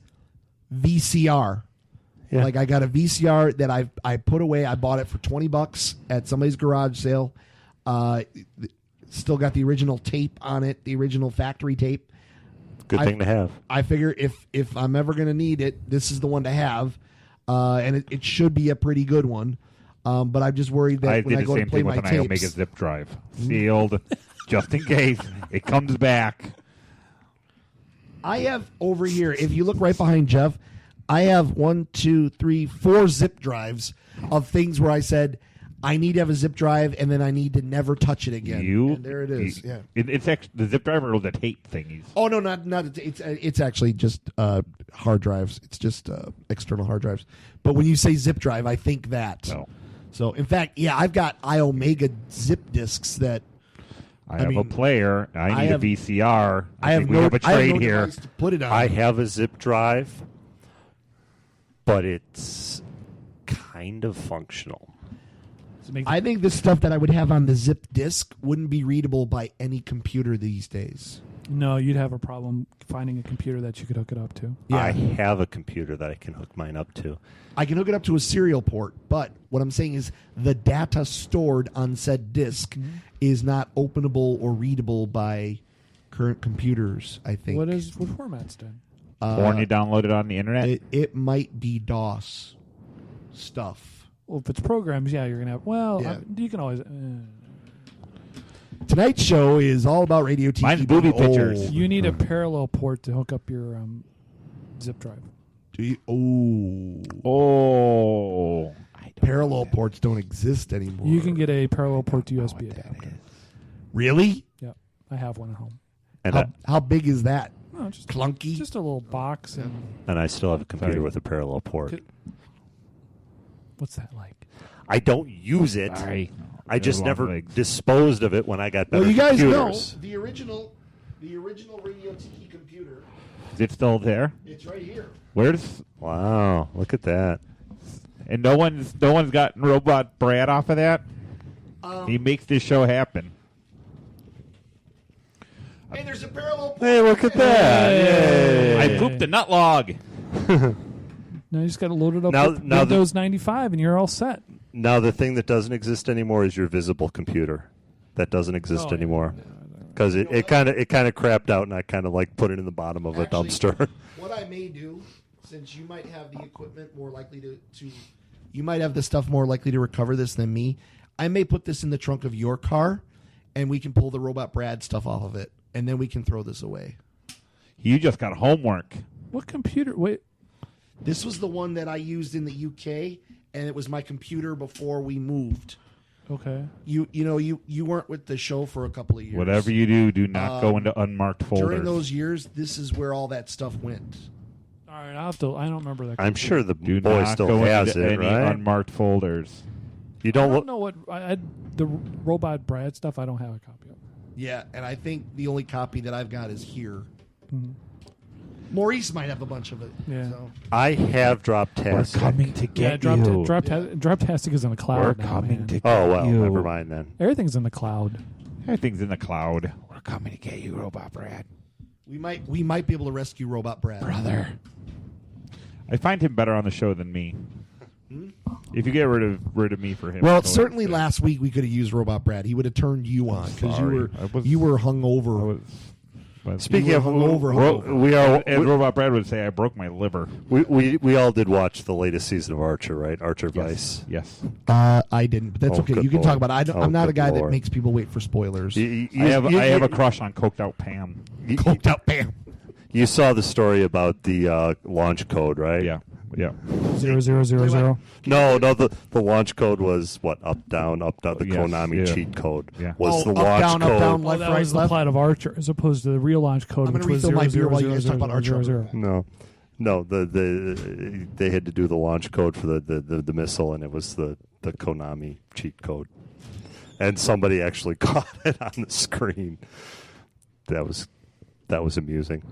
VCR. Yeah. Like I got a VCR that I put away. I bought it for $20 at somebody's garage sale. Still got the original tape on it, the original factory tape. Good thing to have. I figure if I'm ever going to need it, this is the one to have, and it should be a pretty good one. But I'm just worried that I when did I the go to same play thing with my an Omega tapes, zip drive, sealed, just in case it comes back. I have over here. If you look right behind Jeff, I have 4 zip drives of things where I said I need to have a zip drive, and then I need to never touch it again. And there it is. Yeah. It's actually the zip drive or the tape thingies. Oh no, not it's actually just hard drives. It's just external hard drives. But when you say zip drive, I think that. No. So in fact, yeah, I've got iOmega zip discs that. I have a player. I need a VCR. I have think we have a trade no here. device to put it on. I have a zip drive, but it's kind of functional. I think the stuff that I would have on the zip disk wouldn't be readable by any computer these days. No, you'd have a problem finding a computer that you could hook it up to. Yeah. I have a computer that I can hook mine up to. I can hook it up to a serial port, but what I'm saying is the data stored on said disk is not openable or readable by current computers, I think. What format's done? Or you download it on the internet? It might be DOS stuff. Well, if it's programs, yeah, you're going to have... Well, Yeah. you can always... Tonight's show is all about radio TV. Mine's booby being pictures. old. You need a parallel port to hook up your zip drive. Do you? Oh. Parallel ports don't exist anymore. You can get a parallel port to USB adapter. Really? Yep, I have one at home. And How big is that? No, just clunky. Just a little box. And I still have a computer with a parallel port. What's that like? I don't use it. Sorry. I just Long never legs. disposed of it when I got better Well, you guys computers. know the original Radio Tiki computer. Is it still there? It's right here. Where's... Wow, look at that. And no one's gotten Robot Brad off of that? He makes this show happen. Hey, there's a parallel port. Hey, look at that. Yay. I pooped a nut log. No, you just got to load it up Now- with now the- Windows 95 and you're all set. Now, the thing that doesn't exist anymore is your visible computer. That doesn't exist Oh, yeah. anymore. Because it kind of crapped out, and I kind of like put it in the bottom of a Actually, dumpster. What I may do, since you might have the equipment more likely to you might have the stuff more likely to recover this than me, I may put this in the trunk of your car, and we can pull the Robot Brad stuff off of it, and then we can throw this away. You just got homework. What computer? Wait. This was the one that I used in the UK, and it was my computer before we moved. Okay. You weren't with the show for a couple of years. Whatever you do not go into unmarked folders. During those years, this is where all that stuff went. All right, I don't remember that. I'm sure the Do boy not still go has into it, any right? unmarked folders. You I don't don't look. know what the Robot Brad stuff. I don't have a copy of. Yeah, and I think the only copy that I've got is here. Mhm. Maurice might have a bunch of it. Yeah. So. I have dropped We're Tastic. coming to Yeah, get you. Drop-tastic is in the cloud We're now, coming man. to get Oh well, you. never mind then. Everything's in the cloud. Everything's in the cloud. We're coming to get you, Robot Brad. We might be able to rescue Robot Brad. Brother. I find him better on the show than me. If you get rid of me for him. Well, it's certainly always- last week we could have used Robot Brad. He would have turned you on because Sorry. you were hungover. Speaking of hungover, we are. And Robot Brad would say, I broke my liver. We all did watch the latest season of Archer, right? Archer Vice. Yes. I didn't, but that's Oh, okay. good You can Lord. talk about it. I'm not a good guy that Lord. makes people wait for spoilers. I have a crush on coked out Pam. Coked out Pam. You saw the story about the launch code, right? Yeah. Yeah. 0000. No, the launch code was what up down the Yes, Konami yeah. cheat code Yeah. was the up, launch down, code. up, down, Well, left, that right, was the left. plot of Archer, as opposed to the real launch code, I'm which gonna was refill my beer while you guys talk about 000000. No, they had to do the launch code for the missile, and it was the Konami cheat code, and somebody actually caught it on the screen. That was amusing.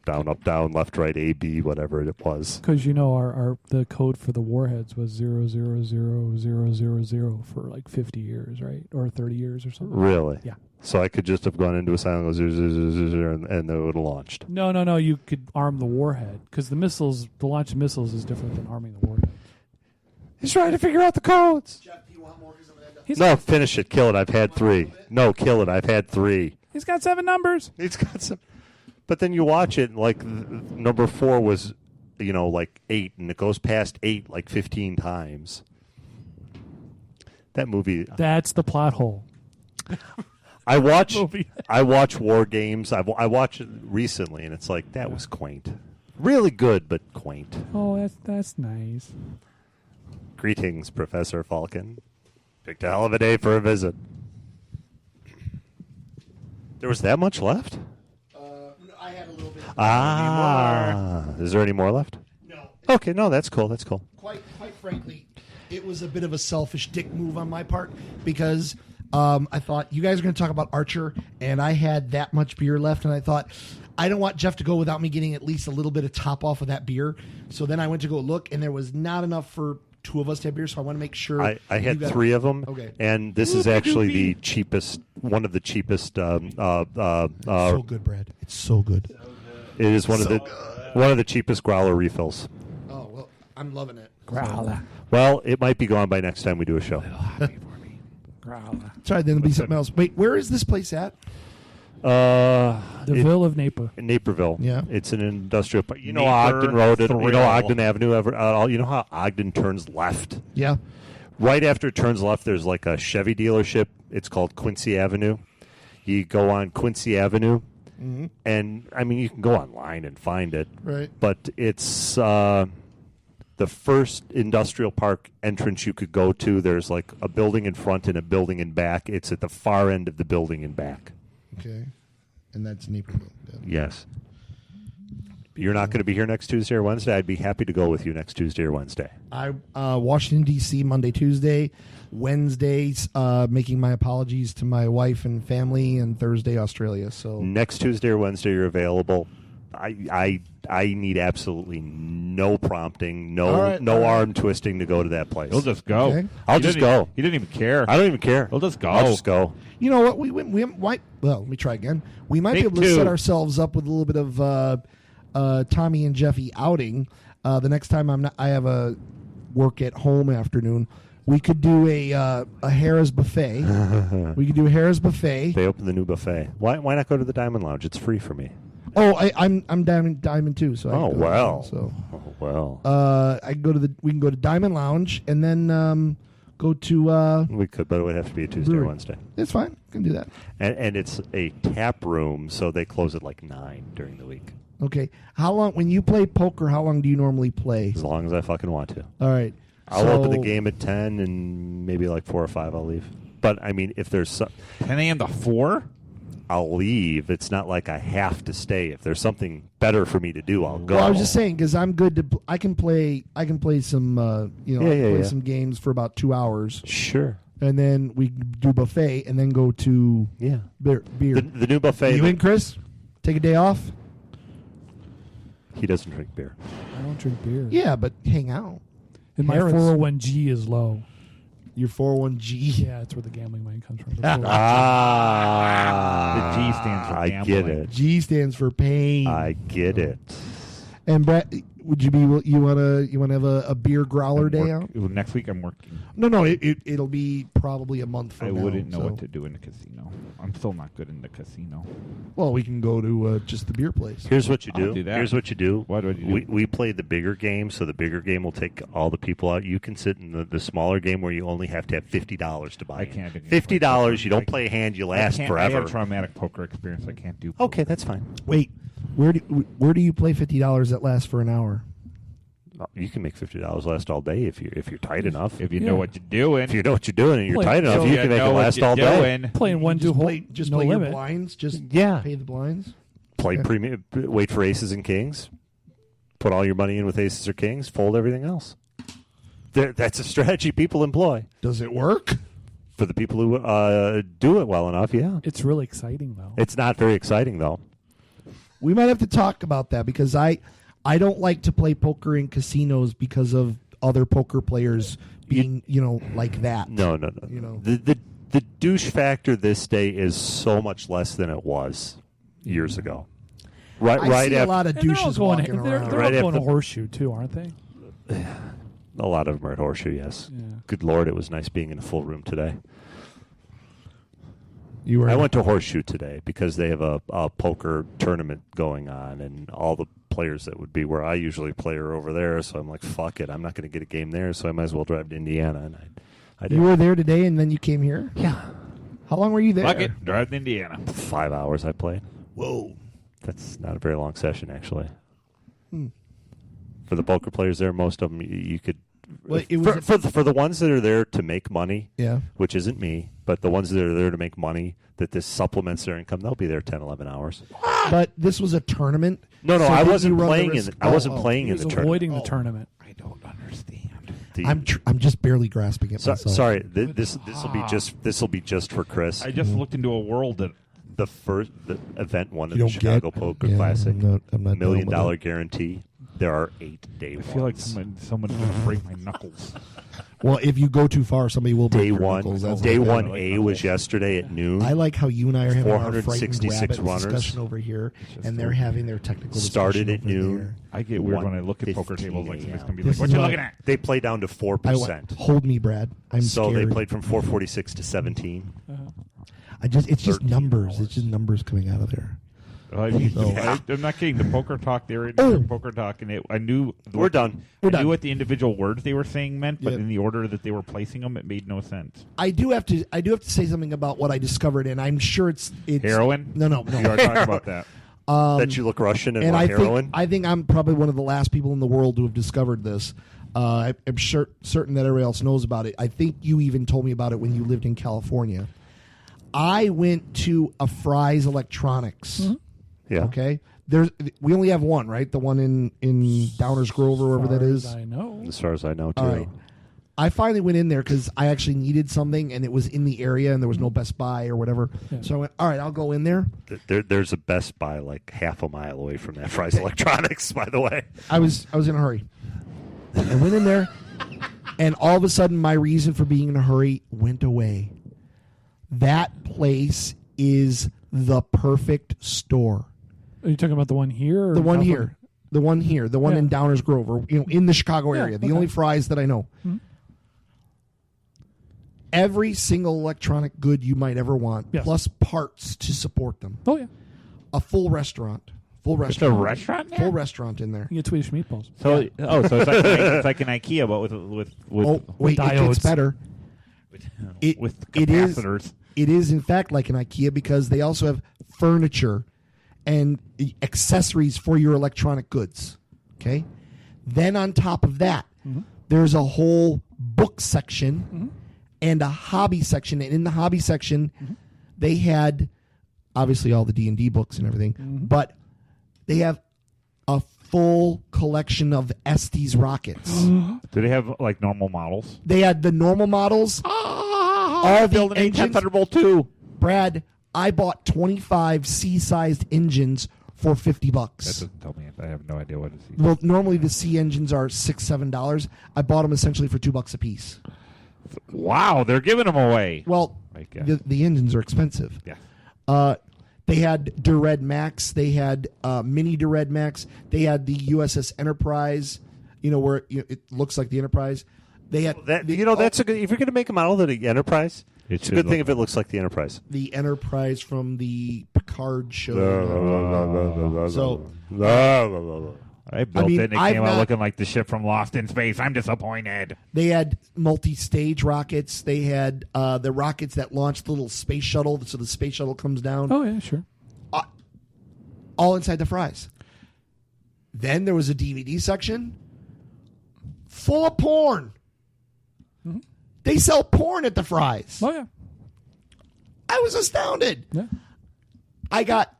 Up, down, left, right, A, B, whatever it was. Because our the code for the warheads was 000000 for like 50 years, right, or 30 years or something. Really? Yeah. So I could just have gone into a silent and it would have launched. No. You could arm the warhead because the launch of missiles is different than arming the warhead. He's trying to figure out the codes. Jeff, do you want more? No, finish it. Kill it. I've had 3. No, kill it. I've had 3. He's got 7 numbers. He's got some. But then you watch it, like number 4 was, like 8, and it goes past 8 like 15 times. That movie. That's the plot hole. I watch Movie. War Games. I watched it recently, and it's like that was quaint, really good, but quaint. Oh, that's nice. Greetings, Professor Falcon. Picked a hell of a day for a visit. There was that much left? I had a little bit. Is there any more left? No. Okay, no, that's cool. That's cool. Quite frankly, it was a bit of a selfish dick move on my part because I thought you guys are going to talk about Archer, and I had that much beer left, and I thought I don't want Jeff to go without me getting at least a little bit of top off of that beer. So then I went to go look, and there was not enough for two of us to have beer, so I want to make sure. I had you got- 3 of them, Okay. and this is actually the cheapest, one of the cheapest. so good, Brad. It's so good. It is one So of the cheapest growler refills. Oh well, I'm loving it. Growler. Well, it might be gone by next time we do a show. Growler. Sorry, then there'll be something else. Wait, where is this place at? The Ville of Naper. Naperville. Yeah. It's an industrial park. You know Naper Ogden Road, you Thrill. know Ogden Avenue. You know how Ogden turns left? Yeah. Right after it turns left, there's like a Chevy dealership. It's called Quincy Avenue. You go on Quincy Avenue, and I mean, you can go online and find it. Right. But it's the first industrial park entrance you could go to. There's like a building in front and a building in back. It's at the far end of the building in back. Okay. And that's Naperville. Yeah. Yes. You're not going to be here next Tuesday or Wednesday. I'd be happy to go with you next Tuesday or Wednesday. Washington, D.C., Monday, Tuesday. Wednesdays, making my apologies to my wife and family, and Thursday, Australia. So Next Tuesday or Wednesday, you're available. I need absolutely no prompting, no All right. arm twisting to go to that place. He'll just go. Okay. I'll just go. He didn't even care. I don't even care. He'll just go. I'll just go. you know what? Let me try again. We might be Take able to two. set ourselves up with a little bit of Tommy and Jeffy outing. The next time I have a work at home afternoon. We could do a Harrah's buffet. We could do a Harrah's buffet. They opened the new buffet. Why not go to the Diamond Lounge? It's free for me. Oh, I'm Diamond too. So I can go we can go to Diamond Lounge and then go to. We could, but it would have to be a Tuesday brewery. or Wednesday. It's fine. We can do that. And it's a tap room, so they close at like 9 during the week. Okay. How long when you play poker? How long do you normally play? As long as I fucking want to. All right. I'll open the game at 10, and maybe like 4 or 5 I'll leave. But, I mean, if there's 10 a.m. to 4? I'll leave. It's not like I have to stay. If there's something better for me to do, I'll go. Well, I was just saying because I'm good to. I can play some. Play some games for about 2 hours. Sure. And then we do buffet, and then go to beer. The new buffet. You in, Chris? Take a day off. He doesn't drink beer. I don't drink beer. Yeah, but hang out. And my Harris. 401g is low. Your 401g. Yeah, that's where the gambling money comes from. The G stands for I gambling. get it. G stands for pain. I get it. And Brett, would you be? You wanna have a beer growler day out? Next week I'm working. No. It'll be probably a month from I now. wouldn't know so. what to do in the casino. I'm still not good in the casino. Well, we can go to just the beer place. Here's what you I'll do. do that. Here's what you do. What do I do? We play the bigger game, so the bigger game will take all the people out. You can sit in the smaller game where you only have to have $50 to buy. I can't do $50. You don't play a hand. You last I had forever. a traumatic poker experience. I can't do. Okay, that's fine. Wait, where do you play $50 that lasts for an hour? You can make $50 last all day if you're tight enough. If you know what you're doing. If you know what you're doing and you're Play- tight enough, so you you can make it know what last you're all day. doing. Playing one, two, hole, Just no play your limit. blinds. Just Yeah. pay the blinds. Play premium. Wait for aces and kings. Put all your money in with aces or kings. Fold everything else. That's a strategy people employ. Does it work? For the people who do it well enough, yeah. It's really exciting, though. It's not very exciting, though. We might have to talk about that because I don't like to play poker in casinos because of other poker players being like that. No. You know. The douche factor this day is so much less than it was years ago. Right, I right see after a lot of And they're all douches going, walking they're around. all Right going after- to Horseshoe, too, aren't they? a lot of them are at Horseshoe. Yes. Yeah. Good Lord, it was nice being in a full room today. You were. I went to Horseshoe today because they have a poker tournament going on, and all the players that would be where I usually play are over there. So I'm like, fuck it, I'm not going to get a game there, so I might as well drive to Indiana. And I did. You were there today, and then you came here. Yeah. How long were you there? Fuck it. Drive to Indiana. 5 hours I played. Whoa. That's not a very long session, actually. Hmm. For the poker players there, most of them you could. Well, it was for the ones that are there to make money, Yeah. which isn't me, but the ones that are there to make money, that this supplements their income, they'll be there 10, 11 hours. But this was a tournament. No, so I did wasn't you run the playing in. risk- I wasn't Oh, playing He in was the tournament. avoiding the tournament. I don't understand. I'm just barely grasping it myself. Sorry, this will be just for Chris. I just looked into a world that The event won You in the don't Chicago get- Poker yeah, Classic, I'm not $1 million dealing with guarantee. There are 8 day ones. I feel like someone will break my knuckles. Well, if you go too far, somebody will break Day your one. knuckles. That's Day what- 1A was yesterday at noon. I like how you and I are having our frightened 466 rabbit runners. discussion over here, and they're having their technical Started discussion at over noon. there. I get weird when I look at poker tables. Like somebody's gonna be like, This "What is you why- looking at?" They play down to 4%. Hold me, Brad. I'm so scared. they played from 446 to 17. It's just numbers. It's just numbers coming out of there. I mean, So- I'm not kidding. The poker talk, they were Oh. poker talk, and I knew We're done. I We're done. knew what the individual words they were saying meant, but Yep. in the order that they were placing them, it made no sense. I do have to say something about what I discovered, and I'm sure it's Heroin? No. You are talking about that. That you look Russian and want I heroin? I think I'm probably one of the last people in the world to have discovered this. I'm certain that everybody else knows about it. I think you even told me about it when you lived in California. I went to a Fry's Electronics. Yeah. Okay. We only have one, right? The one in Downers Grove or wherever that is. I know. As far as I know, too. All right. I finally went in there because I actually needed something, and it was in the area, and there was no Best Buy or whatever. Yeah. So I went, all right, I'll go in there. There's a Best Buy like half a mile away from that Fry's Electronics, by the way. I was in a hurry. I went in there, and all of a sudden, my reason for being in a hurry went away. That place is the perfect store. Are you talking about the one here? Or The one California? here. The one here. The one Yeah. in Downers Grove, or in the Chicago Yeah, area. The okay. only Fry's that I know. Mhm. Every single electronic good you might ever want, Yes. plus parts to support them. Oh yeah. A full restaurant. Full There's restaurant. a restaurant there? Full restaurant in there. You get Swedish meatballs. So, so it's like an IKEA, but with Oh, wait, it gets diodes. better. It, with it is capacitors. it is in fact like an IKEA because they also have furniture and accessories for your electronic goods. Okay, then on top of that, there's a whole book section and a hobby section, and in the hobby section, they had obviously all the D&D books and everything, but they have a full collection of Estes rockets. Do they have like normal models? They had the normal models. All the building engines. Thunderbolt 2. Brad, I bought 25 C-sized engines for $50. That doesn't tell me. I have no idea what it is. Well, normally the C engines are $6-7. I bought them essentially for $2 a piece. Wow, they're giving them away. Well, I guess. the engines are expensive. Yeah. They had Dured Max. They had mini Dured Max. They had the USS Enterprise. Where it looks like the Enterprise. They had That's a good. If you're going to make a model of the Enterprise, it's a should good thing look if it looks like the Enterprise. the Enterprise from the Picard show. So I built mean, it and it I've came out not- looking like the ship from Lost in Space. I'm disappointed. they had multi-stage rockets. They had the rockets that launch the little space shuttle, so the space shuttle comes down. Oh yeah, sure. All inside the Fry's. Then there was a DVD section full of porn. They sell porn at the Fry's. Oh yeah. I was astounded. Yeah. I got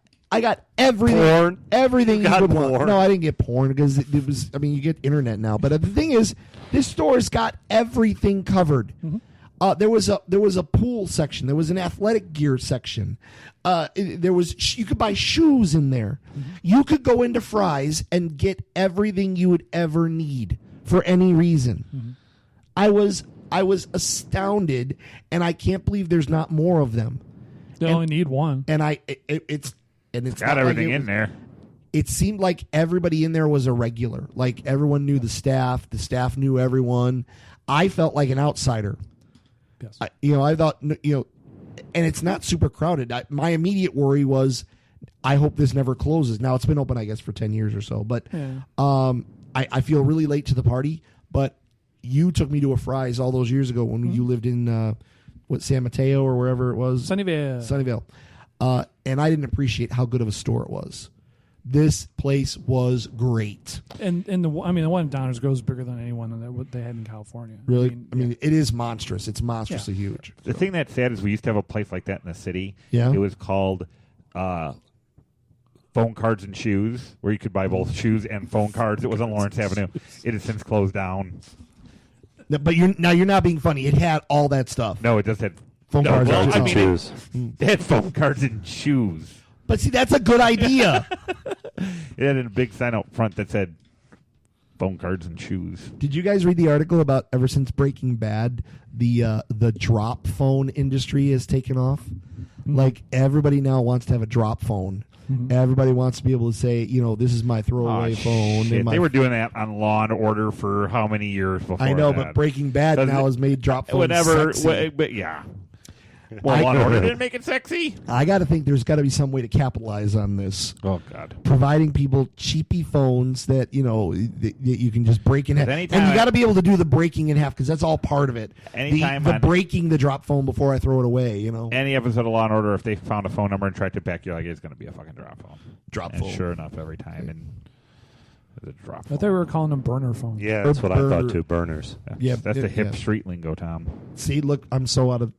everything. Porn? Everything You you got would want. porn? No, I didn't get porn because it was. I mean, you get internet now. But the thing is, this store's got everything covered. There was a pool section. There was an athletic gear section. There was you could buy shoes in there. You could go into Fry's and get everything you would ever need for any reason. I was astounded, and I can't believe there's not more of them. They only need one. And it's Got not everything like in there. It seemed like everybody in there was a regular. Like everyone knew the staff knew everyone. I felt like an outsider. Yes. I thought, and it's not super crowded. My immediate worry was, I hope this never closes. Now it's been open, I guess, for 10 years or so. But Yeah. I feel really late to the party. But you took me to a Fry's all those years ago when you lived in San Mateo or wherever it was, Sunnyvale. and I didn't appreciate how good of a store it was. This place was great. And the one in Downers Grove is bigger than anyone that they had in California. Really, I mean, it is monstrous. It's monstrously Yeah. huge. The thing that's sad is we used to have a place like that in the city. Yeah. It was called Phone Cards and Shoes, where you could buy both shoes and phone cards. It was on Lawrence Avenue. It has since closed down. No, but you're not being funny. It had all that stuff. No, it just had Phone cards well, and I mean, shoes. It had phone cards and shoes. But see, that's a good idea. It had a big sign out front that said phone cards and shoes. Did you guys read the article about ever since Breaking Bad, the drop phone industry has taken off? Mm-hmm. Like everybody now wants to have a drop phone. Mm-hmm. Everybody wants to be able to say, this is my throwaway phone. Shit. And They were doing that on Law and Order for how many years before? I know, that? but Breaking Bad now has made drop phones sexy. But yeah. Well, Law and Order didn't make it sexy. I got to think there's got to be some way to capitalize on this. Oh God! Providing people cheapy phones that that you can just break in half, and you anytime got to be able to do the breaking in half because that's all part of it. Anytime the on- breaking the drop phone before I throw it away. Any episode of Law and Order, if they found a phone number and tracked it back, you're like, it's going to be a fucking drop phone. Drop and phone. Sure enough, every time, and it's a drop I phone. thought we were calling them burner phones. Yeah, that's what I thought too. Burners. Yeah, that's the hip yeah. street lingo, Tom. See, look, I'm so out of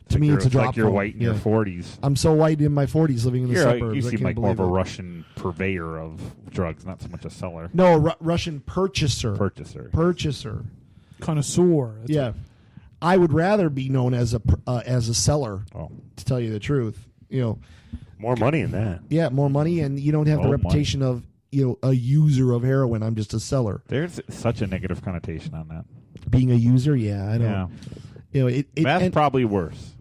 To me, it's a drop like you're phone. white in your 40s. I'm so white in my 40s, living in the suburbs. You I seem can't like more of a believe it. Russian purveyor of drugs, not so much a seller. No, Russian purchaser. Purchaser. Connoisseur. That's Yeah, I would rather be known as a seller. Oh. To tell you the truth, more money in that. Yeah, more money, and you don't have the Oh, reputation of a user of heroin. I'm just a seller. There's such a negative connotation on that. Being a user, yeah, I know. Yeah. That's probably worse.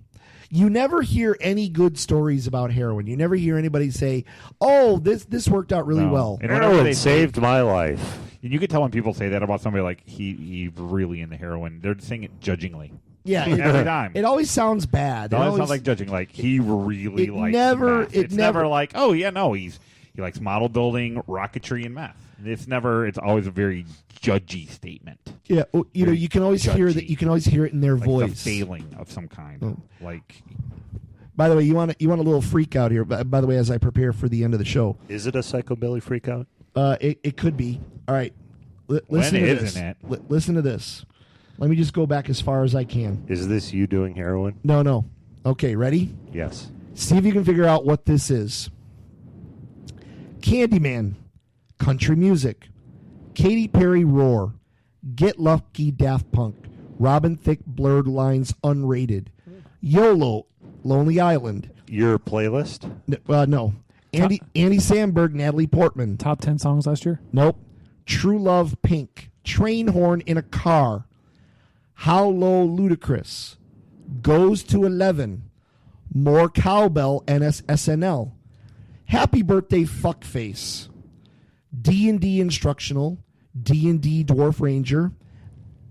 You never hear any good stories about heroin. You never hear anybody say, "Oh, this worked out really well." And whenever Heroin saved my life. And you can tell when people say that about somebody like he's really into heroin. They're saying it judgingly. Yeah, every time. It always sounds bad. It always sounds like judging. Like he really It likes never- meth. it It's never- never like, oh yeah, no, he likes model building, rocketry, and meth. It's always a very judgy statement. Yeah, you can always hear that. judgy. You can always hear it in their Like voice. the failing of some kind. Oh. Like, By the way, you want a little freak out here. By the way, as I prepare for the end of the show, Is it a psychobilly freak out? it could be. All right, listen When to isn't this. it? Listen to this. Let me just go back as far as I can. Is this you doing heroin? No. Okay, ready? Yes. See if you can figure out what this is. Candyman, country music, Katy Perry, Roar, Get Lucky, Daft Punk, Robin Thicke, Blurred Lines, Unrated, YOLO, Lonely Island. Your playlist? No. Andy Samberg, Natalie Portman. Top 10 songs last year? Nope. True Love, Pink, Train Horn in a Car, How Low, Ludacris, Goes to 11, More Cowbell, SNL, Happy Birthday, Fuckface, D&D Instructional, D&D Dwarf Ranger,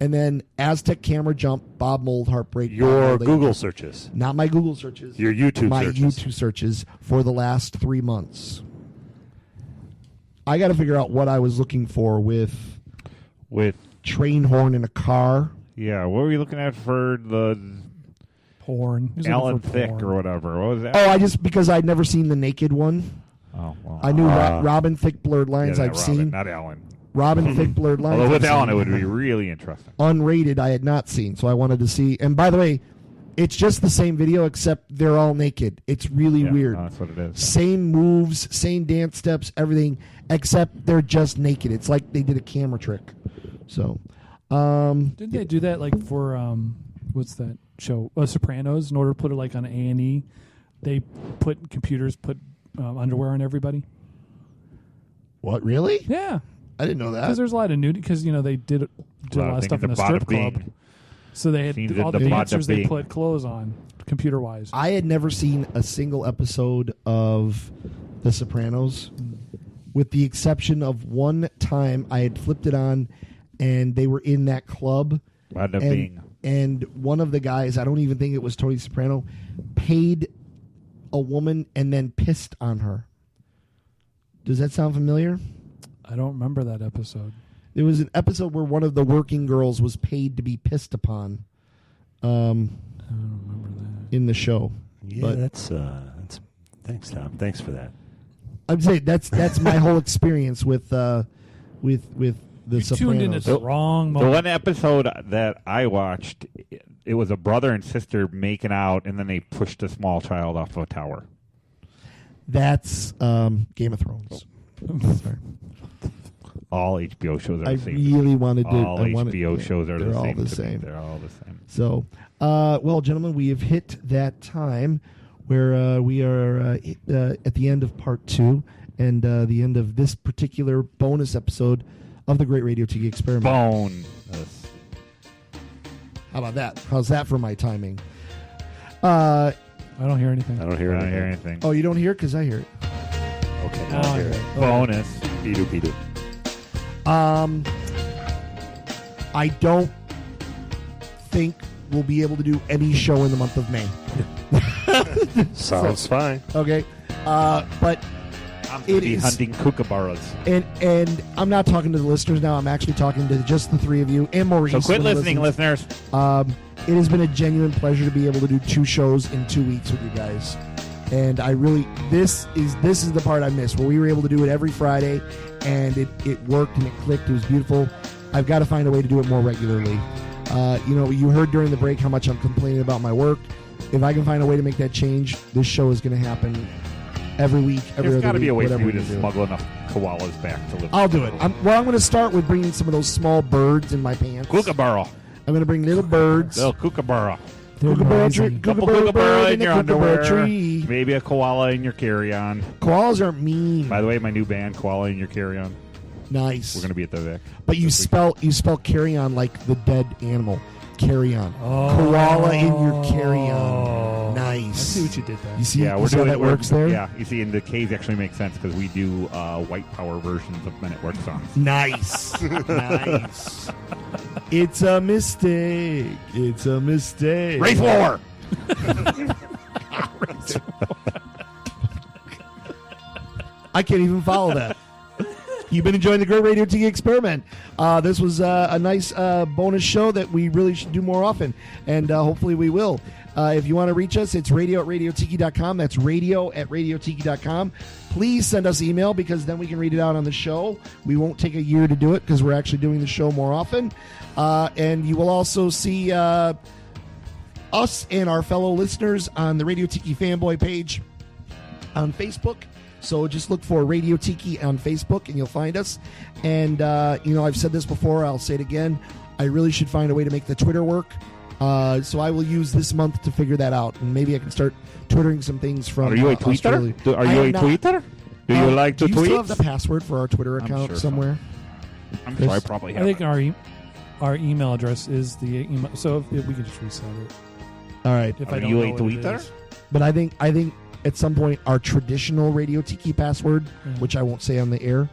and then Aztec Camera Jump, Bob Mold, Heartbreak. Your Bob Mold, Google searches. Not my Google searches. Your YouTube my searches. YouTube searches for the last 3 months. I got to figure out what I was looking for with Train Horn in a Car. yeah, what were you looking at for the Porn. He was looking Alan for Thicke porn. or whatever? What was that? Oh, because I'd never seen the naked one. Oh, well. I knew Robin Thicke, Blurred Lines Yeah, I've Robin, seen. not Alan. Robin Thicke, Blurred Lines. Although with I've Alan, seen. it would be really interesting. Unrated, I had not seen, so I wanted to see. And by the way, it's just the same video, except they're all naked. It's really Yeah, weird. no, that's what it is. Same moves, same dance steps, everything, except they're just naked. It's like they did a camera trick. So, Didn't they do that like for what's that show? Sopranos. In order to put it like on A&E, they put underwear on everybody. what, really? Yeah, I didn't know that. because there's a lot of nudity. Because they did a lot of stuff in the strip club. So they Scenes had in all the the bada dancers. They bing. put clothes on, computer wise. I had never seen a single episode of The Sopranos, with the exception of one time I had flipped it on, and they were in that club. Bada bing. And one of the guys, I don't even think it was Tony Soprano, paid a woman and then pissed on her. Does that sound familiar? I don't remember that episode. There was an episode where one of the working girls was paid to be pissed upon. I don't remember that. In the show. Yeah, But that's thanks, Tom. Thanks for that. I'm saying that's my whole experience with the You Sopranos. tuned in at the wrong The moment. one episode that I watched, it was a brother and sister making out, and then they pushed a small child off a tower. That's Game of Thrones. Sorry. All HBO shows are I the same. really wanted to. All I wanted, HBO shows are they're the all same. the to me. same. They're all the same. So, well, gentlemen, we have hit that time where we are at the end of part 2 and the end of this particular bonus episode of the Great Radio Tiki Experiment. Bonus. How about that? How's that for my timing? I don't hear anything. I don't hear I don't hear anything. anything. Oh, you don't hear it? Because I hear it. Okay, Oh, now I hear okay. it. Bonus. Pidu. I don't think we'll be able to do any show in the month of May. Sounds fine. Okay, but I'm going it to be is, hunting kookaburras. and I'm not talking to the listeners now. I'm actually talking to just the three of you and Maurice. So quit when he listening, listens. listeners. It has been a genuine pleasure to be able to do 2 shows in 2 weeks with you guys. And I really, this is the part I miss, where we were able to do it every Friday, and it worked and it clicked. It was beautiful. I've got to find a way to do it more regularly. You heard during the break how much I'm complaining about my work. If I can find a way to make that change, this show is going to happen every week, every There's other got to week, be a way for whatever you we to do. smuggle enough koalas back to live. I'll do it. I'm going to start with bringing some of those small birds in my pants. Kookaburra. I'm going to bring little birds. Little kookaburra. They're Kookaburra noisy. tree. Couple Kookaburra kookaburra bird in the your kookaburra underwear. tree. Maybe a koala in your carry-on. Koalas aren't mean. By the way, my new band, Koala in Your Carry-On. Nice. We're going to be at the Vic. But you spell carry on like the dead animal. Carry on. Koala in your carry on. Nice. I see what you did there. You see, Yeah, you we're see how doing that works there? Yeah, you see, and the cave actually makes sense because we do white power versions of Men at Work songs. Nice. Nice. It's a mistake. It's a mistake. Race War! I can't even follow that. You've been enjoying the Great Radio Tiki Experiment. This was a nice bonus show that we really should do more often, and hopefully we will. If you want to reach us, it's radio@radiotiki.com. That's radio@radiotiki.com. Please send us email, because then we can read it out on the show. We won't take a year to do it because we're actually doing the show more often. And you will also see us and our fellow listeners on the Radio Tiki Fanboy page on Facebook. So just look for Radio Tiki on Facebook and you'll find us. And, I've said this before, I'll say it again. I really should find a way to make the Twitter work. So I will use this month to figure that out. And maybe I can start twittering some things from Are you a Australia. tweeter? Are you a tweeter? Do you like to do you tweet? still have the password for our Twitter I'm account sure so. somewhere? I'm sure I probably have. I think our email address is the email. So if we can just reset it. All right. If Are I don't you know a what it tweeter? is. But I think at some point our traditional Radio Tiki password, which I won't say on the air,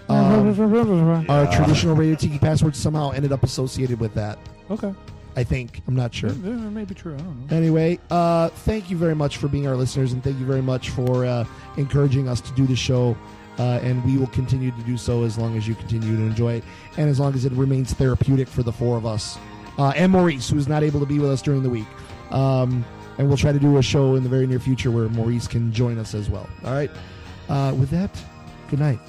our traditional Radio Tiki password somehow ended up associated with that. Okay. I think. I'm not sure. It may be true. I don't know. Anyway, thank you very much for being our listeners, and thank you very much for encouraging us to do the show. And we will continue to do so as long as you continue to enjoy it, and as long as it remains therapeutic for the 4 of us. And Maurice, who's not able to be with us during the week. And we'll try to do a show in the very near future where Maurice can join us as well. All right. With that, good night.